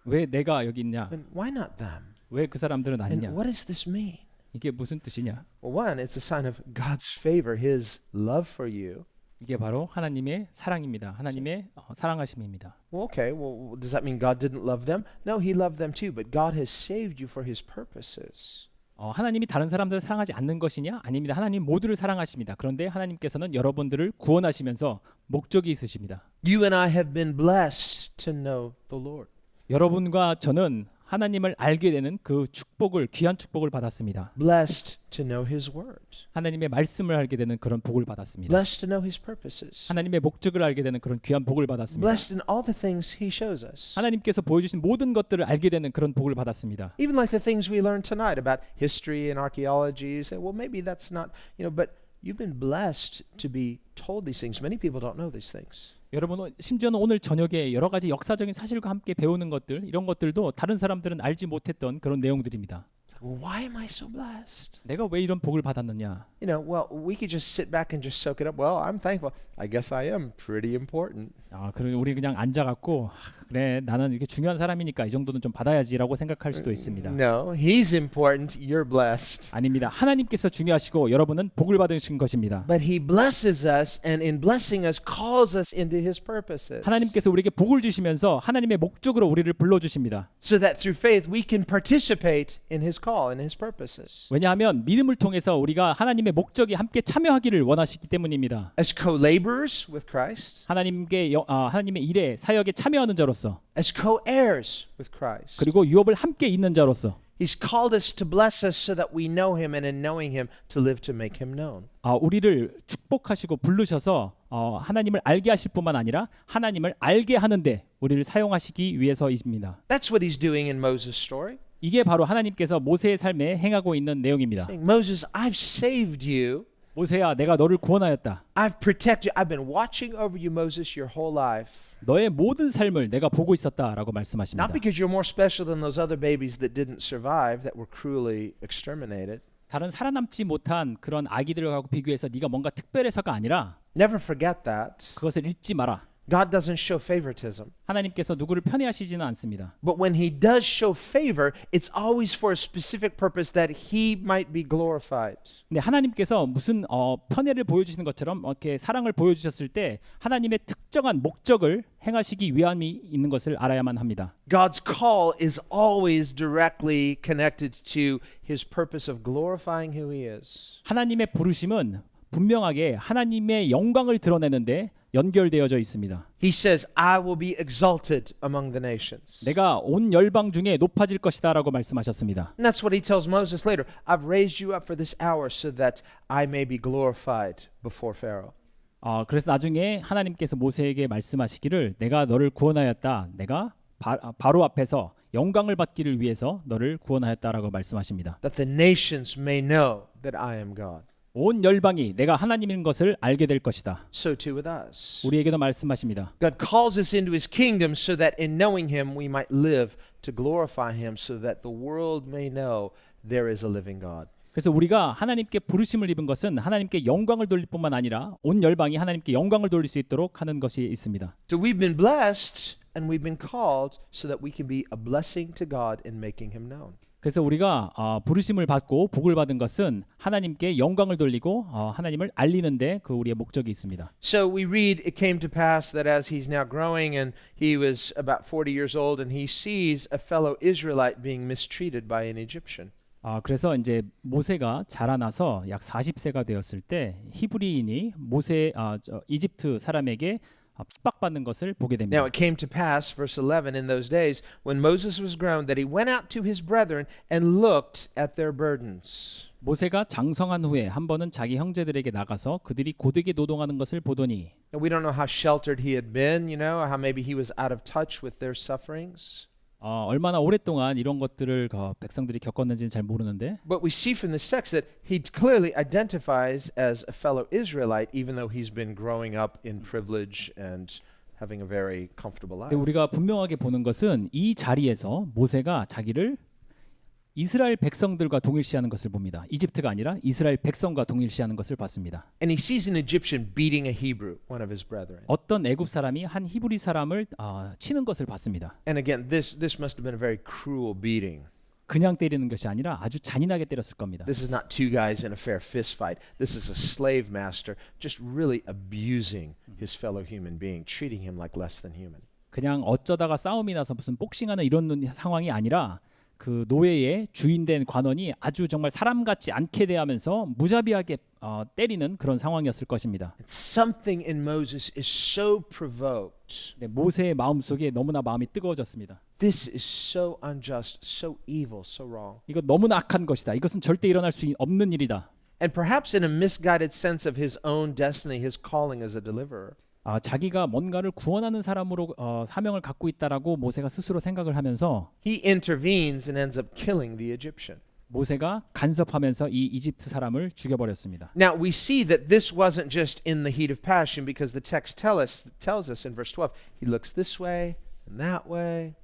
Speaker 2: 왜 내가 여기 있냐?
Speaker 1: And why not them?
Speaker 2: 왜 그 사람들은
Speaker 1: And
Speaker 2: 아니냐?
Speaker 1: what does this mean?
Speaker 2: 이게 무슨 뜻이냐?
Speaker 1: Well, one, it's a sign of God's favor, His love for you.
Speaker 2: 이게 바로 하나님의 사랑입니다. 하나님의 사랑하심입니다.
Speaker 1: Well, okay, well, does that mean God didn't love them? No, He loved them too, but God has saved you for His purposes.
Speaker 2: 하나님이 다른 사람들을 사랑하지 않는 것이냐? 아닙니다. 하나님 모두를 사랑하십니다. 그런데 하나님께서는 여러분들을 구원하시면서 목적이 있으십니다.
Speaker 1: You and I have been blessed to know the Lord.
Speaker 2: 여러분과 저는 하나님을 알게 되는 그 축복을, 귀한 축복을 받았습니다.
Speaker 1: Blessed to know His word.
Speaker 2: 하나님의 말씀을 알게 되는 그런 복을 받았습니다.
Speaker 1: Blessed to know His purposes.
Speaker 2: 하나님의 목적을 알게 되는 그런 귀한 복을 받았습니다.
Speaker 1: Blessed in all the things He shows us.
Speaker 2: 하나님께서 보여주신 모든 것들을 알게 되는 그런 복을 받았습니다.
Speaker 1: Even like the things we learned tonight about history and archaeology. You say, well, maybe that's not, but you've been blessed to be told these things. Many people don't know these things.
Speaker 2: 여러분, 심지어는 오늘 저녁에 여러 가지 역사적인 사실과 함께 배우는 것들, 이런 것들도 다른 사람들은 알지 못했던 그런 내용들입니다.
Speaker 1: Well, why am I so blessed?
Speaker 2: 내가 왜 이런 복을 받았느냐?
Speaker 1: Well, we could just sit back and just soak it up. Well, I'm thankful. I guess I am pretty important.
Speaker 2: 그리고 우리 그냥 앉아갖고 그래, 나는 이렇게 중요한 사람이니까 이 정도는 좀 받아야지라고 생각할 수도 있습니다.
Speaker 1: No, He's important. You're blessed.
Speaker 2: 아닙니다. 하나님께서 중요하시고 여러분은 복을 받으신 것입니다.
Speaker 1: But He blesses us, and in blessing us, calls us into His purposes.
Speaker 2: 하나님께서 우리에게 복을 주시면서 하나님의 목적으로 우리를 불러주십니다.
Speaker 1: So that through faith we can participate in His call and His purposes.
Speaker 2: 왜냐하면 믿음을 통해서 우리가 하나님의 목적에 함께 참여하기를 원하시기 때문입니다.
Speaker 1: As co-laborers with Christ,
Speaker 2: 하나님의 일에 사역에 참여하는 자로서,
Speaker 1: as co-heirs with Christ.
Speaker 2: 그리고 유업을 함께 잇는 자로서
Speaker 1: He's called us to bless us so that we know Him, and in knowing Him, to live to make Him known.
Speaker 2: 우리를 축복하시고 부르셔서 하나님을 알게 하실 뿐만 아니라 하나님을 알게 하는데 우리를 사용하시기 위해서입니다.
Speaker 1: That's what He's doing in Moses' story.
Speaker 2: 이게 바로 하나님께서 모세의 삶에 행하고 있는 내용입니다.
Speaker 1: Saying, Moses, I've saved you.
Speaker 2: 모세야, 내가 너를 구원하였다.
Speaker 1: I've protected you. I've been watching over you, Moses, your whole life.
Speaker 2: 너의 모든 삶을 내가 보고 있었다라고
Speaker 1: Not
Speaker 2: 말씀하십니다.
Speaker 1: because you're more special than those other babies that didn't survive, that were cruelly exterminated.
Speaker 2: 다른 살아남지 못한 그런 아기들하고 비교해서 네가 뭔가 특별해서가 아니라
Speaker 1: Never forget that.
Speaker 2: 그것을 잊지 마라.
Speaker 1: God doesn't show favoritism.
Speaker 2: 하나님께서 누구를 편애하시지는 않습니다.
Speaker 1: But when He does show favor, it's always for a specific purpose that He might be glorified.
Speaker 2: 근데 하나님께서 무슨 편애를 보여주시는 것처럼 이렇게 사랑을 보여주셨을 때 하나님의 특정한 목적을 행하시기 위함이 있는 것을 알아야만 합니다.
Speaker 1: God's call is always directly connected to His purpose of glorifying who He is.
Speaker 2: 하나님의 부르심은 분명하게 하나님의 영광을 드러내는데 연결되어져 있습니다.
Speaker 1: He says, I will be exalted among the nations.
Speaker 2: 내가 온 열방 중에 높아질 것이다라고 말씀하셨습니다.
Speaker 1: And that's what He tells Moses later. I've raised you up for this hour so that I may be glorified before Pharaoh.
Speaker 2: 그래서 나중에 하나님께서 모세에게 말씀하시기를 내가 너를 구원하였다. 내가 바로 앞에서 영광을 받기를 위해서 너를 구원하였다라고 말씀하십니다.
Speaker 1: That the nations may know that I am God.
Speaker 2: 온 열방이 내가 하나님인 것을 알게 될 것이다.
Speaker 1: So too with us.
Speaker 2: 우리에게도 말씀하십니다.
Speaker 1: God calls us into His kingdom so that in knowing Him we might live to glorify Him so that the world may know there is a living God.
Speaker 2: 그래서 우리가 하나님께 부르심을 입은 것은 하나님께 영광을 돌릴 뿐만 아니라 온 열방이 하나님께 영광을 돌릴 수 있도록 하는 것이 있습니다.
Speaker 1: So we've been blessed and we've been called so that we can be a blessing to God in making him known.
Speaker 2: 그래서 우리가 부르심을 받고 복을 받은 것은 하나님께 영광을 돌리고 하나님을 알리는데 그 우리의 목적이 있습니다.
Speaker 1: So we read, it came to pass that as he's now growing and he was about 40 years old and he sees a fellow Israelite being mistreated by an Egyptian.
Speaker 2: 그래서 이제 모세가 자라나서 약 40세가 되었을 때 히브리인이 이집트 사람에게 핍박받는 것을 보게 됩니다.
Speaker 1: Now it came to pass, verse 11, in those days when Moses was grown, that he went out to his brethren and looked at their burdens.
Speaker 2: 모세가 장성한 후에 한 번은 자기 형제들에게 나가서 그들이 고되게 노동하는 것을 보더니
Speaker 1: And we don't know how sheltered he had been, how maybe he was out of touch with their sufferings.
Speaker 2: 얼마나 오랫동안 이런 것들을 백성들이 겪었는지는 잘 모르는데
Speaker 1: But we see from this text that he clearly identifies as a fellow Israelite, even though he's been growing up in privilege and having a very comfortable life.
Speaker 2: 우리가 분명하게 보는 것은 이 자리에서 모세가 자기를 이스라엘 백성들과 동일시하는 것을 봅니다. 이집트가 아니라 이스라엘 백성과 동일시하는 것을 봤습니다.
Speaker 1: And he sees an Egyptian beating a Hebrew, one of his brethren.
Speaker 2: 어떤 애굽 사람이 한 히브리 사람을 치는 것을 봤습니다.
Speaker 1: And again, this must have been a very cruel beating.
Speaker 2: 그냥 때리는 것이 아니라 아주 잔인하게 때렸을 겁니다.
Speaker 1: This is not two guys in a fair fist fight. This is a slave master just really abusing his fellow human being, treating him like less than human.
Speaker 2: 그냥 어쩌다가 싸움이 나서 무슨 복싱하는 이런 상황이 아니라 그 노예의 주인된 관원이 아주 정말 사람 같지 않게 대하면서 무자비하게 때리는 그런 상황이었을 것입니다.
Speaker 1: Something in Moses is so provoked.
Speaker 2: 네, 모세의 마음속에 너무나 마음이 뜨거워졌습니다.
Speaker 1: This is so unjust, so evil, so wrong.
Speaker 2: 이거 너무나 악한 것이다. 이것은 절대 일어날 수 없는 일이다.
Speaker 1: And perhaps in a misguided sense of his own destiny, his calling as a deliverer.
Speaker 2: 자기가 뭔가를 구원하는 사람으로 사명을 갖고 있다라고 모세가 스스로 생각을 하면서
Speaker 1: He intervenes and ends up killing the Egyptian.
Speaker 2: 모세가 간섭하면서 이 이집트 사람을 죽여버렸습니다.
Speaker 1: Now we see that this wasn't just in the heat of passion because the text tells us in verse 12, he looks this way and that way.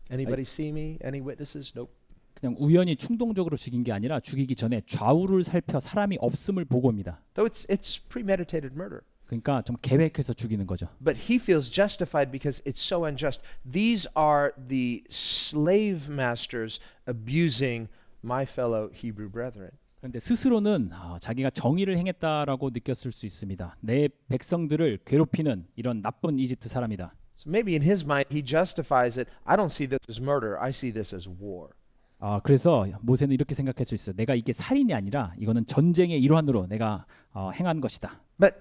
Speaker 1: Anybody see me? Any witnesses? Nope.
Speaker 2: 그냥 우연히 충동적으로 죽인 게 아니라 죽이기 전에 좌우를 살펴 사람이 없음을 보고입니다.
Speaker 1: Though it's premeditated murder.
Speaker 2: 그러니까 좀 계획해서 죽이는 거죠.
Speaker 1: But he feels justified because it's so unjust. These are the slave masters abusing my fellow Hebrew brethren.
Speaker 2: 그런데 스스로는 자기가 정의를 행했다라고 느꼈을 수 있습니다. 내 백성들을 괴롭히는 이런 나쁜 이집트 사람이다.
Speaker 1: So maybe in his mind he justifies it. I don't see this as murder. I see this as war.
Speaker 2: 그래서 모세는 이렇게 생각할 수 있어요. 내가 이게 살인이 아니라 이거는 전쟁의 일환으로 내가 행한 것이다.
Speaker 1: But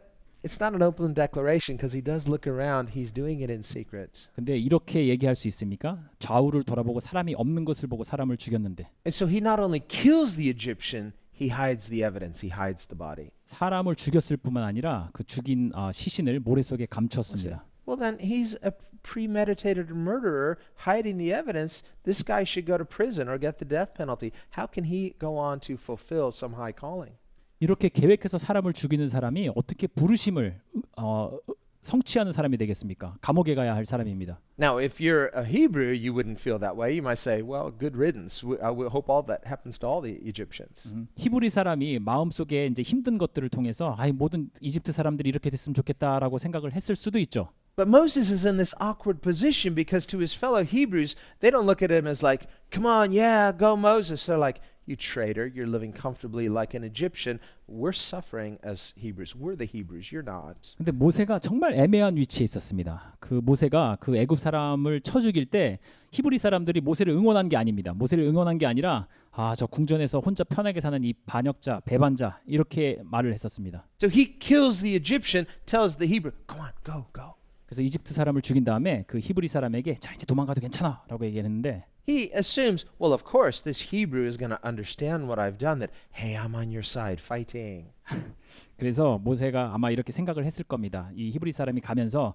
Speaker 1: it's not an open declaration because he does look around. He's doing it in secret.
Speaker 2: 근데 이렇게 얘기할 수 있습니까? 좌우를 돌아보고 사람이 없는 것을 보고 사람을 죽였는데
Speaker 1: And so he not only kills the Egyptian, he hides the evidence. He hides the body.
Speaker 2: 사람을 죽였을 뿐만 아니라 그 죽인 시신을 모래 속에 감췄습니다.
Speaker 1: Well, then he's a premeditated murderer hiding the evidence. This guy should go to prison or get the death penalty. How can he go on to fulfill some high calling?
Speaker 2: 이렇게 계획해서 사람을 죽이는 사람이 어떻게 부르심을 성취하는 사람이 되겠습니까? 감옥에 가야 할 사람입니다.
Speaker 1: Now, if you're a Hebrew, you wouldn't feel that way. You might say, well, good riddance. I will hope all that happens to all the Egyptians.
Speaker 2: 히브리 사람이 마음속에 이제 힘든 것들을 통해서 모든 이집트 사람들이 이렇게 됐으면 좋겠다라고 생각을 했을 수도 있죠.
Speaker 1: But Moses is in this awkward position because to his fellow Hebrews, they don't look at him as like, come on, yeah, go Moses. They're like, you traitor, you're living comfortably like an Egyptian. We're suffering as Hebrews. We're the Hebrews, you're not.
Speaker 2: 근데 모세가 정말 애매한 위치에 있었습니다. 그 모세가 그 애굽 사람을 쳐 죽일 때 히브리 사람들이 모세를 응원한 게 아닙니다. 모세를 응원한 게 아니라 저 궁전에서 혼자 편하게 사는 이 반역자, 배반자 이렇게 말을 했었습니다.
Speaker 1: So he kills the Egyptian, tells the Hebrew, come on, go, go.
Speaker 2: 그래서 이집트 사람을 죽인 다음에 그 히브리 사람에게 자 이제 도망가도 괜찮아라고 얘기했는데
Speaker 1: He assumes, well, of course, this Hebrew is going to understand what I've done, that, hey, I'm on your side, fighting.
Speaker 2: 그래서 모세가 아마 이렇게 생각을 했을 겁니다. 이 히브리 사람이 가면서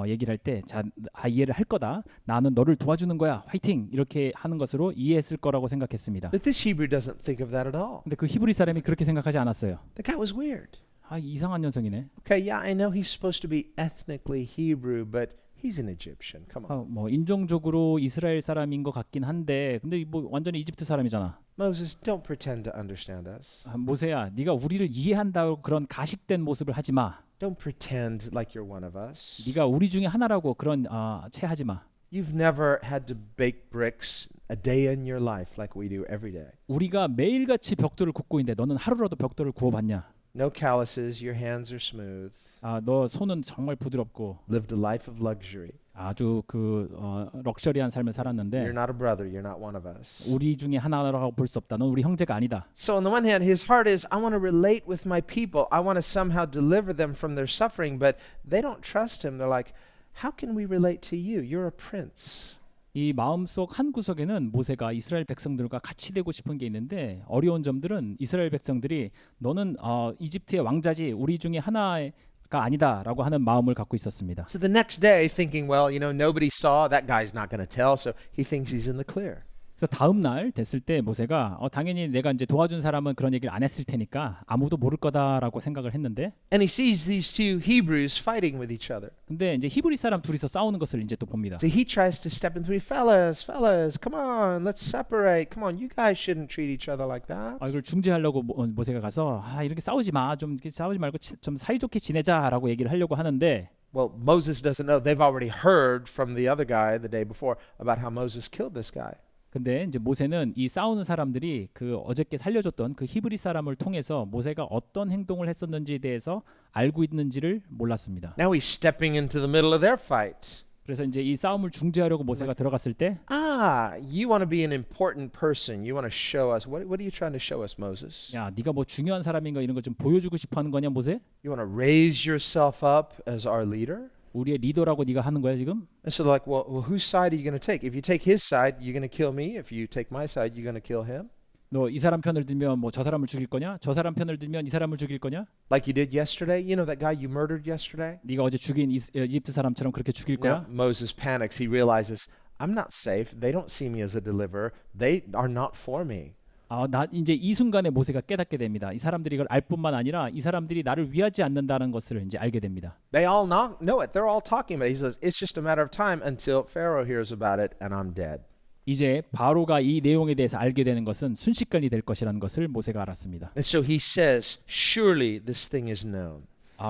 Speaker 2: 얘기를 할 때 자, 이해를 할 거다. 나는 너를 도와주는 거야. 화이팅! 이렇게 하는 것으로 이해했을 거라고 생각했습니다.
Speaker 1: But this Hebrew doesn't think of that at all.
Speaker 2: 근데 그 히브리 사람이 그렇게 생각하지 않았어요.
Speaker 1: The guy was weird.
Speaker 2: 이상한 녀석이네.
Speaker 1: Okay, yeah, I know he's supposed to be ethnically Hebrew, but he's an Egyptian. Come on.
Speaker 2: 뭐 인종적으로 이스라엘 사람인 것 같긴 한데 근데 뭐 완전히 이집트 사람이잖아.
Speaker 1: Moses, don't pretend to understand us.
Speaker 2: 모세야, 네가 우리를 이해한다고 그런 가식된 모습을 하지 마.
Speaker 1: Don't pretend like you're one of us.
Speaker 2: 네가 우리 중에 하나라고 그런 체하지 마.
Speaker 1: You've never had to bake bricks a day in your life like we do every day.
Speaker 2: 우리가 매일같이 벽돌을 굽고 있는데 너는 하루라도 벽돌을 구워봤냐?
Speaker 1: No calluses, your hands are smooth.
Speaker 2: 너 손은 정말 부드럽고
Speaker 1: Lived a life of luxury.
Speaker 2: 아주 럭셔리한 삶을
Speaker 1: You're
Speaker 2: 살았는데
Speaker 1: not a brother, you're not one of us.
Speaker 2: 우리 중에 하나라고 볼 수 없다. 넌 우리 형제가 아니다.
Speaker 1: So on the one hand, his heart is, I want to relate with my people. I want to somehow deliver them from their suffering, but they don't trust him. They're like, how can we relate to you? You're a prince.
Speaker 2: 이 마음속 한 구석에는 모세가 이스라엘 백성들과 같이 되고 싶은 게 있는데 어려운 점들은 이스라엘 백성들이 너는 이집트의 왕자지 우리 중에 하나가 아니다라고 하는 마음을 갖고 있었습니다.
Speaker 1: So the next day, thinking, well, nobody saw, that guy's not going to tell, so he thinks he's in the clear.
Speaker 2: 그래서 다음 날 됐을 때 모세가 당연히 내가 이제 도와준 사람은 그런 얘기를 안 했을 테니까 아무도 모를 거다라고 생각을 했는데
Speaker 1: And he sees these two Hebrews fighting with each other.
Speaker 2: 근데 이제 히브리 사람 둘이서 싸우는 것을 이제 또 봅니다.
Speaker 1: So he tries to step in between, fellas, come on, let's separate. Come on, you guys shouldn't treat each other like that.
Speaker 2: 이걸 중재하려고 모세가 가서 이렇게 싸우지 마, 좀 이렇게 싸우지 말고 좀 사이좋게 지내자라고 얘기를 하려고 하는데
Speaker 1: Well, Moses doesn't know. They've already heard from the other guy the day before about how Moses killed this guy.
Speaker 2: 근데 이제 모세는 이 싸우는 사람들이 그 어저께 살려줬던 그 히브리 사람을 통해서 모세가 어떤 행동을 했었는지에 대해서 알고 있는지를 몰랐습니다.
Speaker 1: Now he's stepping into the middle of their fight.
Speaker 2: 그래서 이제 이 싸움을 중재하려고 모세가 들어갔을 때
Speaker 1: You want to be an important person. You want to show us. What are you trying to show us, Moses?
Speaker 2: 야, 네가 뭐 중요한 사람인가 이런 거 좀 보여주고 싶어 하는 거냐, 모세?
Speaker 1: You want to raise yourself up as our leader?
Speaker 2: 우리의 리더라고 네가 하는 거야, 지금?
Speaker 1: And so they're like, well, whose side are you going to take? If you take his side, you're going to kill me. If you take my side, you're going to kill him.
Speaker 2: 너 이 사람 편을 들면 뭐 저 사람을 죽일 거냐? 저 사람 편을 들면 이 사람을 죽일 거냐?
Speaker 1: Like you did yesterday. You know that guy you murdered yesterday?
Speaker 2: 네가 어제 죽인 이집트 사람처럼 그렇게 죽일
Speaker 1: Now
Speaker 2: 거야?
Speaker 1: Moses panics. He realizes, I'm not safe. They don't see me as a deliverer. They are not for me.
Speaker 2: 나 이제 이 순간에 모세가 깨닫게 됩니다. 이 사람들이 이걸 알 뿐만 아니라 이 사람들이 나를 위하지 않는다는 것을 이제 알게 됩니다.
Speaker 1: They all know it. They're all talking about it. He says, it's just a matter of time until Pharaoh hears about it and I'm dead.
Speaker 2: 이제 바로가 이 내용에 대해서 알게 되는 것은 순식간이 될 것이라는 것을 모세가 알았습니다.
Speaker 1: And so he says, surely this thing is known.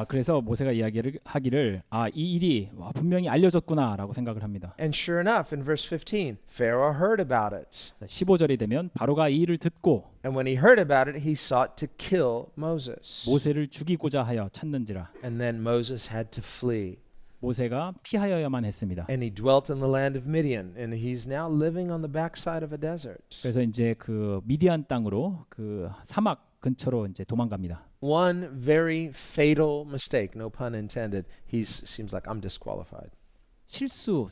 Speaker 2: 그래서 모세가 이야기를 하기를 이 일이 분명히 알려졌구나라고 생각을 합니다.
Speaker 1: And sure enough, in verse 15, Pharaoh heard about it.
Speaker 2: 15절이 되면 바로가 이 일을 듣고
Speaker 1: And when he heard about it, he sought to kill Moses.
Speaker 2: 모세를 죽이고자 하여 찾는지라.
Speaker 1: And then Moses had to flee.
Speaker 2: 모세가 피하여야만 했습니다.
Speaker 1: And he dwelt in the land of Midian. And he's now living on the backside of a desert.
Speaker 2: 그래서 이제 그 미디안 땅으로 그 사막 근처로 이제 도망갑니다.
Speaker 1: One very fatal mistake, no pun intended. He seems like I'm disqualified.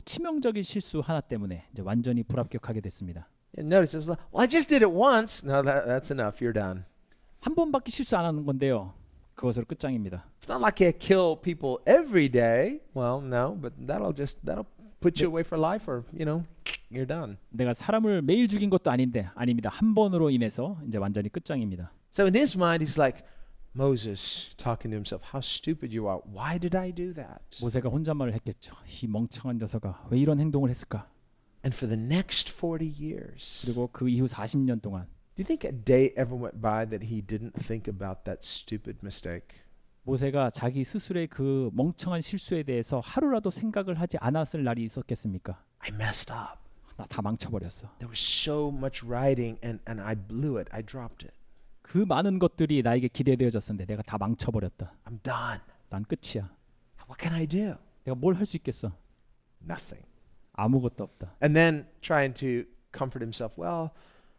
Speaker 2: 치명적인 실수 하나 때문에 이제 완전히 불합격하게 됐습니다.
Speaker 1: And notice it was like, well, I just did it once. No, that's enough. You're done.
Speaker 2: 한 번밖에 실수 안 하는 건데요. 그것으로 끝장입니다.
Speaker 1: It's not like I kill people every day. Well, no, but that'll put you away for life, or you're done.
Speaker 2: 내가 사람을 매일 죽인 것도 아닌데 아닙니다. 한 번으로 인해서 이제 완전히 끝장입니다.
Speaker 1: So in his mind, he's like, Moses talking to himself, how stupid you are. Why did I do that?
Speaker 2: 모세가 혼잣말을 했겠죠. 이 멍청한 녀석아 왜 이런 행동을 했을까?
Speaker 1: And for the next 40 years,
Speaker 2: 그리고 그 이후 40년 동안
Speaker 1: do you think a day ever went by that he didn't think about that stupid mistake?
Speaker 2: 모세가 자기 스스로의 그 멍청한 실수에 대해서 하루라도 생각을 하지 않았을 날이 있었겠습니까?
Speaker 1: I messed up.
Speaker 2: 나 다 망쳐버렸어.
Speaker 1: There was so much writing and I blew it. I dropped it.
Speaker 2: 그 많은 것들이 나에게 기대되어졌었는데 내가 다 망쳐버렸다.
Speaker 1: I'm done.
Speaker 2: 난 끝이야.
Speaker 1: What can I do?
Speaker 2: 내가 뭘 할 수 있겠어?
Speaker 1: Nothing.
Speaker 2: 아무것도 없다.
Speaker 1: And then trying to comfort himself, well,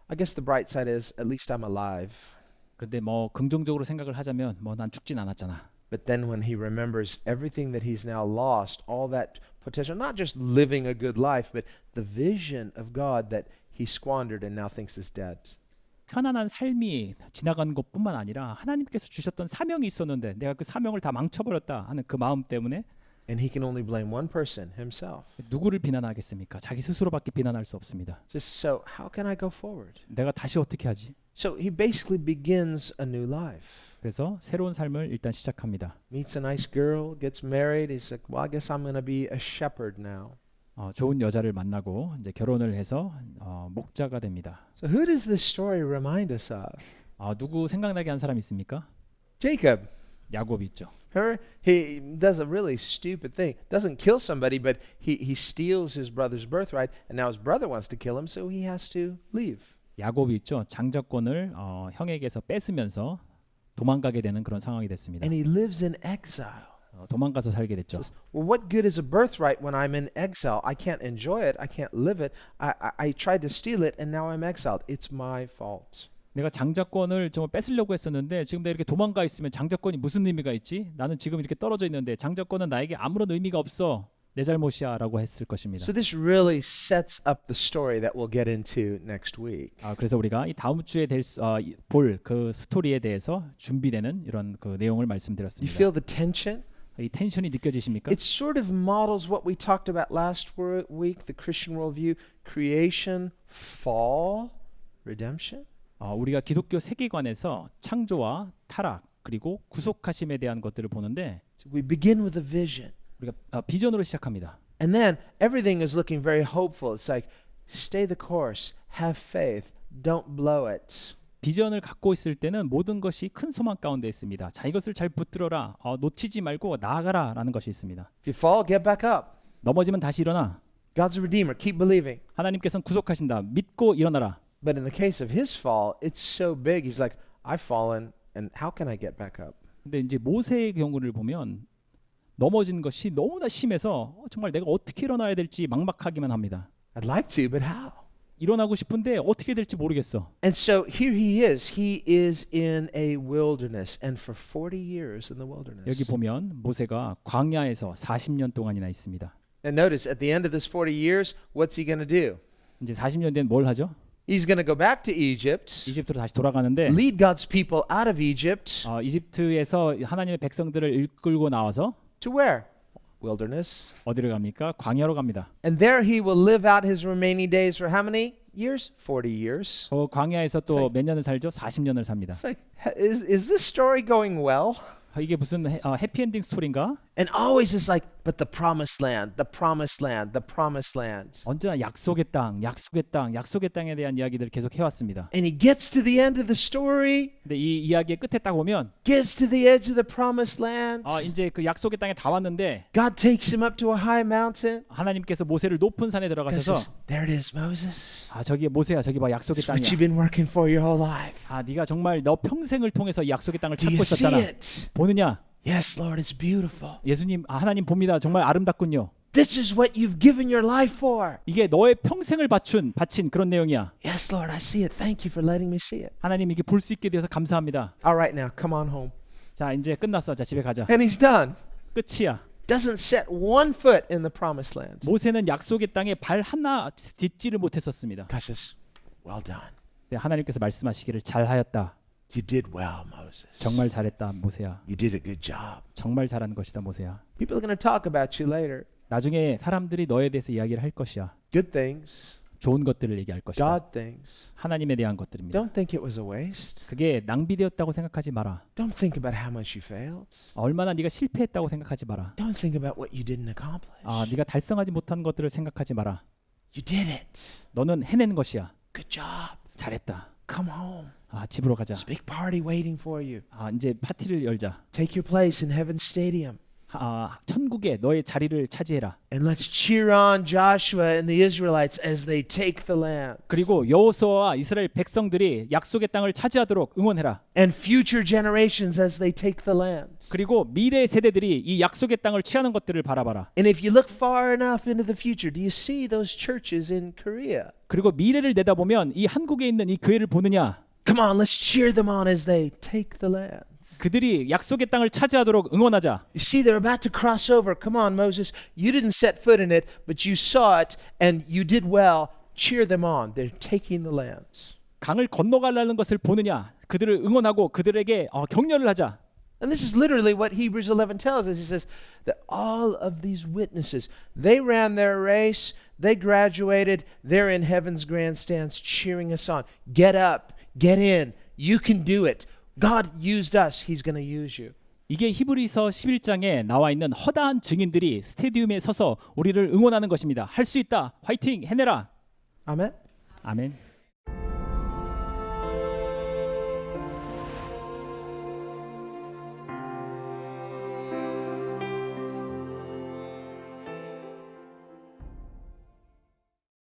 Speaker 1: I guess the bright side is at least I'm alive.
Speaker 2: 근데 뭐 긍정적으로 생각을 하자면 뭐 난 죽진 않았잖아.
Speaker 1: But then when he remembers everything that he's now lost, all that potential, not just living a good life, but the vision of God that he squandered and now thinks is dead.
Speaker 2: 편안한 삶이 지나간 것뿐만 아니라 하나님께서 주셨던 사명이 있었는데 내가 그 사명을 다 망쳐버렸다 하는 그 마음 때문에
Speaker 1: And he can only blame one person, himself.
Speaker 2: 누구를 비난하겠습니까? 자기 스스로밖에 비난할 수 없습니다.
Speaker 1: Just so, how can I go forward?
Speaker 2: 내가 다시 어떻게 하지?
Speaker 1: So he basically begins a new life.
Speaker 2: 그래서 새로운 삶을 일단 시작합니다.
Speaker 1: Meets a nice girl, gets married. He's like, well, I guess I'm going to be a shepherd now.
Speaker 2: 좋은 여자를 만나고 이제 결혼을 해서 목자가 됩니다.
Speaker 1: So who does this story remind us of?
Speaker 2: 누구 생각나게 한 사람 있습니까?
Speaker 1: Jacob.
Speaker 2: 야곱 있죠.
Speaker 1: He does a really stupid thing. Doesn't kill somebody, but he steals his brother's birthright, and now his brother wants to kill him, so he has to leave.
Speaker 2: 야곱이 있죠. 장자권을 형에게서 뺏으면서 도망가게 되는 그런 상황이 됐습니다.
Speaker 1: And he lives in exile.
Speaker 2: 도망가서 살게 됐죠.
Speaker 1: Says, well, what good is a birthright when I'm in exile? I can't enjoy it. I can't live it. I tried to steal it, and now I'm exiled. It's my fault.
Speaker 2: 내가 장자권을 정말 뺏으려고 했었는데 지금 내가 이렇게 도망가 있으면 장자권이 무슨 의미가 있지? 나는 지금 이렇게 떨어져 있는데 장자권은 나에게 아무런 의미가 없어. 내 잘못이야라고 했을 것입니다.
Speaker 1: So this really sets up the story that we'll get into next week.
Speaker 2: 그래서 우리가 이 다음 주에 볼 그 스토리에 대해서 준비되는 이런 그 내용을
Speaker 1: You
Speaker 2: 말씀드렸습니다.
Speaker 1: feel the tension?
Speaker 2: 이 텐션이 느껴지십니까?
Speaker 1: It sort of models what we talked about last week, the Christian worldview, creation, fall, redemption.
Speaker 2: 우리가 기독교 세계관에서 창조와 타락 그리고 구속하심에 대한 것들을 보는데
Speaker 1: So we begin with a vision.
Speaker 2: 우리가 비전으로 시작합니다.
Speaker 1: And then everything is looking very hopeful. It's like, stay the course, have faith, don't blow it.
Speaker 2: 비전을 갖고 있을 때는 모든 것이 큰 소망 가운데 있습니다. 자, 이것을 잘 붙들어라. 놓치지 말고 나아가라라는 것이 있습니다.
Speaker 1: If you fall, get back up.
Speaker 2: 넘어지면 다시 일어나.
Speaker 1: God's a redeemer. Keep believing.
Speaker 2: 하나님께서는 구속하신다. 믿고 일어나라.
Speaker 1: But in the case of his fall, it's so big. He's like, I've fallen, and how can I get back up?
Speaker 2: 근데 이제 모세의 경우를 보면 넘어진 것이 너무나 심해서 정말 내가 어떻게 일어나야 될지 막막하기만 합니다.
Speaker 1: I'd like to, but how?
Speaker 2: 일어나고 싶은데 어떻게 될지 모르겠어.
Speaker 1: And so here he is. He is in a wilderness, and for 40 years in the wilderness.
Speaker 2: 여기 보면 모세가 광야에서 40년 동안이나 있습니다.
Speaker 1: And notice, at the end of this 40 years, what's he going to do?
Speaker 2: 이제 40년 뒤엔 뭘 하죠?
Speaker 1: He's going to go back to Egypt,
Speaker 2: 이집트로 다시 돌아가는데
Speaker 1: lead God's people out of Egypt
Speaker 2: 이집트에서 하나님의 백성들을 이끌고 나와서
Speaker 1: to where? Wilderness.
Speaker 2: 어디로 갑니까? 광야로 갑니다.
Speaker 1: And there he will live out his remaining days for how many years? 40 years.
Speaker 2: 광야에서 또 몇 년을 살죠? 40년을 삽니다.
Speaker 1: It's like, is this story going well?
Speaker 2: 이게 무슨 해피엔딩 스토리인가?
Speaker 1: And always it's like, but the promised land, the promised land, the promised land.
Speaker 2: 언제나 약속의 땅, 약속의 땅, 약속의 땅에 대한 이야기들을 계속 해왔습니다.
Speaker 1: And he gets to the end of the story,
Speaker 2: 근데 이 이야기의 끝에 딱 오면
Speaker 1: gets to the edge of the promised land.
Speaker 2: 이제 그 약속의 땅에 다 왔는데
Speaker 1: God takes him up to a high mountain.
Speaker 2: 하나님께서 모세를 높은 산에
Speaker 1: God
Speaker 2: 들어가셔서
Speaker 1: says, there it is, Moses.
Speaker 2: 저기 모세야, 저기 봐, 약속의
Speaker 1: It's what
Speaker 2: 땅이야.
Speaker 1: you've been working for your whole life.
Speaker 2: 네가 정말 너 평생을 통해서 이 약속의 땅을
Speaker 1: Do
Speaker 2: 찾고
Speaker 1: you see
Speaker 2: 있었잖아.
Speaker 1: it?
Speaker 2: 보느냐?
Speaker 1: Yes, Lord, it's beautiful.
Speaker 2: 예수님, 하나님 봅니다. 정말 아름답군요.
Speaker 1: This is what you've given your life for.
Speaker 2: 이게 너의 평생을 바친 그런 내용이야.
Speaker 1: Yes, Lord, I see it. Thank you for letting me see it.
Speaker 2: 하나님 이게 볼 수 있게 되어서 감사합니다.
Speaker 1: All right, now, come on home.
Speaker 2: 자, 이제 끝났어. 자, 집에 가자.
Speaker 1: And he's done.
Speaker 2: 끝이야.
Speaker 1: Doesn't set one foot in the promised land.
Speaker 2: 모세는 약속의 땅에 발 하나 딛지를 못했었습니다.
Speaker 1: God says, well done.
Speaker 2: 네, 하나님께서 말씀하시기를 잘하였다.
Speaker 1: You did well, Moses.
Speaker 2: 정말 잘했다, 모세야.
Speaker 1: You did a good job.
Speaker 2: 정말 잘한 것이다, 모세야.
Speaker 1: People are going to talk about you later.
Speaker 2: 나중에 사람들이 너에 대해서 이야기를 할 것이야.
Speaker 1: Good things,
Speaker 2: 좋은 것들을 얘기할 것이다.
Speaker 1: God things.
Speaker 2: 하나님에 대한 것들입니다.
Speaker 1: Don't think it was a waste.
Speaker 2: 그게 낭비되었다고 생각하지 마라.
Speaker 1: Don't think about how much you failed.
Speaker 2: 얼마나 네가 실패했다고 생각하지 마라.
Speaker 1: Don't think about what you didn't accomplish.
Speaker 2: 네가 달성하지 못한 것들을 생각하지 마라.
Speaker 1: You did it.
Speaker 2: 너는 해낸 것이야.
Speaker 1: Good job.
Speaker 2: 잘했다.
Speaker 1: Come home.
Speaker 2: 집으로 가자.
Speaker 1: There's a big party waiting for you.
Speaker 2: 이제 파티를 열자.
Speaker 1: Take your place in Heaven's Stadium.
Speaker 2: 천국에 너의 자리를 차지해라.
Speaker 1: And let's cheer on Joshua and the Israelites as they take the land.
Speaker 2: 그리고 여호수아와 이스라엘 백성들이 약속의 땅을 차지하도록 응원해라.
Speaker 1: And future generations as they take the land.
Speaker 2: 그리고 미래 세대들이 이 약속의 땅을 취하는 것들을 바라봐라.
Speaker 1: And if you look far enough into the future, do you see those churches in Korea?
Speaker 2: 그리고 미래를 내다보면 이 한국에 있는 이 교회를 보느냐?
Speaker 1: Come on, let's cheer them on as they take the land.
Speaker 2: 그들이 약속의 땅을 차지하도록 응원하자.
Speaker 1: You see, they're about to cross over. Come on, Moses. You didn't set foot in it, but you saw it and you did well. Cheer them on. They're taking the lands.
Speaker 2: 강을 건너가려는 것을 보느냐? 그들을 응원하고 그들에게 격려를 하자.
Speaker 1: And this is literally what Hebrews 11 tells us. He says that all of these witnesses, they ran their race, they graduated, they're in heaven's grandstands cheering us on. Get up, get in, you can do it. God used us, He's going to use you.
Speaker 2: 이게 히브리서 11장에 나와 있는 허다한 증인들이 스테디움에 서서 우리를 응원하는 것입니다. 할 수 있다. 화이팅 해내라.
Speaker 1: Amen.
Speaker 2: 아멘.